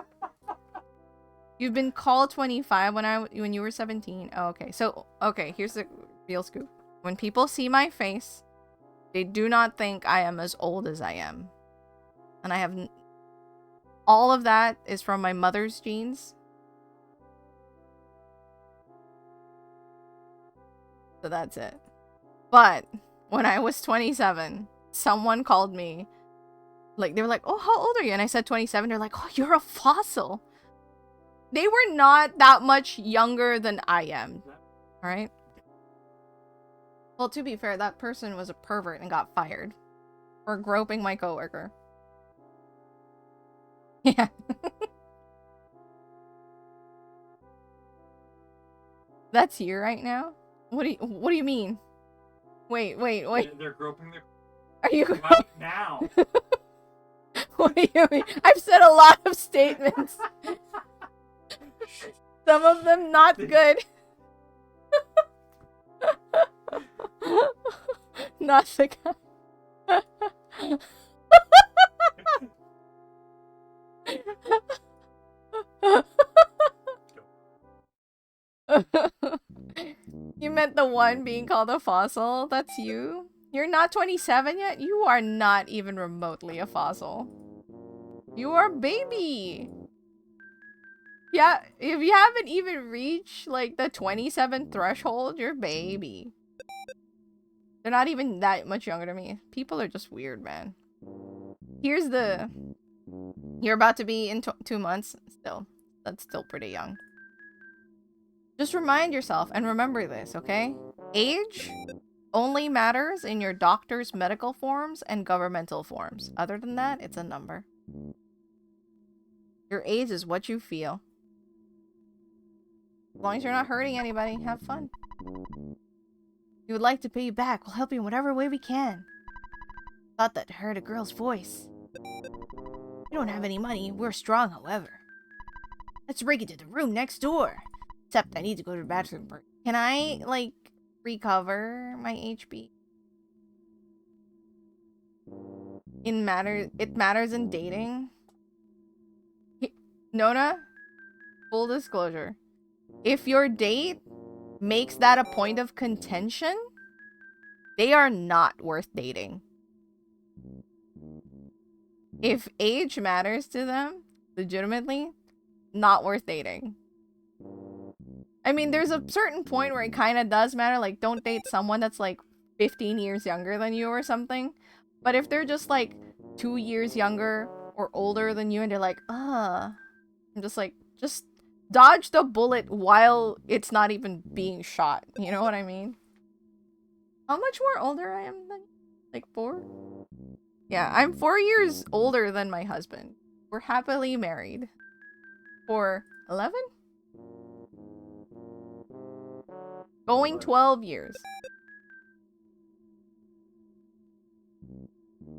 You've been called 25 when you were 17. Oh, okay. So, okay, here's the real scoop. When people see my face, they do not think I am as old as I am. And I have... all of that is from my mother's genes. So that's it. But when I was 27, someone called me. Like, they were like, oh, how old are you? And I said 27. They're like, oh, you're a fossil. They were not that much younger than I am. Alright? Well, to be fair, that person was a pervert and got fired. For groping my coworker. Yeah. That's you right now? What do you mean? Wait. They're groping their... Are you... right now? What do you mean? I've said a lot of statements. Some of them not good. Not the guy. You meant the one being called a fossil? That's you? You're not 27 yet? You are not even remotely a fossil. You are a baby. Yeah, if you haven't even reached, like, the 27 threshold, you're a baby. They're not even that much younger than me. People are just weird, man. Here's the... You're about to be in 2 months. Still. That's still pretty young. Just remind yourself and remember this, okay? Age only matters in your doctor's medical forms and governmental forms. Other than that, it's a number. Your age is what you feel. As long as you're not hurting anybody, have fun. We would like to pay you back. We'll help you in whatever way we can. Thought that heard a girl's voice. We don't have any money. We're strong, however. Let's break into the room next door. Except I need to go to the bathroom first. Can I, like, recover my HP? It matters in dating. Nona, full disclosure. If your date makes that a point of contention, they are not worth dating. If age matters to them, legitimately, not worth dating. I mean, there's a certain point where it kind of does matter. Like, don't date someone that's, like, 15 years younger than you or something. But if they're just, like, 2 years younger or older than you and they're like, I'm just like, just dodge the bullet while it's not even being shot. You know what I mean? How much more older I am than you? Like 4? Yeah, I'm 4 years older than my husband. We're happily married. For 11? Going 12 years.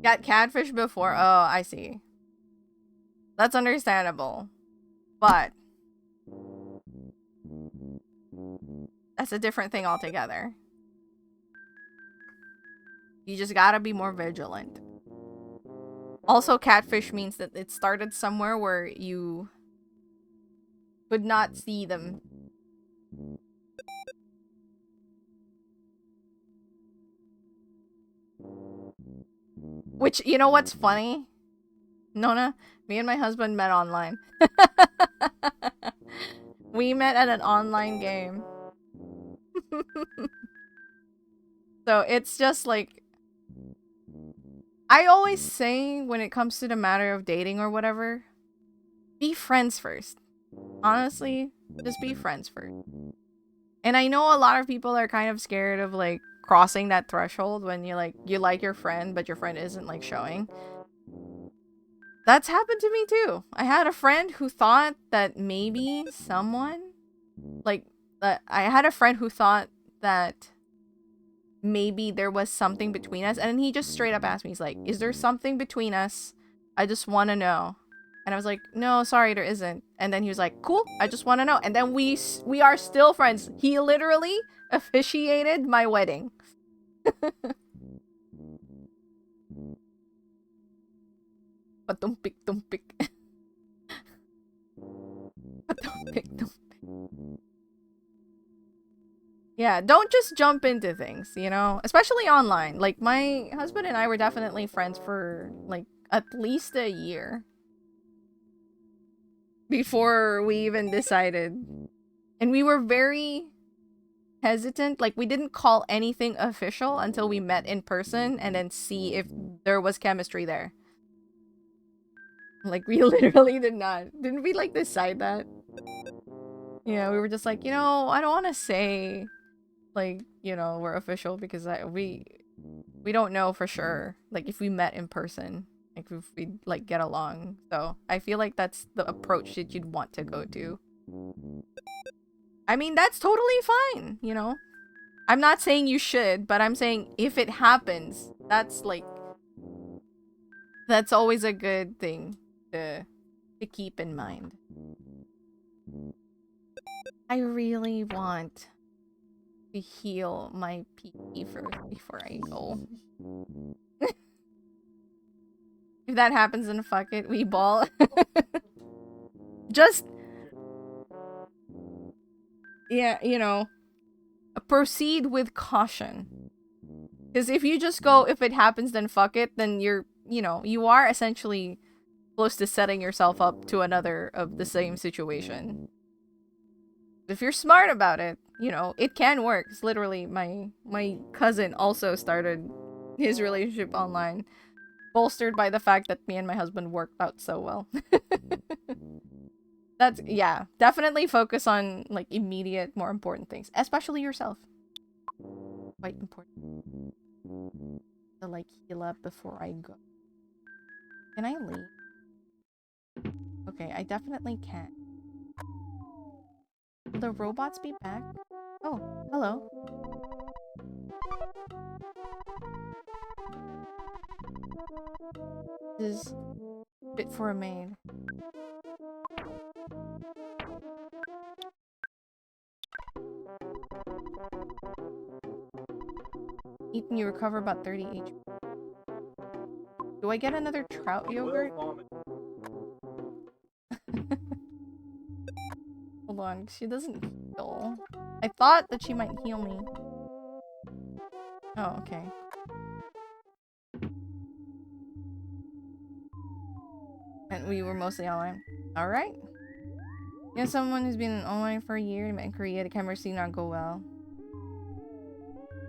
Got catfish before? Oh, I see. That's understandable. But that's a different thing altogether. You just gotta be more vigilant. Also, catfish means that it started somewhere where you could not see them. Which, you know what's funny? Nona, me and my husband met online. We met at an online game. So it's just like, I always say when it comes to the matter of dating or whatever, be friends first. Honestly, just be friends first. And I know a lot of people are kind of scared of like crossing that threshold when you like your friend, but your friend isn't like showing. That's happened to me too. I had a friend who thought that maybe someone, like, I had a friend who thought that maybe there was something between us, and he just straight up asked me, he's like, is there something between us? I just want to know. And I was like, no, sorry, there isn't. And then he was like, cool, I just want to know. And then we are still friends. He literally officiated my wedding. But don't pick. But don't pick. Yeah, don't just jump into things, you know? Especially online. Like, my husband and I were definitely friends for, like, at least a year. Before we even decided. And we were very hesitant. Like, we didn't call anything official until we met in person and then see if there was chemistry there. Like, we literally did not. Didn't we, like, decide that? Yeah, we were just like, you know, I don't want to say, like, you know, we're official because we don't know for sure. Like, if we met in person. Like, if we like get along. So I feel like that's the approach that you'd want to go to. I mean, that's totally fine, you know? I'm not saying you should, but I'm saying if it happens, that's like, that's always a good thing to keep in mind. I really want to heal my pee first before I go. If that happens, then fuck it, we ball. Just, yeah, you know, proceed with caution. Because if you just go, if it happens, then fuck it, then you're, you know, you are essentially close to setting yourself up to another of the same situation. If you're smart about it, you know, it can work. It's literally, my cousin also started his relationship online, bolstered by the fact that me and my husband worked out so well. That's, yeah, definitely focus on, like, immediate, more important things. Especially yourself. Quite important. To, like, heal up before I go. Can I leave? Okay, I definitely can. Will the robots be back? Oh, hello. This is fit for a maid. Ethan, you recover about 30 HP. Do I get another trout yogurt? Hold on, she doesn't heal. I thought that she might heal me. Oh, okay. And we were mostly online. Alright. You know, someone who's been online for a year and met in Korea, the chemistry not go well.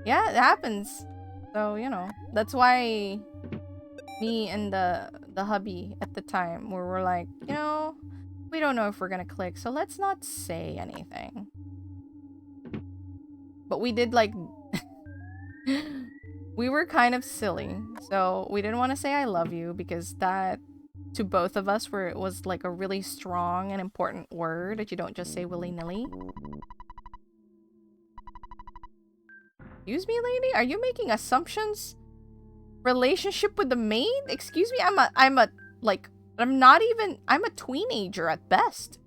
Yeah, it happens. So, you know, that's why me and the hubby at the time were like, you know, we don't know if we're gonna click, so let's not say anything. But we did, like, we were kind of silly, so we didn't want to say I love you because that, to both of us, was like a really strong and important word that you don't just say willy-nilly. Excuse me, lady? Are you making assumptions? Relationship with the maid? Excuse me? I'm a teenager at best.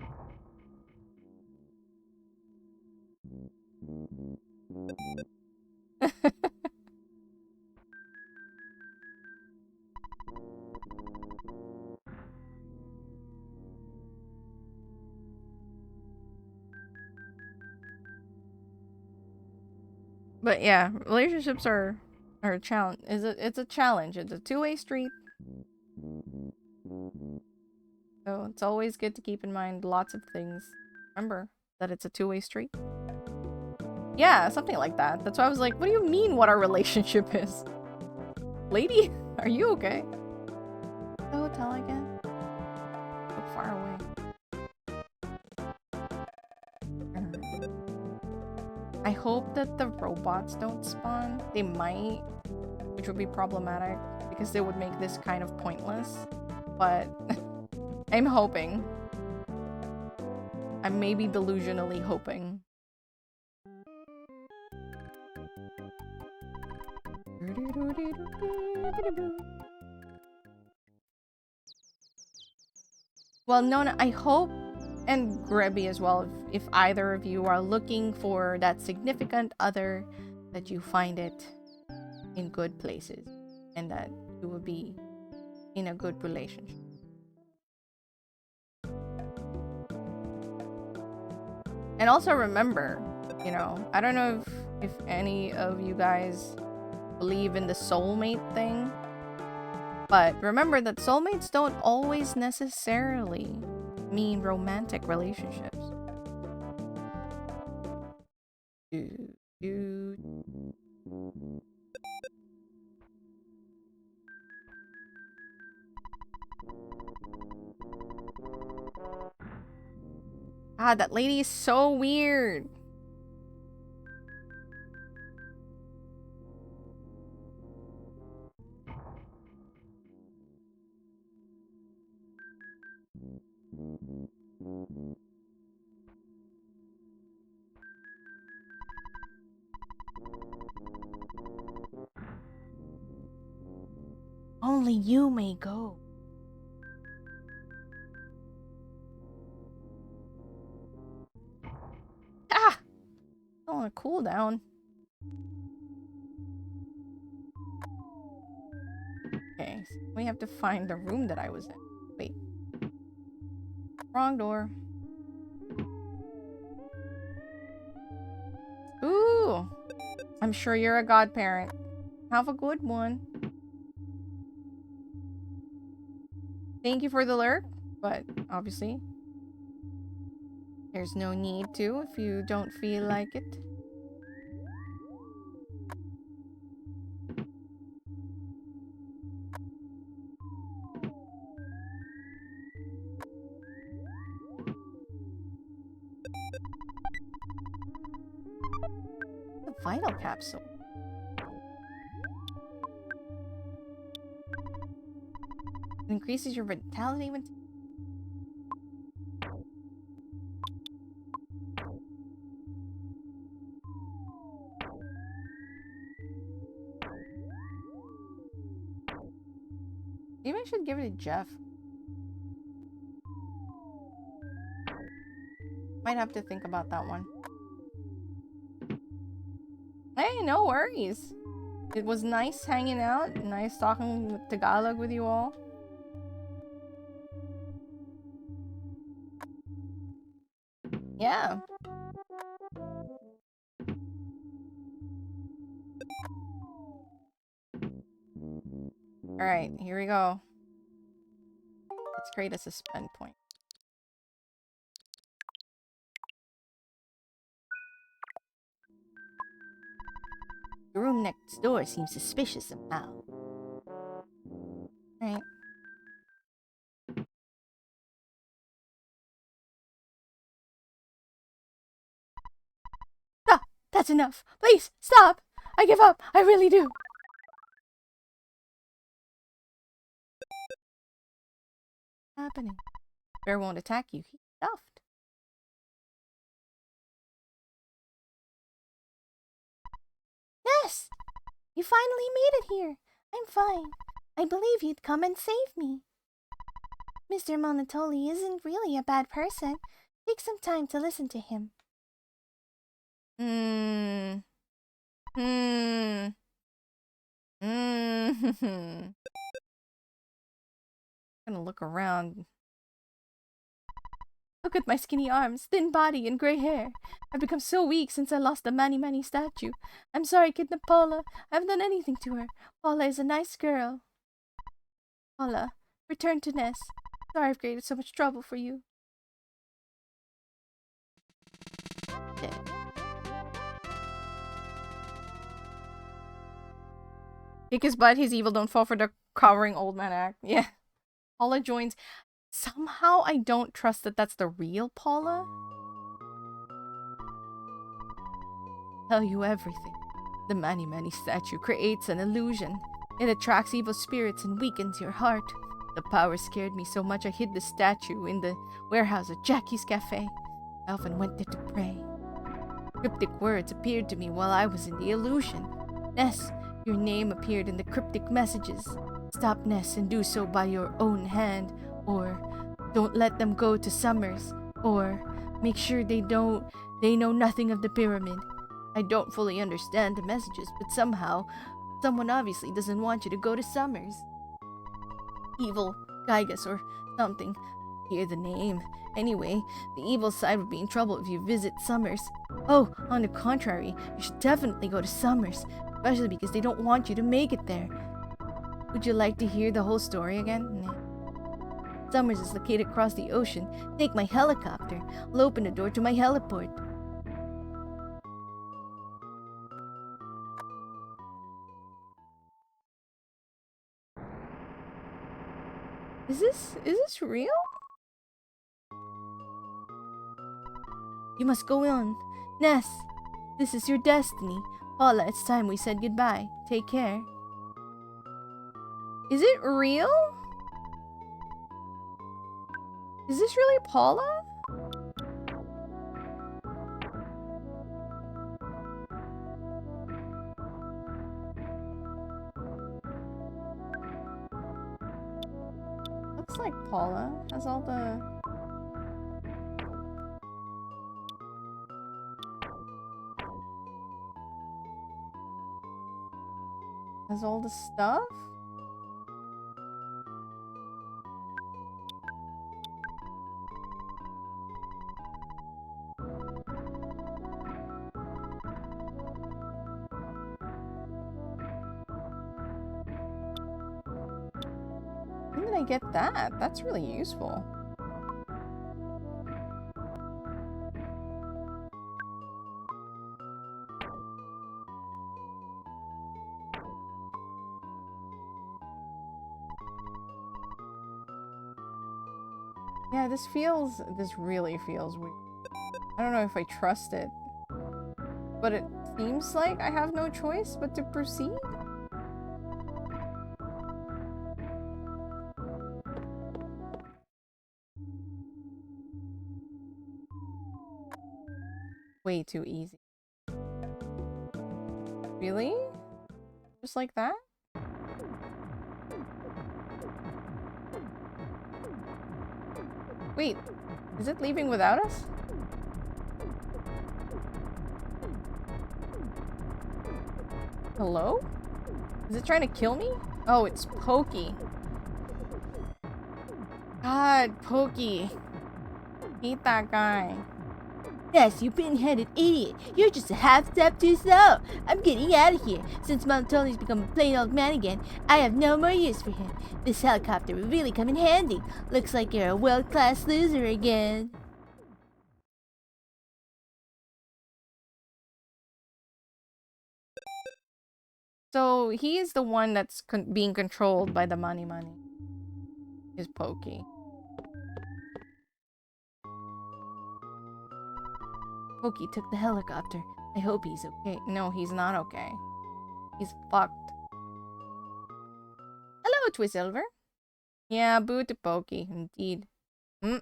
But yeah, relationships are a challenge. It's a challenge. It's a two-way street. So it's always good to keep in mind lots of things. Remember That it's a two-way street? Yeah, something like that. That's why I was like, what do you mean what our relationship is? Lady, are you okay? The hotel again? So far away. I hope that the robots don't spawn. They might, which would be problematic because they would make this kind of pointless. But I'm hoping. I'm maybe delusionally hoping. Well, Nona, I hope, and Grebby as well, if either of you are looking for that significant other, that you find it in good places and that you will be in a good relationship. And also remember, you know, I don't know if any of you guys believe in the soulmate thing, but remember that soulmates don't always necessarily mean romantic relationships. Ah, that lady is so weird. Only you may go. Ah! On a cooldown. Okay, so we have to find the room that I was in. Wait. Wrong door. Ooh! I'm sure you're a godparent. Have a good one. Thank you for the lurk, but obviously there's no need to if you don't feel like it. The vital capsule. It increases your vitality when... Maybe I should give it to Jeff. Might have to think about that one. Hey, no worries. It was nice hanging out. Nice talking Tagalog with you all. Yeah. Alright, here we go. Let's create a suspend point. The room next door seems suspicious somehow. Alright. Ah! That's enough! Please, stop! I give up! I really do! What's happening? Bear won't attack you. He's stuffed. Ness! You finally made it here. I'm fine. I believe you'd come and save me. Mr. Monotoli isn't really a bad person. Take some time to listen to him. I'm gonna look around. Look at my skinny arms, thin body, and gray hair. I've become so weak since I lost the Mani Mani statue. I'm sorry, Kidnap Paula. I haven't done anything to her. Paula is a nice girl. Paula, return to Ness. Sorry I've created so much trouble for you. dead. Kick his butt, he's evil, don't fall for the cowering old man act. Yeah. Paula joins. Somehow I don't trust that that's the real Paula. Tell you everything. The Mani Mani statue creates an illusion. It attracts evil spirits and weakens your heart. The power scared me so much I hid the statue in the warehouse at Jackie's Cafe. I often went there to pray. Cryptic words appeared to me while I was in the illusion. Ness, your name appeared in the cryptic messages. Stop Ness and do so by your own hand. Or, don't let them go to Summers. Or, make sure they know nothing of the pyramid. I don't fully understand the messages, but somehow, someone obviously doesn't want you to go to Summers. Evil, Gygas, or something. Hear the name. Anyway, the evil side would be in trouble if you visit Summers. Oh, on the contrary, you should definitely go to Summers, especially because they don't want you to make it there. Would you like to hear the whole story again? Nah. Summers is located across the ocean. Take my helicopter. I'll open the door to my heliport. Is this real? You must go on. Ness, this is your destiny. Paula, it's time we said goodbye. Take care. Is it real? Is this really Paula? Looks like Paula has all the... Has all the stuff? When did I get that? That's really useful. Yeah, this really feels weird. I don't know if I trust it. But it seems like I have no choice but to proceed. Way too easy. Really? Just like that? Wait, is it leaving without us? Hello? Is it trying to kill me? Oh, it's Pokey. God, Pokey. Hate that guy. Yes, you pin-headed idiot. You're just a half step too slow. I'm getting out of here. Since Montoni's become a plain old man again, I have no more use for him. This helicopter will really come in handy. Looks like you're a world-class loser again. So he is the one that's being controlled by the Mani Mani. Is Pokey. Pokey took the helicopter. I hope he's okay. No, he's not okay. He's fucked. Hello, Twisilver. Yeah, boo to Pokey, indeed. I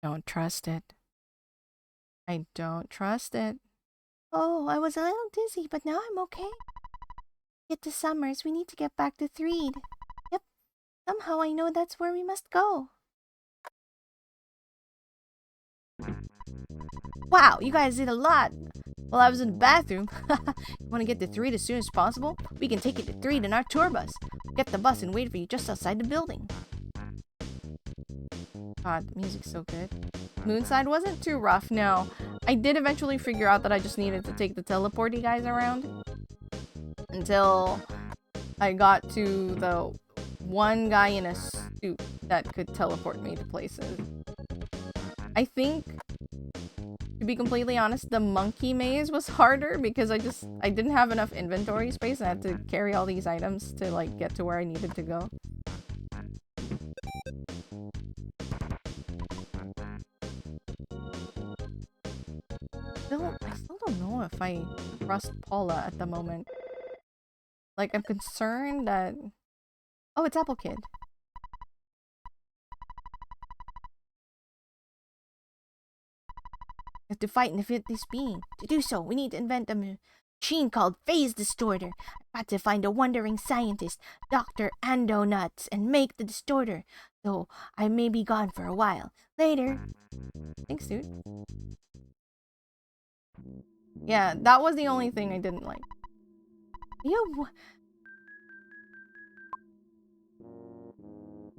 don't trust it. I don't trust it. Oh, I was a little dizzy, but now I'm okay. Get to Summers, we need to get back to Threed. Yep, somehow I know that's where we must go. Wow, you guys did a lot. While I was in the bathroom. You want to get to Threed as soon as possible? We can take you to Threed in our tour bus. Get the bus and wait for you just outside the building. God, the music's so good. Moonside wasn't too rough, no. I did eventually figure out that I just needed to take the teleporty guys around. Until I got to the one guy in a suit that could teleport me to places. I think, to be completely honest, the monkey maze was harder because I didn't have enough inventory space. I had to carry all these items to like get to where I needed to go. I still don't know if I trust Paula at the moment. Like, I'm concerned that... Oh, it's Apple Kid. We have to fight and defeat this being. To do so, we need to invent a machine called Phase Distorter. I've got to find a wandering scientist, Dr. Ando Nuts, and make the distorter. Though I may be gone for a while. Later. Thanks, dude. Yeah, that was the only thing I didn't like. You...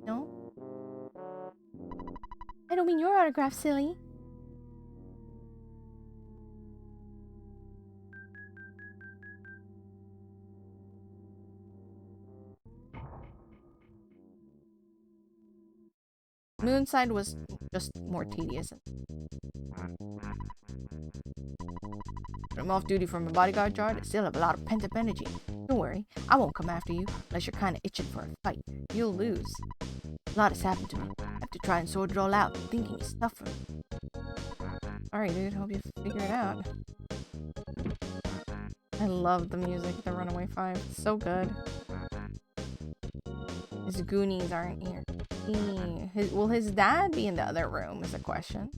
No? I don't mean your autograph, silly. Moonside was just more tedious. I'm off duty from a bodyguard job. I still have a lot of pent-up energy. Don't worry, I won't come after you unless you're kind of itching for a fight. You'll lose. A lot has happened to me. I have to try and sort it all out. Thinking is tough for me. Alright, dude. Hope you figure it out. I love the music, the Runaway 5. It's so good. His Goonies aren't here. Will his dad be in the other room is a question.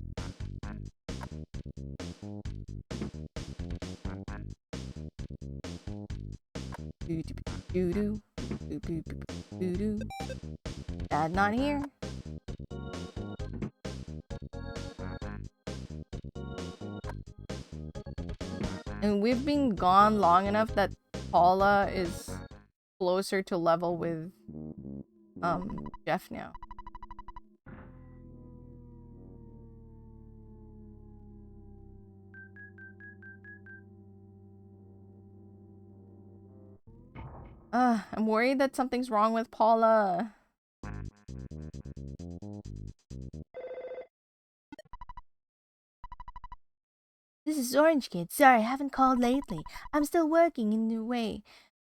Dad not here. And we've been gone long enough that Paula is closer to level with Jeff now. I'm worried that something's wrong with Paula. This is Orange Kid. Sorry, I haven't called lately. I'm still working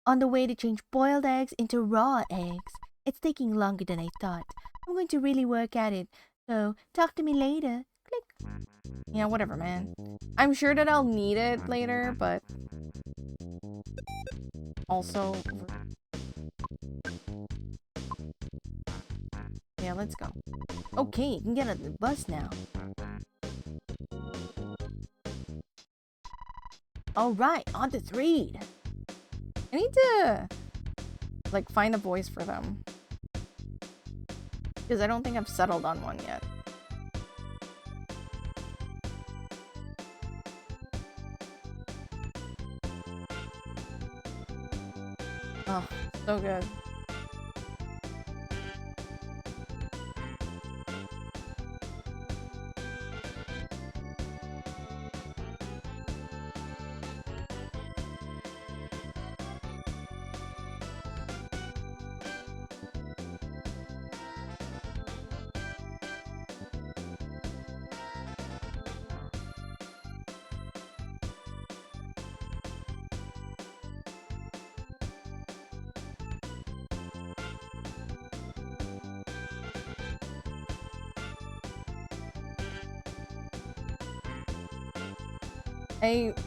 on the way to change boiled eggs into raw eggs. It's taking longer than I thought. I'm going to really work at it. So, talk to me later. Click. Yeah, whatever, man. I'm sure that I'll need it later, but... Also... Yeah, let's go. Okay, you can get on the bus now. Alright, on to 3. I need to... like, find a voice for them. Because I don't think I've settled on one yet. Oh, so good.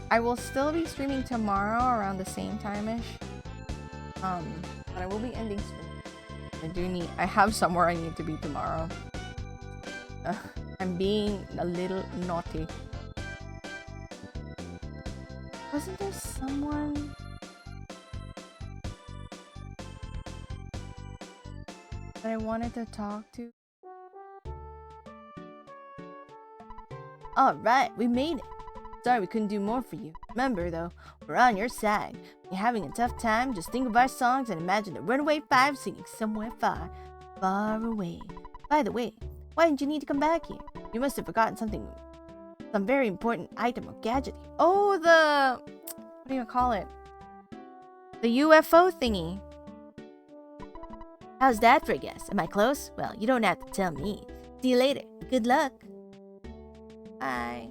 I will still be streaming tomorrow around the same time-ish. But I will be ending stream. I have somewhere I need to be tomorrow. I'm being a little naughty. Wasn't there someone... that I wanted to talk to? Alright, we made it! Sorry we couldn't do more for you. Remember though, we're on your side. If you're having a tough time, just think of our songs and imagine the Runaway 5 singing somewhere far, far away. By the way, why didn't you need to come back here? You must have forgotten something, some very important item or gadget. Oh, what do you call it? The UFO thingy. How's that for a guess? Am I close? Well, you don't have to tell me. See you later. Good luck. Bye.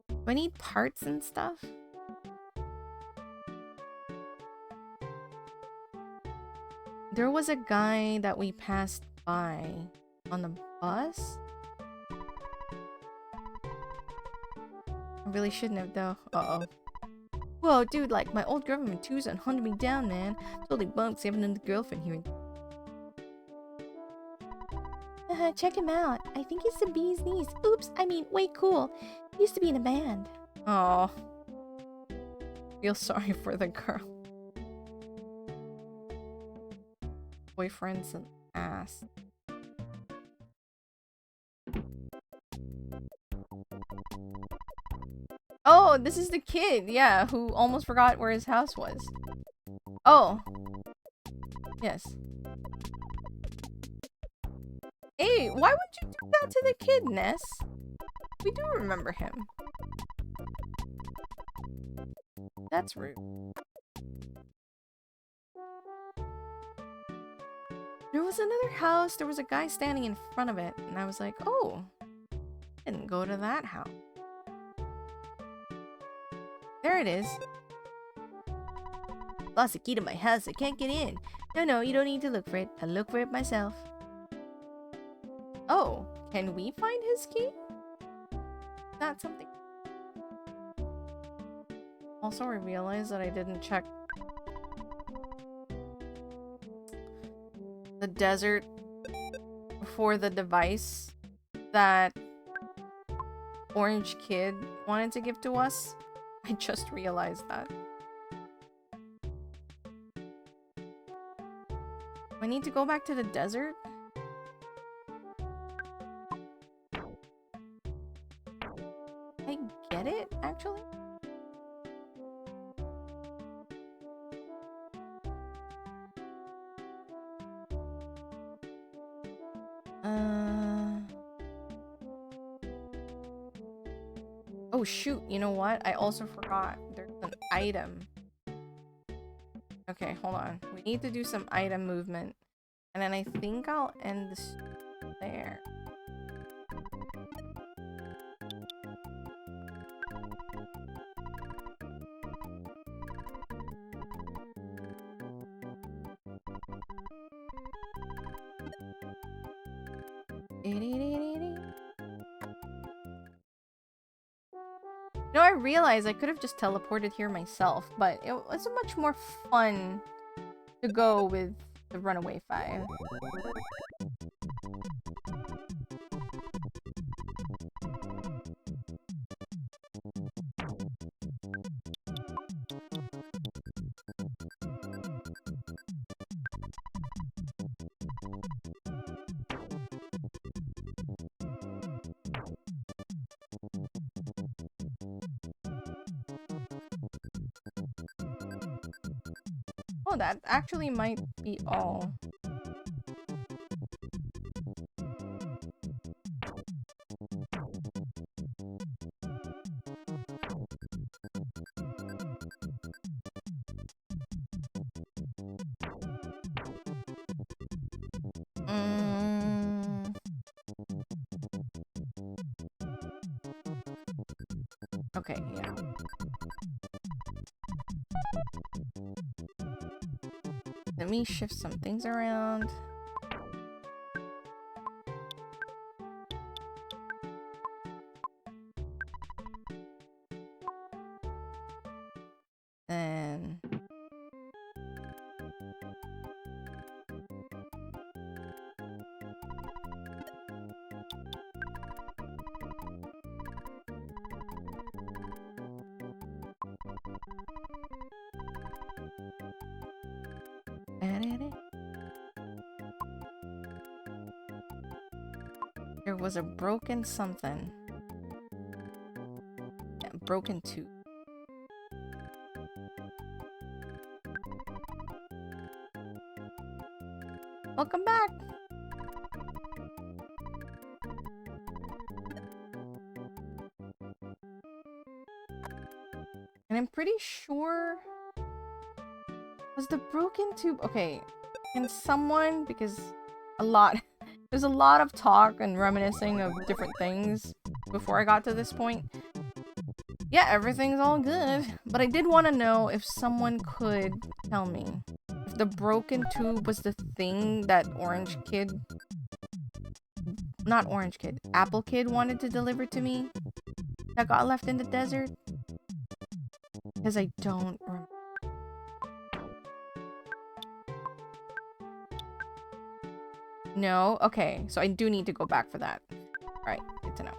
Do I need parts and stuff? There was a guy that we passed by on the bus. I really shouldn't have though. Uh-oh. Whoa, dude, like my old girlfriend from Tucson hunted me down, man. Totally bummed 'cause I have another girlfriend here. Check him out. I think he's the bee's knees. Oops, I mean, way cool. He used to be in a band. Oh. Feel sorry for the girl. Boyfriend's an ass. Oh, this is the kid, yeah, who almost forgot where his house was. Oh. Yes. Hey, why would you do that to the kid, Ness? We do remember him. That's rude. There was another house, there was a guy standing in front of it, and I was like, oh, I didn't go to that house. There it is. Lost the key to my house, I can't get in. No, you don't need to look for it. I'll look for it myself. Oh, can we find his key? That's something. Also, I realized that I didn't check the desert for the device that Orange Kid wanted to give to us. I just realized that. Do I need to go back to the desert? I get it, actually. Oh shoot, you know what? I also forgot. There's an item. Okay, hold on. We need to do some item movement. And then I think I'll end this there. No, I realized I could have just teleported here myself, but it was much more fun to go with the Runaway 5. Oh, that actually might be all. Okay, yeah. Let me shift some things around. Then there was a broken something. Yeah, broken tooth. Welcome back. And I'm pretty sure was the broken tube. Okay, Can someone, because there's a lot of talk and reminiscing of different things before I got to this point. Yeah, everything's all good, but I did want to know if someone could tell me if the broken tube was the thing that Apple Kid wanted to deliver to me that got left in the desert. Because I don't remember. No? Okay, so I do need to go back for that. Alright, good to know.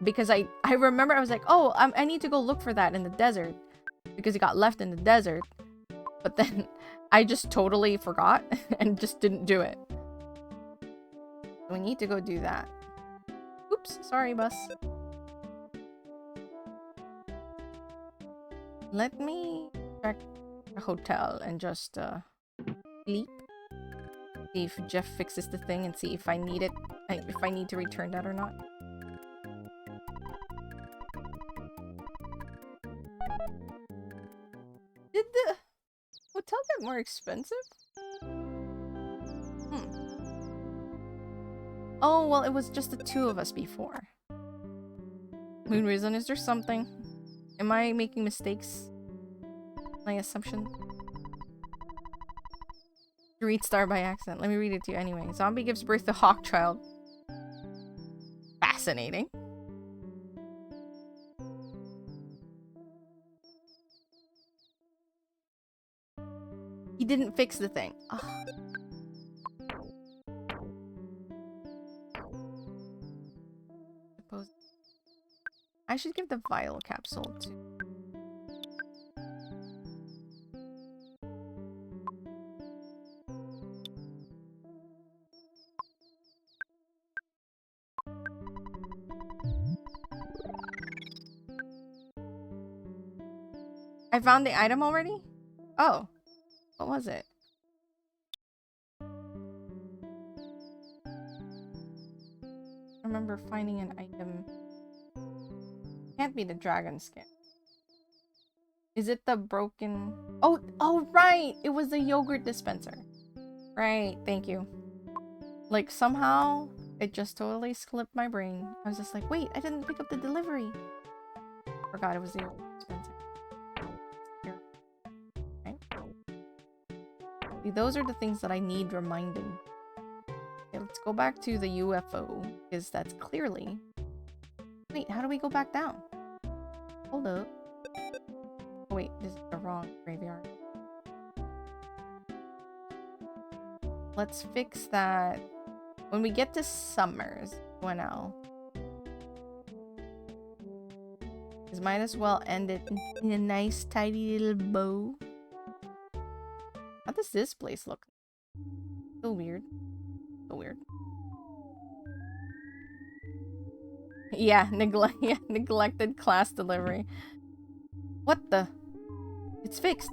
Because I remember I was like, oh, I need to go look for that in the desert. Because it got left in the desert. But then I just totally forgot and just didn't do it. So we need to go do that. Oops, sorry, bus. Let me check a hotel and just sleep. See if Jeff fixes the thing and see if I need it, if I need to return that or not. Did the hotel get more expensive? Oh, well, it was just the two of us before. Moon reason, is there something? Am I making mistakes? My assumption? Read star by accident. Let me read it to you anyway. Zombie gives birth to Hawkchild. Fascinating. He didn't fix the thing. Ugh. Suppose I should give the vial capsule to. I found the item already? Oh. What was it? I remember finding an item. Can't be the dragon skin. Is it the broken... Oh, right! It was the yogurt dispenser. Right, thank you. Like, somehow, it just totally slipped my brain. I was just like, wait, I didn't pick up the delivery. Forgot it was the yogurt dispenser. Here. Okay. See, those are the things that I need reminding. Okay, let's go back to the UFO, because that's clearly... Wait, how do we go back down? Hold up. Oh, wait, this is the wrong graveyard. Let's fix that when we get to Summers. 1L. Because might as well end it in a nice, tidy little bow. How does this place look? So weird. So weird. Yeah, neglected class delivery. What the? It's fixed.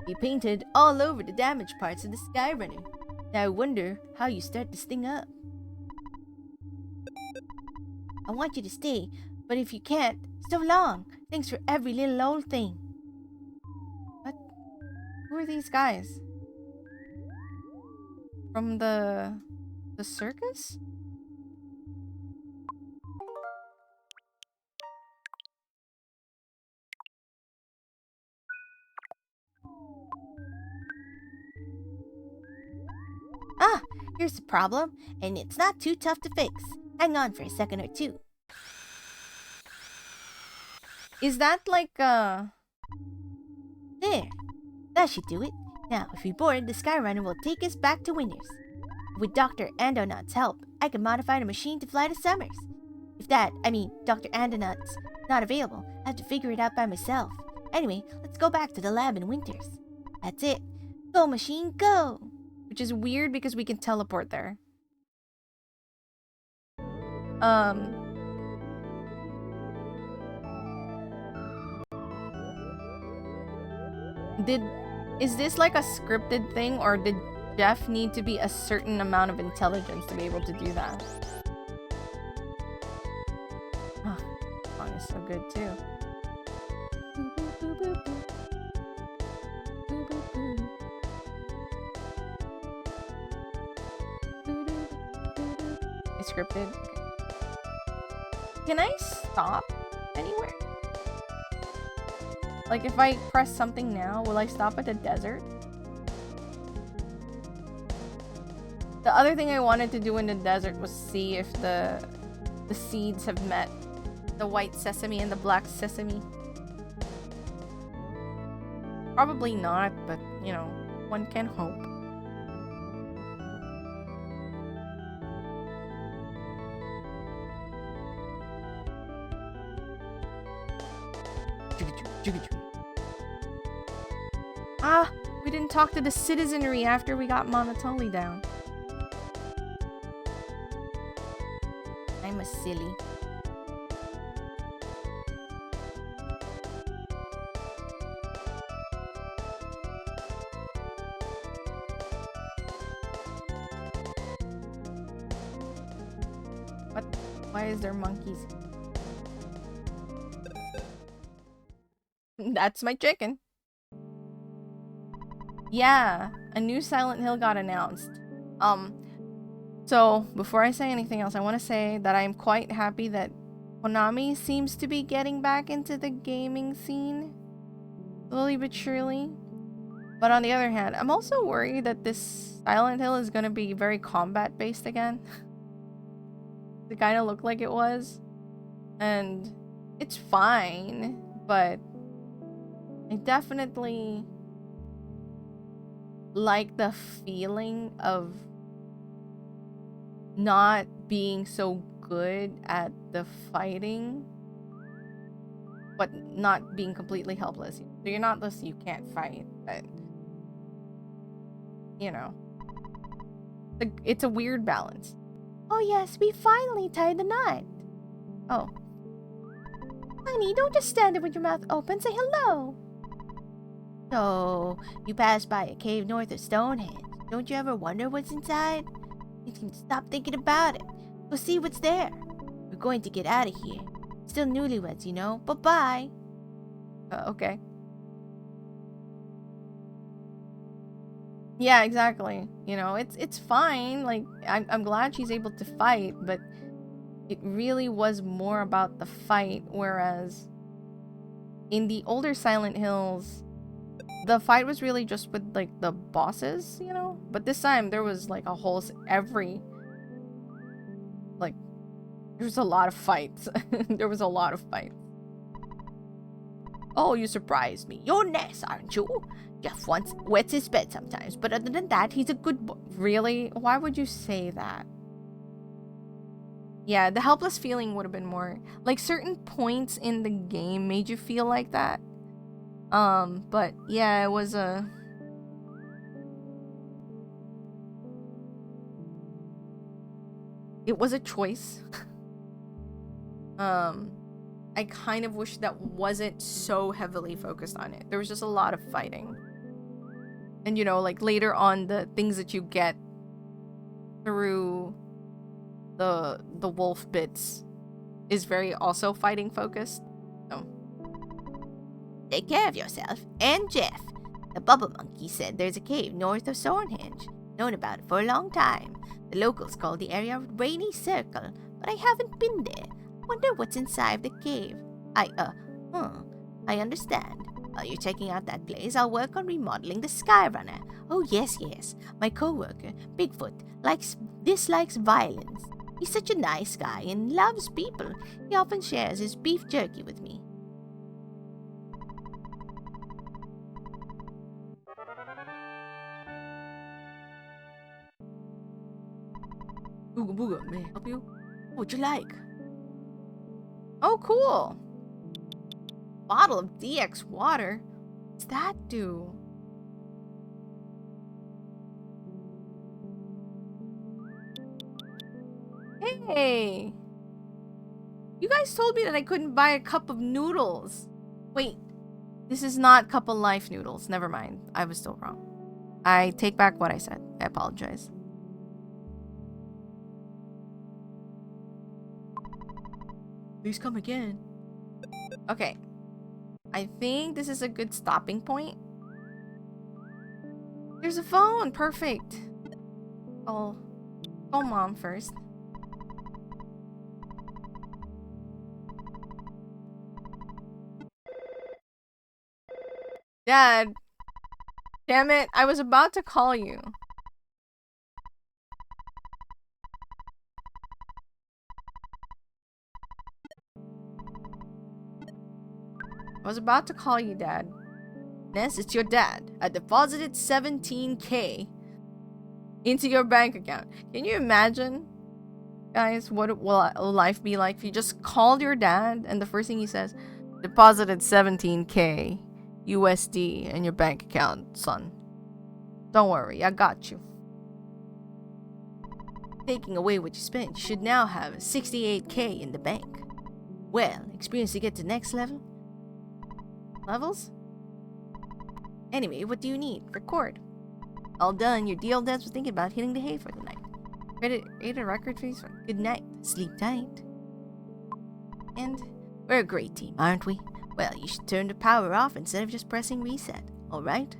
You painted all over the damaged parts of the Skyrunner. Now I wonder how you start this thing up. I want you to stay, but if you can't, so long. Thanks for every little old thing. What? Who are these guys? From the circus? Ah, here's the problem, and it's not too tough to fix. Hang on for a second or two. Is that like, There. That should do it. Now, if we board, the Skyrunner will take us back to Winters. With Dr. Andonaut's help, I can modify the machine to fly to Summers. If Dr. Andonaut's not available, I have to figure it out by myself. Anyway, let's go back to the lab in Winters. That's it. Go, machine, go! Which is weird because we can teleport there. Is this like a scripted thing, or did Jeff need to be a certain amount of intelligence to be able to do that? Oh, this song is so good too. unscripted. Okay. Can I stop anywhere? Like, if I press something now, will I stop at the desert? The other thing I wanted to do in the desert was see if the seeds have met the white sesame and the black sesame. Probably not, but, you know, one can hope. Ah, we didn't talk to the citizenry after we got Monotoli down. I'm a silly. What? Why is there monkeys? That's my chicken. Yeah, a new Silent Hill got announced. So before I say anything else, I want to say that I'm quite happy that Konami seems to be getting back into the gaming scene, slowly but surely. But on the other hand, I'm also worried that this Silent Hill is going to be very combat-based again. It kind of looked like it was. And it's fine, but I definitely like the feeling of not being so good at the fighting, but not being completely helpless. So you're not this, you can't fight, but you know, it's a weird balance. Oh yes, we finally tied the knot. Oh. Honey, don't just stand there with your mouth open, say hello. So, you passed by a cave north of Stonehenge. Don't you ever wonder what's inside? You can stop thinking about it. Go see what's there. We're going to get out of here. Still newlyweds, you know. Bye-bye. Okay. Yeah, exactly. You know, it's fine. Like, I'm glad she's able to fight, but it really was more about the fight, whereas in the older Silent Hills, the fight was really just with, like, the bosses, you know? But this time, there was, like, a whole... Like, there was a lot of fights. There was a lot of fights. Oh, you surprised me. You're Ness, aren't you? Jeff wets his bed sometimes, but other than that, he's a good boy. Really? Why would you say that? Yeah, the helpless feeling would have been more... Like, certain points in the game made you feel like that. But yeah, it was a... It was a choice. I kind of wish that wasn't so heavily focused on it. There was just a lot of fighting. And, you know, like, later on, the things that you get through the wolf bits is very also fighting focused. So... Take care of yourself. And Jeff. The Bubble Monkey said there's a cave north of Stonehenge. Known about it for a long time. The locals call the area Rainy Circle, but I haven't been there. Wonder what's inside the cave. I understand. While you're checking out that place, I'll work on remodeling the Skyrunner. Oh, yes. My co-worker, Bigfoot, dislikes violence. He's such a nice guy and loves people. He often shares his beef jerky with me. Ooga booga, may I help you? What would you like? Oh, cool. Bottle of DX water. What's that do? Hey. You guys told me that I couldn't buy a cup of noodles. Wait. This is not Cup of Life noodles. Never mind. I was still wrong. I take back what I said. I apologize. Please come again. Okay. I think this is a good stopping point. There's a phone. Perfect. I'll call Mom first. Dad. Damn it, I was about to call you. I was about to call you, Dad. Ness, it's your dad. I deposited 17K into your bank account. Can you imagine, guys, what will life be like if you just called your dad and the first thing he says, deposited 17K USD in your bank account, son. Don't worry, I got you. Taking away what you spent, you should now have 68K in the bank. Well, experience to get to next level? Levels? Anyway, what do you need? Record. All done, your deal devs was thinking about hitting the hay for the night. Create a record fees for good night. Sleep tight. And we're a great team, aren't we? Well, you should turn the power off instead of just pressing reset, alright?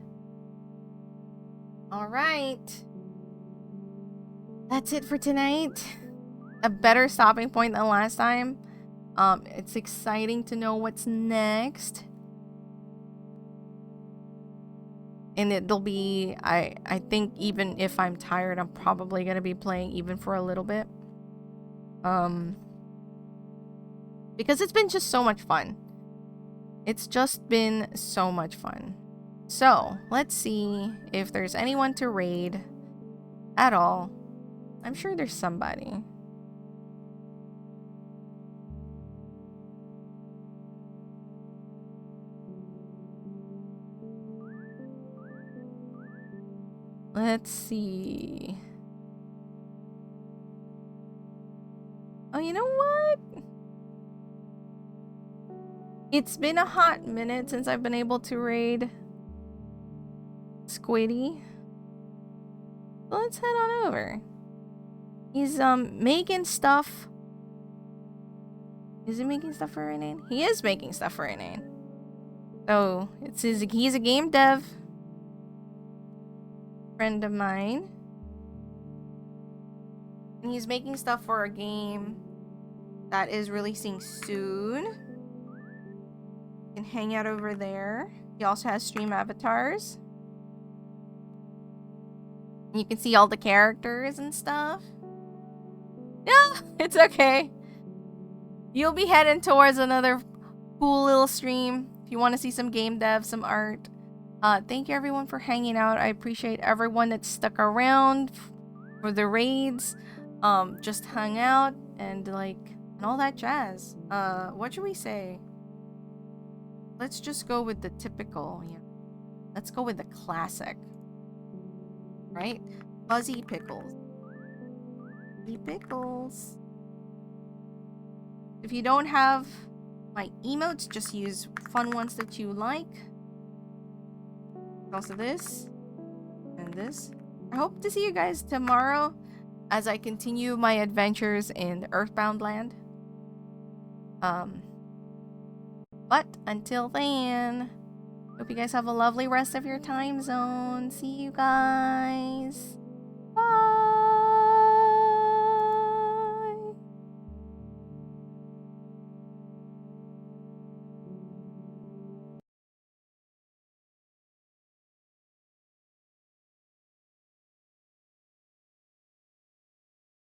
Alright. That's it for tonight. A better stopping point than last time. It's exciting to know what's next. And it'll be, I think even if I'm tired, I'm probably going to be playing even for a little bit. Because it's been just so much fun. It's just been so much fun. So, let's see if there's anyone to raid at all. I'm sure there's somebody. Let's see. Oh, you know what? It's been a hot minute since I've been able to raid Squiddy. So let's head on over. He's making stuff. Is he making stuff for Renane? He is making stuff for Renane. So he's a game dev friend of mine. And he's making stuff for a game that is releasing soon. You can hang out over there. He also has stream avatars. You can see all the characters and stuff. Yeah, it's okay. You'll be heading towards another cool little stream. If you want to see some game dev, some art. Thank you everyone for hanging out. I appreciate everyone that stuck around for the raids. Just hung out and all that jazz. What should we say? Let's just go with the typical. Yeah. Let's go with the classic. Right? Fuzzy pickles. Fuzzy pickles. If you don't have my emotes, just use fun ones that you like. Also this. And this. I hope to see you guys tomorrow as I continue my adventures in the Earthbound land. But until then, hope you guys have a lovely rest of your time zone. See you guys.